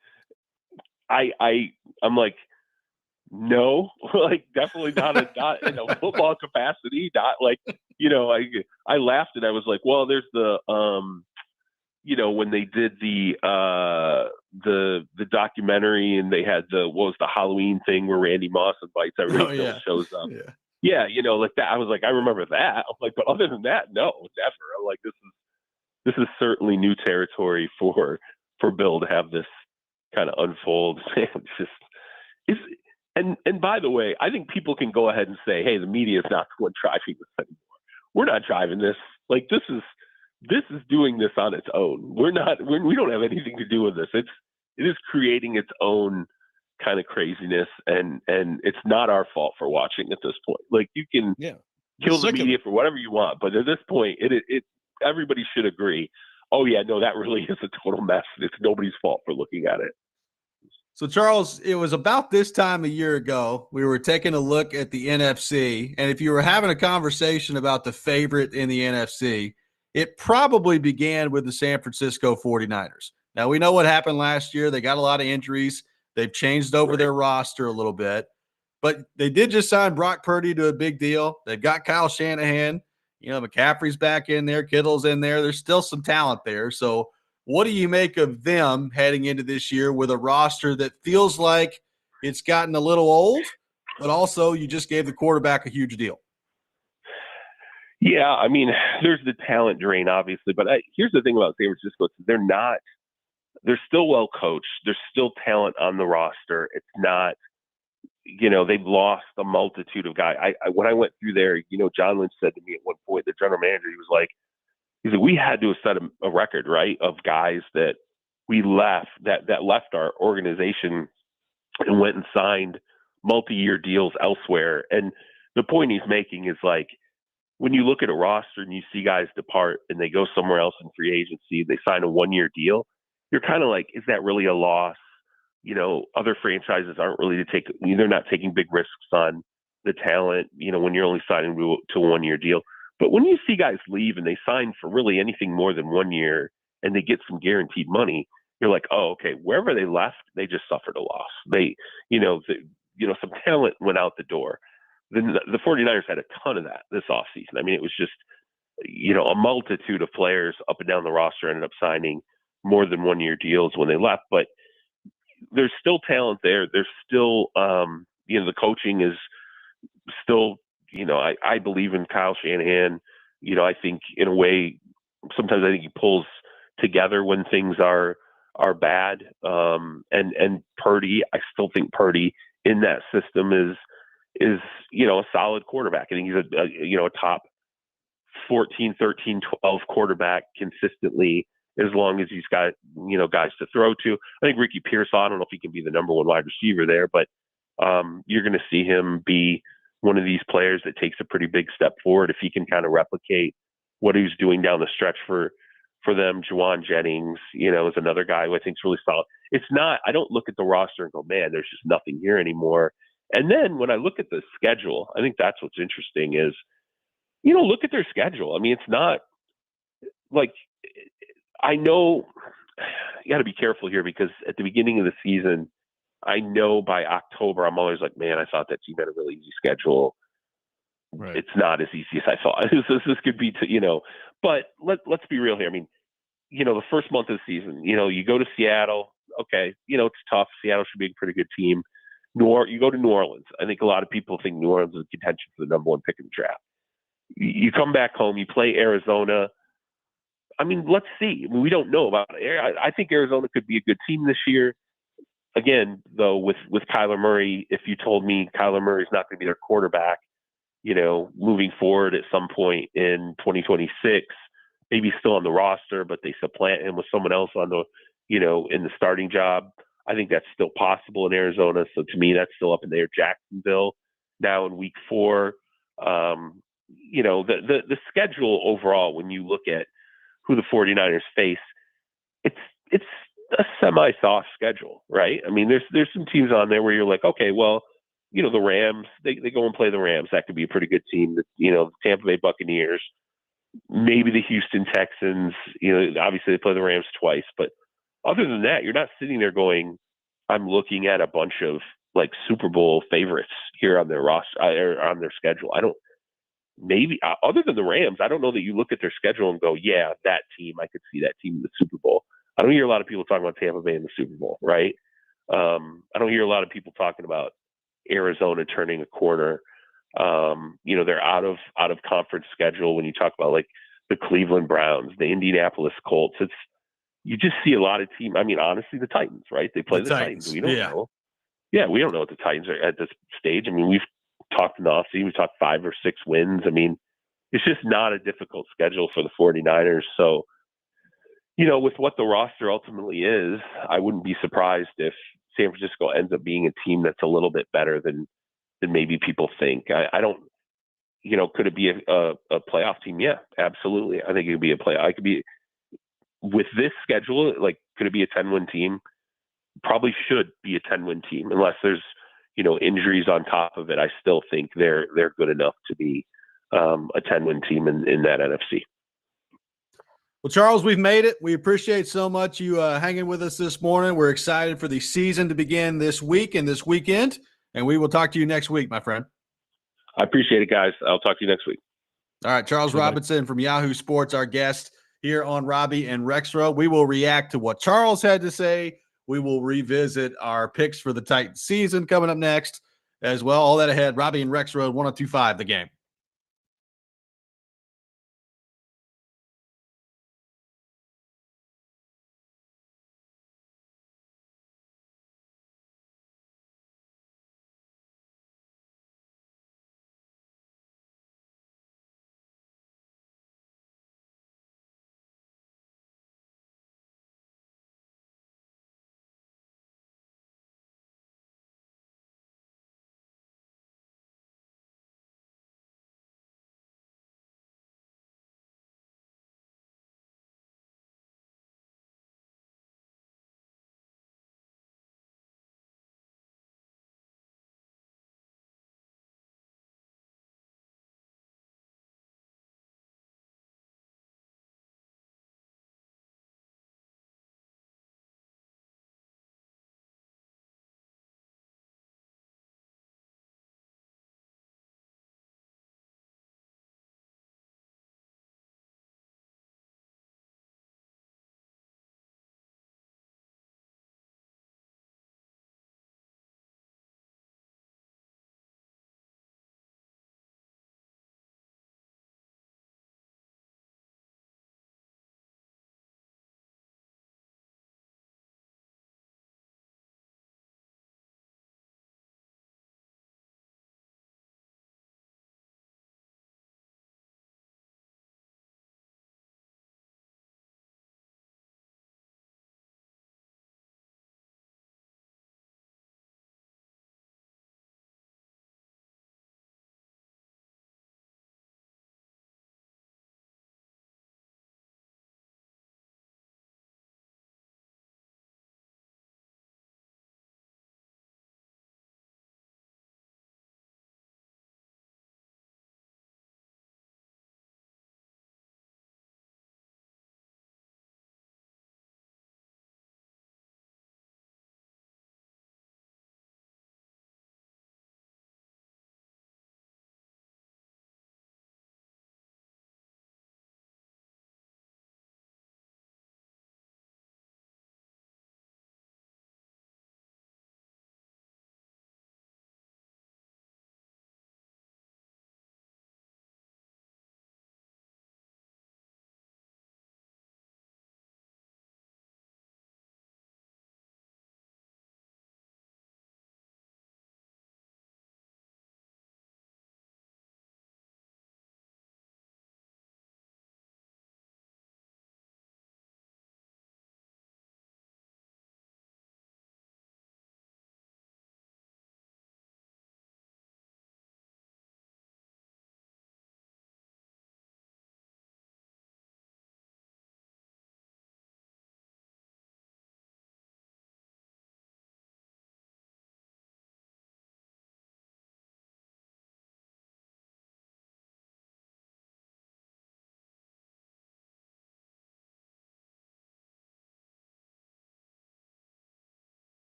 I'm like, no, like, definitely not in a football capacity. Not like, I laughed and I was like, well, there's the, when they did the documentary and they had what was the Halloween thing where Randy Moss invites everybody shows up. Yeah. Like that. I was like, I remember that. I'm like, but other than that, no, never. I'm like, this is certainly new territory for Bill to have this kind of unfold. And by the way, I think people can go ahead and say, hey, the media is not the one driving this anymore. we're not driving this. Like this is doing this on its own. We don't have anything to do with this. It is creating its own kind of craziness, and it's not our fault for watching at this point. Like you can kill the media for whatever you want, but at this point, it everybody should agree. Oh yeah, no, that really is a total mess. It's nobody's fault for looking at it. So, Charles, it was about this time a year ago, we were taking a look at the NFC, and if you were having a conversation about the favorite in the NFC, it probably began with the San Francisco 49ers. Now, we know what happened last year. They got a lot of injuries. They've changed over their roster a little bit, but they did just sign Brock Purdy to a big deal. They've got Kyle Shanahan. You know, McCaffrey's back in there. Kittle's in there. There's still some talent there. So what do you make of them heading into this year with a roster that feels like it's gotten a little old, but also you just gave the quarterback a huge deal? Yeah, I mean, there's the talent drain, obviously. But here's the thing about San Francisco. They're still well coached. There's still talent on the roster. It's not, they've lost a multitude of guys. When I went through there, John Lynch said to me at one point, the general manager, he said, we had to have set a record, right, of guys that we left, that left our organization and went and signed multi-year deals elsewhere. And the point he's making is like, when you look at a roster and you see guys depart and they go somewhere else in free agency, they sign a 1-year deal, you're kind of like, is that really a loss? Other franchises aren't really they're not taking big risks on the talent, when you're only signing to a 1-year deal. But when you see guys leave and they sign for really anything more than 1 year and they get some guaranteed money, you're like, oh, okay, wherever they left, they just suffered a loss. They, some talent went out the door. The 49ers had a ton of that this offseason. I mean, it was just, a multitude of players up and down the roster ended up signing more than 1-year deals when they left. But there's still talent there. There's still, the coaching is still, I believe in Kyle Shanahan. I think in a way, sometimes I think he pulls together when things are bad. And Purdy, I still think Purdy in that system is a solid quarterback. I think he's a top 14, 13, 12 quarterback consistently, as long as he's got, guys to throw to. I think Ricky Pearsall, I don't know if he can be the number one wide receiver there, but you're going to see him be one of these players that takes a pretty big step forward if he can kind of replicate what he was doing down the stretch for them. Juwan Jennings, is another guy who I think is really solid. It's not, I don't look at the roster and go, man, there's just nothing here anymore. And then when I look at the schedule, I think that's what's interesting is, look at their schedule. I mean, it's not like, I know you got to be careful here because at the beginning of the season, I know by October, I'm always like, man, I thought that team had a really easy schedule. Right. It's not as easy as I thought. This could be, but let's be real here. I mean, the first month of the season, you go to Seattle. Okay. It's tough. Seattle should be a pretty good team. You go to New Orleans. I think a lot of people think New Orleans is contention for the number one pick in the draft. You come back home, you play Arizona. I mean, let's see. I mean, we don't know about it. I think Arizona could be a good team this year. Again, though, with Kyler Murray, if you told me Kyler Murray is not going to be their quarterback, moving forward at some point in 2026, maybe still on the roster, but they supplant him with someone else on the, in the starting job. I think that's still possible in Arizona. So to me, that's still up in there. Jacksonville now in week 4. The schedule overall, when you look at who the 49ers face, it's a semi-soft schedule, right? I mean, there's some teams on there where you're like, okay, well, the Rams, they go and play the Rams. That could be a pretty good team. The Tampa Bay Buccaneers, maybe the Houston Texans, obviously they play the Rams twice, but other than that, you're not sitting there going, I'm looking at a bunch of like Super Bowl favorites here on their roster or on their schedule. Other than the Rams, I don't know that you look at their schedule and go, yeah, that team, I could see that team in the Super Bowl. I don't hear a lot of people talking about Tampa Bay in the Super Bowl, right? I don't hear a lot of people talking about Arizona turning a corner. They're out of conference schedule when you talk about like the Cleveland Browns, the Indianapolis Colts. You just see a lot of teams. I mean, honestly, the Titans, right? They play the Titans. We don't know. Yeah, we don't know what the Titans are at this stage. I mean, we've talked in the offseason. We talked 5 or 6 wins. I mean, it's just not a difficult schedule for the 49ers. So, with what the roster ultimately is, I wouldn't be surprised if San Francisco ends up being a team that's a little bit better than maybe people think. I don't, could it be a playoff team? Yeah, absolutely. I think it could be a playoff. I could be with this schedule. Like, could it be a 10-win team? Probably should be a 10-win team, unless there's, injuries on top of it. I still think they're good enough to be a 10-win team in that NFC. Well, Charles, we've made it. We appreciate so much you hanging with us this morning. We're excited for the season to begin this week and this weekend, and we will talk to you next week, my friend. I appreciate it, guys. I'll talk to you next week. All right, Charles Robinson from Yahoo Sports, our guest here on Robby and Rexrode. We will react to what Charles had to say. We will revisit our picks for the Titans season coming up next as well. All that ahead. Robby and Rexrode, 102.5 The Game.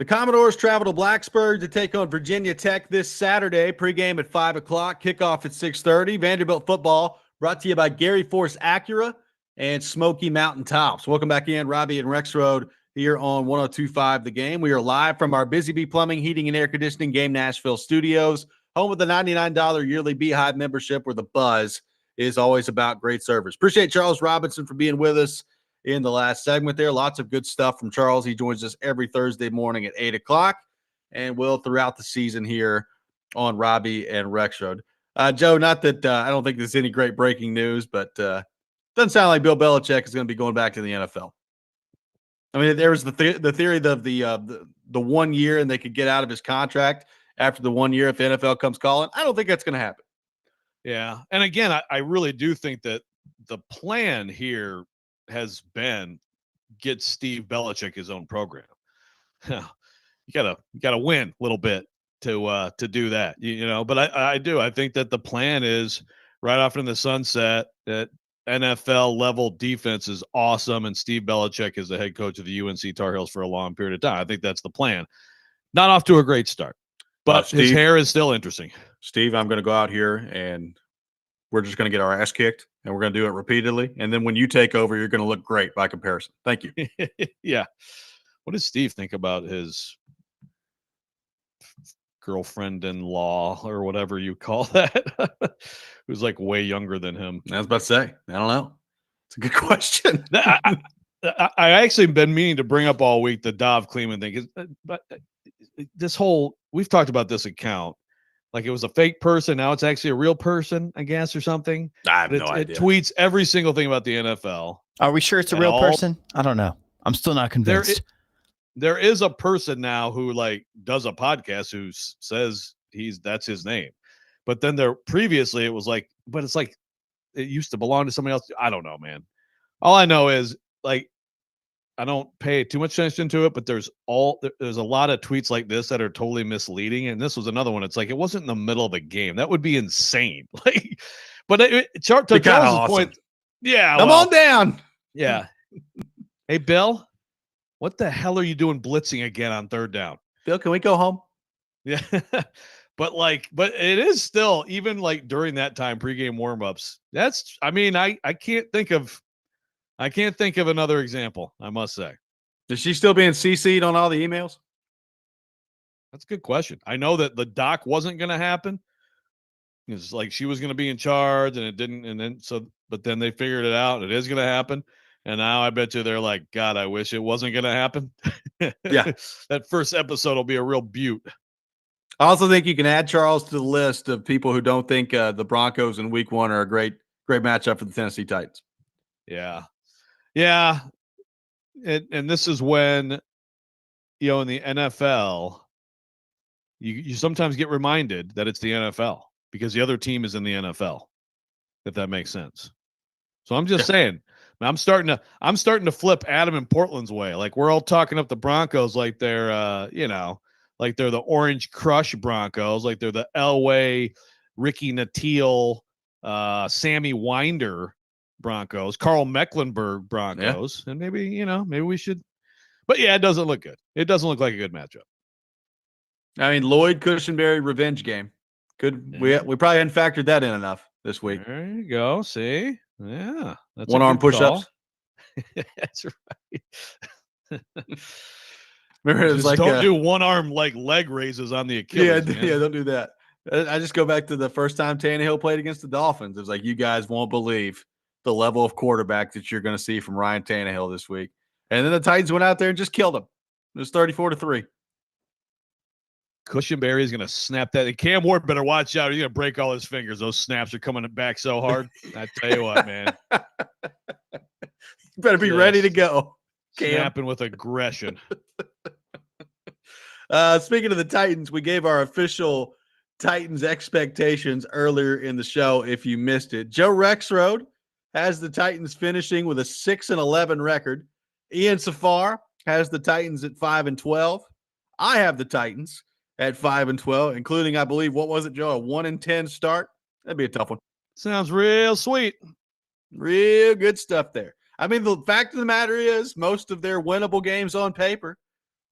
The Commodores travel to Blacksburg to take on Virginia Tech this Saturday. Pregame at 5 o'clock, kickoff at 6:30. Vanderbilt football brought to you by Gary Force Acura and Smoky Mountain Tops. Welcome back in, Robby and Rexrode here on 102.5 The Game. We are live from our Busy Bee Plumbing, Heating, and Air Conditioning Game Nashville studios, home of the $99 yearly Beehive membership where the buzz is always about great service. Appreciate Charles Robinson for being with us in the last segment there. Lots of good stuff from Charles. He joins us every Thursday morning at 8 o'clock and will throughout the season here on Robby and Rexrode. Joe, not that I don't think there's any great breaking news, but doesn't sound like Bill Belichick is going to be going back to the NFL. I mean, there was the theory of the 1 year and they could get out of his contract after the 1 year if the NFL comes calling. I don't think that's going to happen. Yeah. And again, I really do think that the plan here has been get Steve Belichick his own program. You gotta win a little bit to do that, you know. But I do. I think that the plan is right off in the sunset that NFL level defense is awesome, and Steve Belichick is the head coach of the UNC Tar Heels for a long period of time. I think that's the plan. Not off to a great start, but his hair is still interesting. Steve, I'm going to go out here and we're just going to get our ass kicked, and we're going to do it repeatedly. And then when you take over, you're going to look great by comparison. Thank you. Yeah. What does Steve think about his girlfriend-in-law or whatever you call that? Who's like way younger than him? I was about to say, I don't know. It's a good question. I actually been meaning to bring up all week the Dov Kleeman thing. But this whole, we've talked about this account. Like it was a fake person. Now it's actually a real person, I guess, or something. I have no idea. It tweets every single thing about the NFL. Are we sure it's a real person? I don't know. I'm still not convinced. There is a person now who like does a podcast who says that's his name. But then previously it was like, but it's like it used to belong to somebody else. I don't know, man. All I know is like I don't pay too much attention to it, but there's a lot of tweets like this that are totally misleading. And this was another one. It's like, it wasn't in the middle of the game. That would be insane. Like, but to Charles's awesome point, yeah, come on down. Yeah. Hey, Bill, what the hell are you doing blitzing again on third down? Bill, can we go home? Yeah. But it is still, even like during that time, pregame warmups. I can't think of another example, I must say. Is she still being CC'd on all the emails? That's a good question. I know that the doc wasn't going to happen. It's like she was going to be in charge and it didn't. But then they figured it out. And it is going to happen. And now I bet you they're like, God, I wish it wasn't going to happen. Yeah. That first episode will be a real beaut. I also think you can add Charles to the list of people who don't think the Broncos in week 1 are a great matchup for the Tennessee Titans. Yeah. Yeah. And this is when, in the NFL, you sometimes get reminded that it's the NFL because the other team is in the NFL, if that makes sense. So I'm just saying, I'm starting to flip Adam and Portland's way. Like we're all talking up the Broncos like they're, like they're the Orange Crush Broncos, like they're the Elway, Ricky Natil, Sammy Winder Broncos, Carl Mecklenburg Broncos, and maybe we should. But yeah, it doesn't look good. It doesn't look like a good matchup. I mean, Lloyd Cushenberry revenge game. Good. We probably hadn't factored that in enough this week. There you go. See, yeah, that's one arm push-ups. That's right. Remember, it was like don't do one arm like leg raises on the Achilles. Yeah, don't do that. I just go back to the first time Tannehill played against the Dolphins. It was like, you guys won't believe the level of quarterback that you're going to see from Ryan Tannehill this week. And then the Titans went out there and just killed him. It was 34-3. Cushenberry is going to snap that. And Cam Ward better watch out. He's going to break all his fingers. Those snaps are coming back so hard. I tell you what, man. You better be ready to go. Snapping with aggression. Speaking of the Titans, we gave our official Titans expectations earlier in the show. If you missed it, Joe Rexrode has the Titans finishing with a 6-11 record. Ian Safar has the Titans at 5-12. I have the Titans at 5-12, including, I believe, what was it, Joe? A 1-10 start. That'd be a tough one. Sounds real sweet. Real good stuff there. I mean, the fact of the matter is, most of their winnable games on paper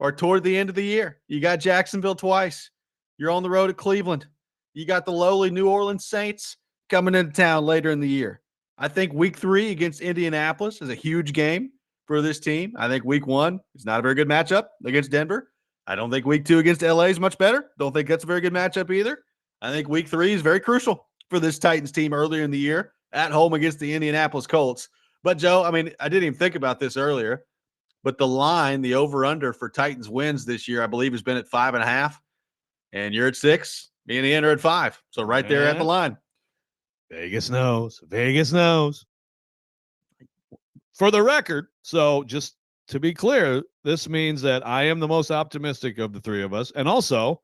or toward the end of the year. You got Jacksonville twice. You're on the road at Cleveland. You got the lowly New Orleans Saints coming into town later in the year. I think week 3 against Indianapolis is a huge game for this team. I think week 1 is not a very good matchup against Denver. I don't think week 2 against LA is much better. Don't think that's a very good matchup either. I think week 3 is very crucial for this Titans team earlier in the year at home against the Indianapolis Colts. But, Joe, I mean, I didn't even think about this earlier, but the line, the over-under for Titans wins this year, I believe, has been at 5.5, and you're at 6. Me and Ian are at 5. So right there at the line. Vegas knows. Vegas knows. For the record, so just to be clear, this means that I am the most optimistic of the three of us. And also,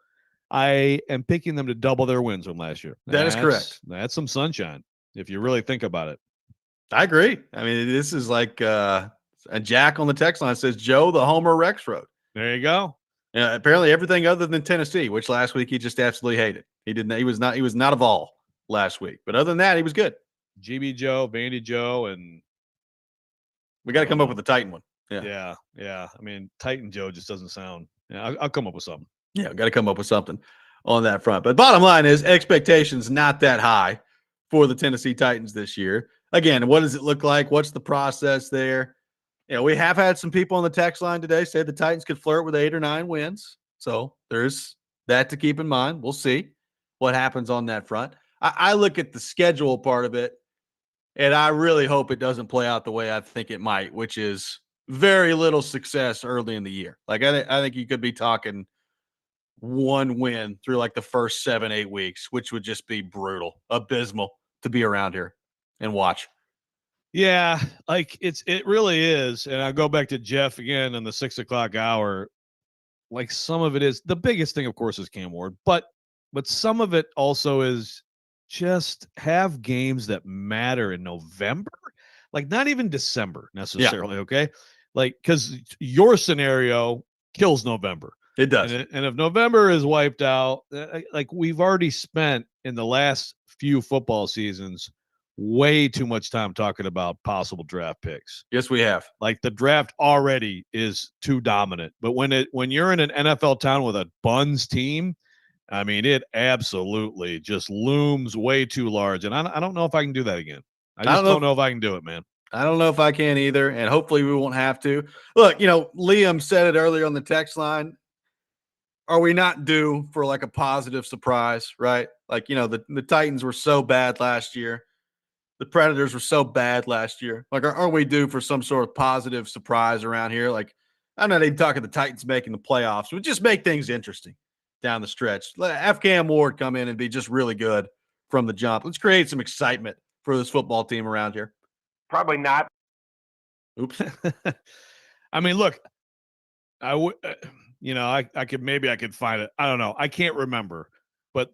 I am picking them to double their wins from last year. That is correct. That's some sunshine, if you really think about it. I agree. I mean, this is like a Jack on the text line says, Joe, the Homer Rexrode. There you go. Apparently everything other than Tennessee, which last week he just absolutely hated. He was not a Vol last week. But other than that, he was good. GB Joe, Vandy Joe, and we got to come up with a Titan one. Yeah. I mean, Titan Joe just doesn't sound. Yeah, I'll come up with something. Yeah, got to come up with something on that front. But bottom line is expectations not that high for the Tennessee Titans this year. Again, what does it look like? What's the process there? We have had some people on the text line today say the Titans could flirt with 8 or 9 wins. So there's that to keep in mind. We'll see what happens on that front. I look at the schedule part of it, and I really hope it doesn't play out the way I think it might, which is very little success early in the year. Like I think you could be talking 1 win through like the first 7-8 weeks, which would just be brutal, abysmal to be around here and watch. Yeah, like it really is. And I'll go back to Jeff again in the 6 o'clock hour. Like some of it is the biggest thing, of course, is Cam Ward, but some of it also is just have games that matter in November, like not even December necessarily. Yeah. Okay. Like, cause your scenario kills November. It does. And if November is wiped out, like we've already spent in the last few football seasons way too much time talking about possible draft picks. Yes, we have. Like the draft already is too dominant. But when you're in an NFL town with a buns team, I mean, it absolutely just looms way too large. And I don't know if I can do that again. I just don't know if I can do it, man. I don't know if I can either. And hopefully we won't have to. Look, Liam said it earlier on the text line. Are we not due for like a positive surprise, right? Like, the Titans were so bad last year. The Predators were so bad last year. Like, are we due for some sort of positive surprise around here? Like, I'm not even talking the Titans making the playoffs. But just make things interesting down the stretch. Have Cam Ward come in and be just really good from the jump. Let's create some excitement for this football team around here. Probably not. Oops. I mean, look, I would, I could find it. I don't know. I can't remember. But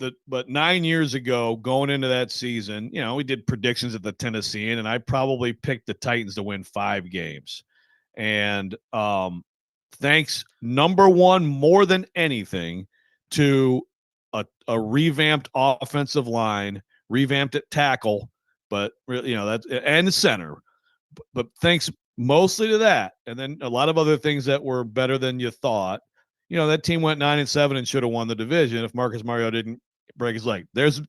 9 years ago, going into that season, we did predictions at the Tennessean, and I probably picked the Titans to win 5 games. And thanks, number one, more than anything, to a revamped offensive line, revamped at tackle, but that's and center. But thanks mostly to that, and then a lot of other things that were better than you thought. That team went 9-7 and should have won the division if Marcus Mariota didn't break his leg. There's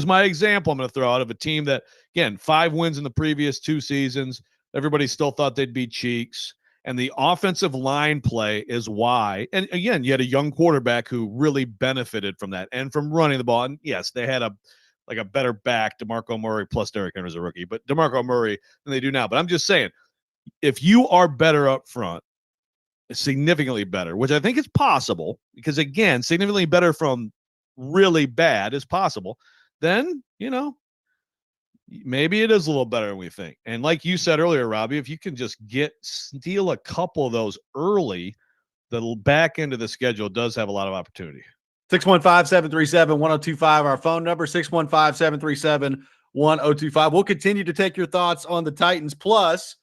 my example I'm going to throw out of a team that, again, 5 wins in the previous 2 seasons. Everybody still thought they'd beat Cheeks. And the offensive line play is why. And again, you had a young quarterback who really benefited from that and from running the ball. And yes, they had a better back, DeMarco Murray plus Derrick Henry as a rookie, but DeMarco Murray than they do now. But I'm just saying, if you are better up front, significantly better, which I think is possible, because again, significantly better from really bad is possible, then maybe it is a little better than we think. And like you said earlier, Robbie, if you can just steal a couple of those early, the back end of the schedule does have a lot of opportunity. 615-737-1025, our phone number, 615-737-1025. We'll continue to take your thoughts on the Titans, plus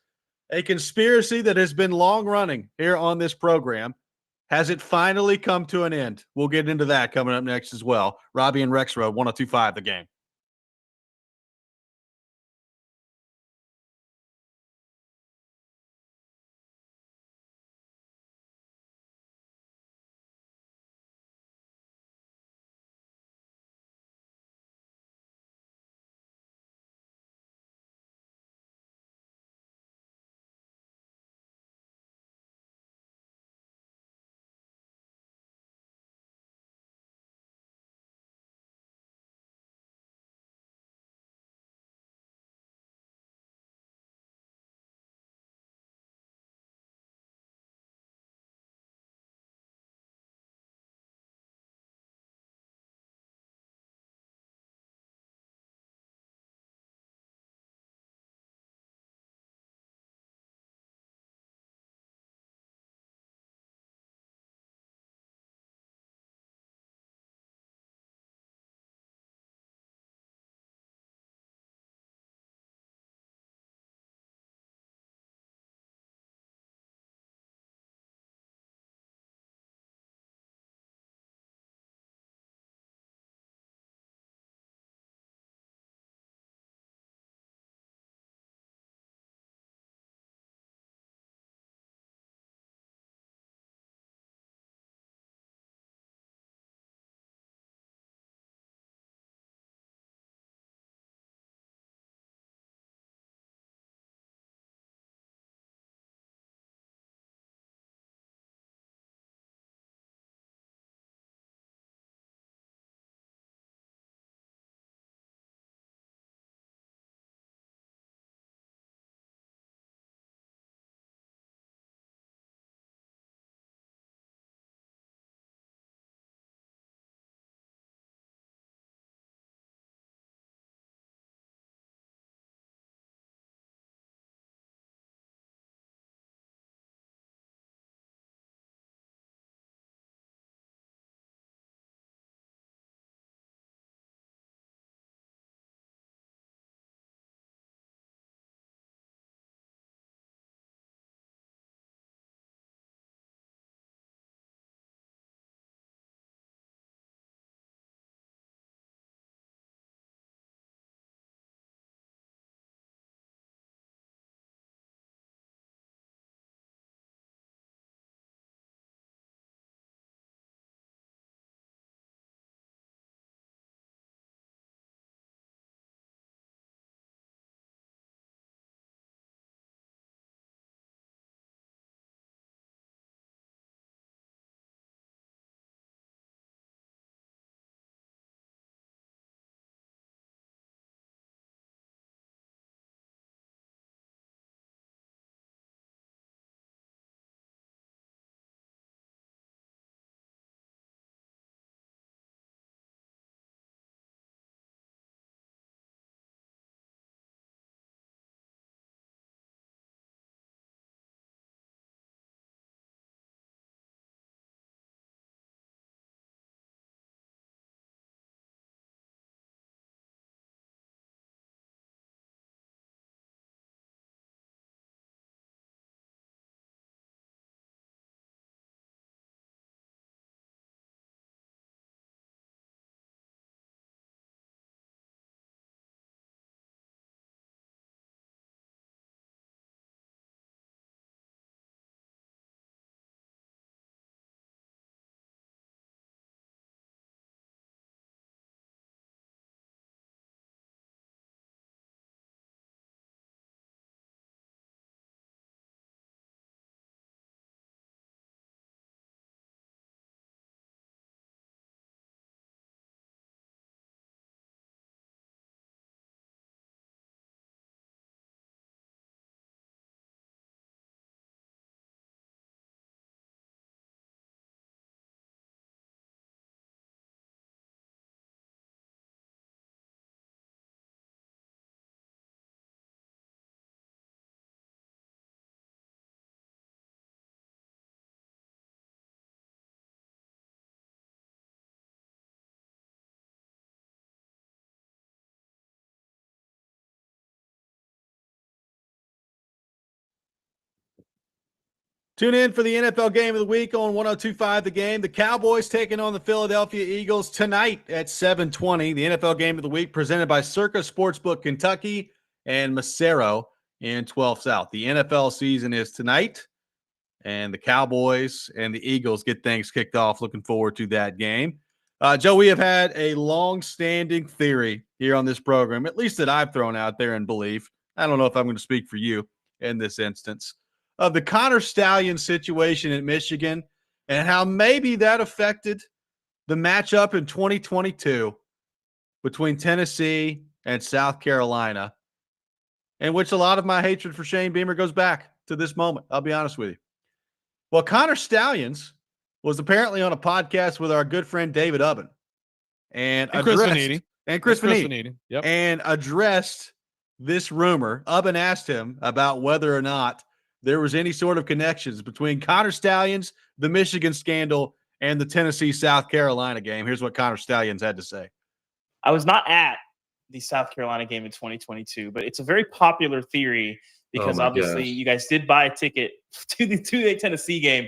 a conspiracy that has been long running here on this program. Has it finally come to an end? We'll get into that coming up next as well. Robby and Rexrode, 1025 The Game. Tune in for the NFL Game of the Week on 102.5 The Game. The Cowboys taking on the Philadelphia Eagles tonight at 7:20. The NFL Game of the Week presented by Circa Sportsbook Kentucky and Macero in 12 South. The NFL season is tonight, and the Cowboys and the Eagles get things kicked off. Looking forward to that game. Joe, we have had a long-standing theory here on this program, at least that I've thrown out there and believe. I don't know if I'm going to speak for you in this instance, of the Connor Stallion situation in Michigan and how maybe that affected the matchup in 2022 between Tennessee and South Carolina, in which a lot of my hatred for Shane Beamer goes back to this moment. I'll be honest with you. Well, Connor Stallions was apparently on a podcast with our good friend David Ubben and Chris Vanini. Yep. And addressed this rumor. Ubben asked him about whether or not there was any sort of connections between Connor Stallions, the Michigan scandal, and the Tennessee-South Carolina game. Here's what Connor Stallions had to say. I was not at the South Carolina game in 2022, but it's a very popular theory because obviously you guys did buy a ticket to the Tennessee game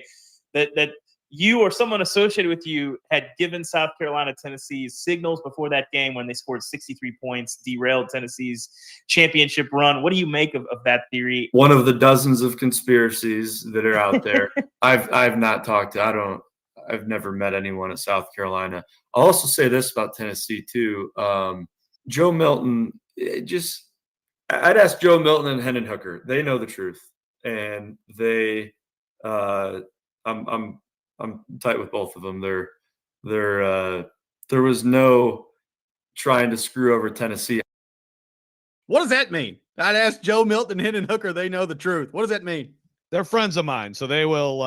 that you or someone associated with you had given South Carolina Tennessee's signals before that game when they scored 63 points, derailed Tennessee's championship run. What do you make of that theory? One of the dozens of conspiracies that are out there. I've not talked to, I've never met anyone at South Carolina. I'll also say this about Tennessee too. Joe Milton, I'd ask Joe Milton and Hendon Hooker. They know the truth, and I'm tight with both of them. There was no trying to screw over Tennessee. What does that mean? I'd ask Joe Milton and Hendon Hooker. They know the truth. What does that mean? They're friends of mine, so they will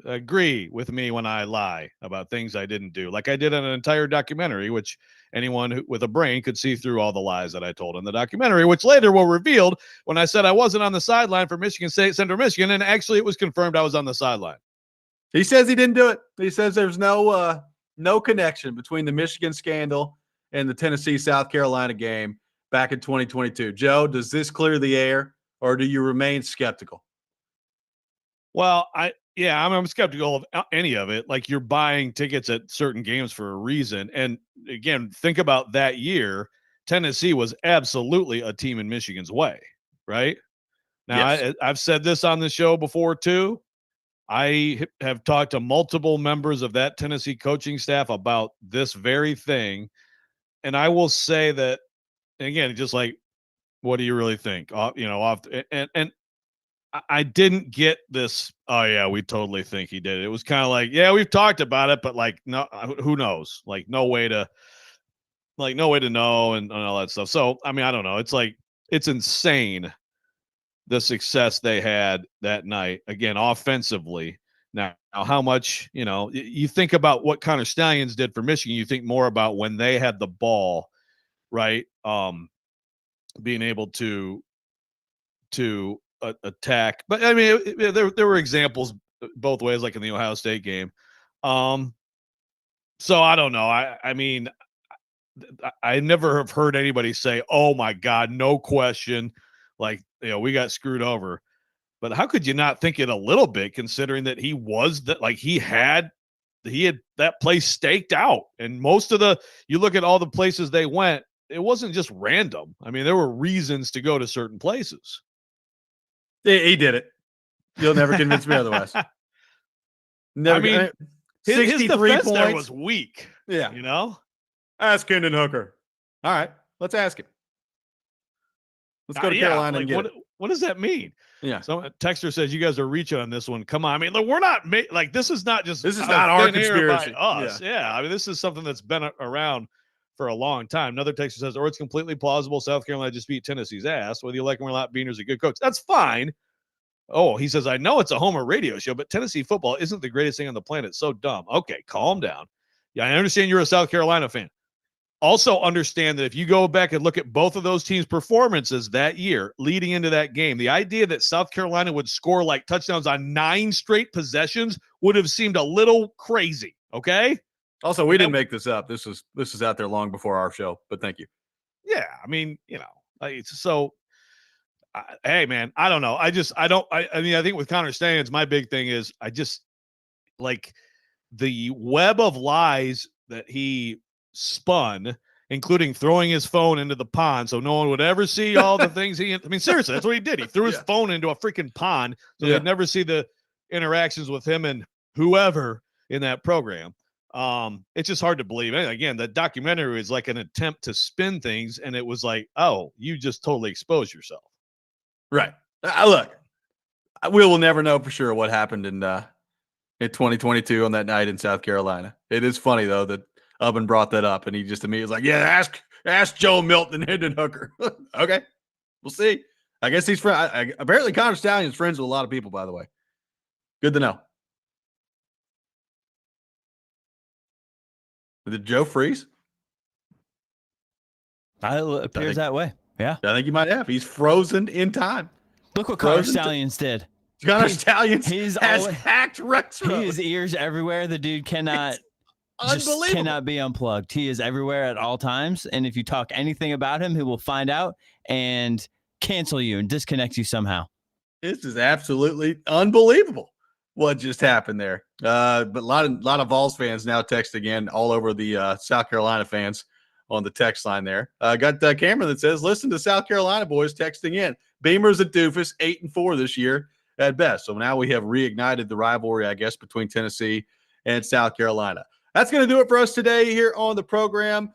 agree with me when I lie about things I didn't do, like I did in an entire documentary, which anyone with a brain could see through all the lies that I told in the documentary, which later were revealed when I said I wasn't on the sideline for Michigan State, Central Michigan, and actually it was confirmed I was on the sideline. He says he didn't do it. He says there's no connection between the Michigan scandal and the Tennessee-South Carolina game back in 2022. Joe, does this clear the air, or do you remain skeptical? Well, I'm skeptical of any of it. Like, you're buying tickets at certain games for a reason. And again, think about that year. Tennessee was absolutely a team in Michigan's way, right? Now, yes. I've said this on the show before too. I have talked to multiple members of that Tennessee coaching staff about this very thing. And I will say that, again, just like, what do you really think? And I didn't get this. Oh yeah, we totally think he did it. It was kind of like, yeah, we've talked about it, but like, no, who knows? Like, no way to know and all that stuff. So, I mean, I don't know. It's like, it's insane the success they had that night. Again, offensively. Now, how much, you think about what Connor Stallions did for Michigan, you think more about when they had the ball, right? Being able to attack. But I mean, there were examples both ways, like in the Ohio State game. So I don't know. I mean, I never have heard anybody say, "Oh my God, no question," like, we got screwed over. But how could you not think it a little bit, considering that he was that, like, he had that place staked out, and you look at all the places they went, it wasn't just random. I mean, there were reasons to go to certain places. He did it. You'll never convince me otherwise. Never, I mean, his defense points. There was weak. Yeah. Ask Hendon Hooker. All right, let's ask him. Let's go to Carolina and get it. What does that mean? Yeah. So Texter says you guys are reaching on this one. Come on. I mean, look, we're not like, this is not just, this is not our conspiracy. Us. Yeah. I mean, this is something that's been around for a long time. Another Texter says, or it's completely plausible South Carolina just beat Tennessee's ass. Whether you like him or not, Beaner's a good coach. That's fine. Oh, he says, I know it's a Homer radio show, but Tennessee football isn't the greatest thing on the planet. So dumb. Okay, calm down. Yeah, I understand you're a South Carolina fan. Also understand that if you go back and look at both of those teams' performances that year leading into that game, the idea that South Carolina would score like touchdowns on 9 straight possessions would have seemed a little crazy, okay? Also, we didn't make this up. This is out there long before our show, but thank you. Yeah, I mean, so Hey, man, I don't know. I mean, I think with Connor Stalions, my big thing is I just like the web of lies that he spun, including throwing his phone into the pond so no one would ever see all the things I mean, seriously, that's what he did. He threw his phone into a freaking pond so they'd never see the interactions with him and whoever in that program. It's just hard to believe. And again, the documentary was like an attempt to spin things, and it was like, oh, you just totally exposed yourself. Right. Look, we will never know for sure what happened in 2022 on that night in South Carolina. It is funny though that Ubben brought that up, and he just immediately was like, "Yeah, ask Joe Milton and Hendon Hooker." Okay, we'll see. I guess he's friend. Apparently, Connor Stalions friends with a lot of people. By the way, good to know. Did Joe freeze? It appears that way. Yeah, I think he might have. He's frozen in time. Look what Connor Stalions did. Connor Stalions has hacked Rexrode. His ears everywhere. The dude cannot be unplugged. He is everywhere at all times. And if you talk anything about him, he will find out and cancel you and disconnect you somehow. This is absolutely unbelievable what just happened there. But a lot of Vols fans now text again all over the South Carolina fans on the text line there. Got Cameron that says, listen to South Carolina boys texting in. Beamer's a doofus, 8-4 this year at best. So now we have reignited the rivalry, I guess, between Tennessee and South Carolina. That's going to do it for us today here on the program.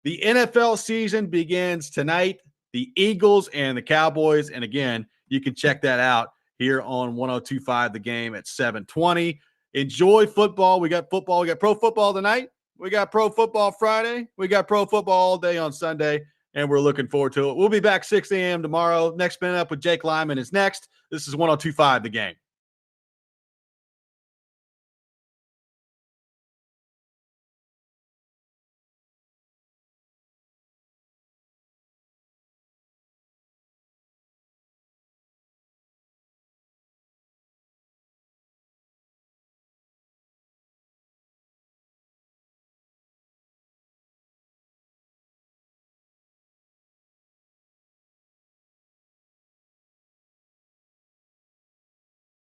The NFL season begins tonight. The Eagles and the Cowboys. And again, you can check that out here on 102.5 The Game at 7:20. Enjoy football. We got football. We got pro football tonight. We got pro football Friday. We got pro football all day on Sunday, and we're looking forward to it. We'll be back 6 a.m. tomorrow. Next Minute Up with Jake Lyman is next. This is 102.5 The Game.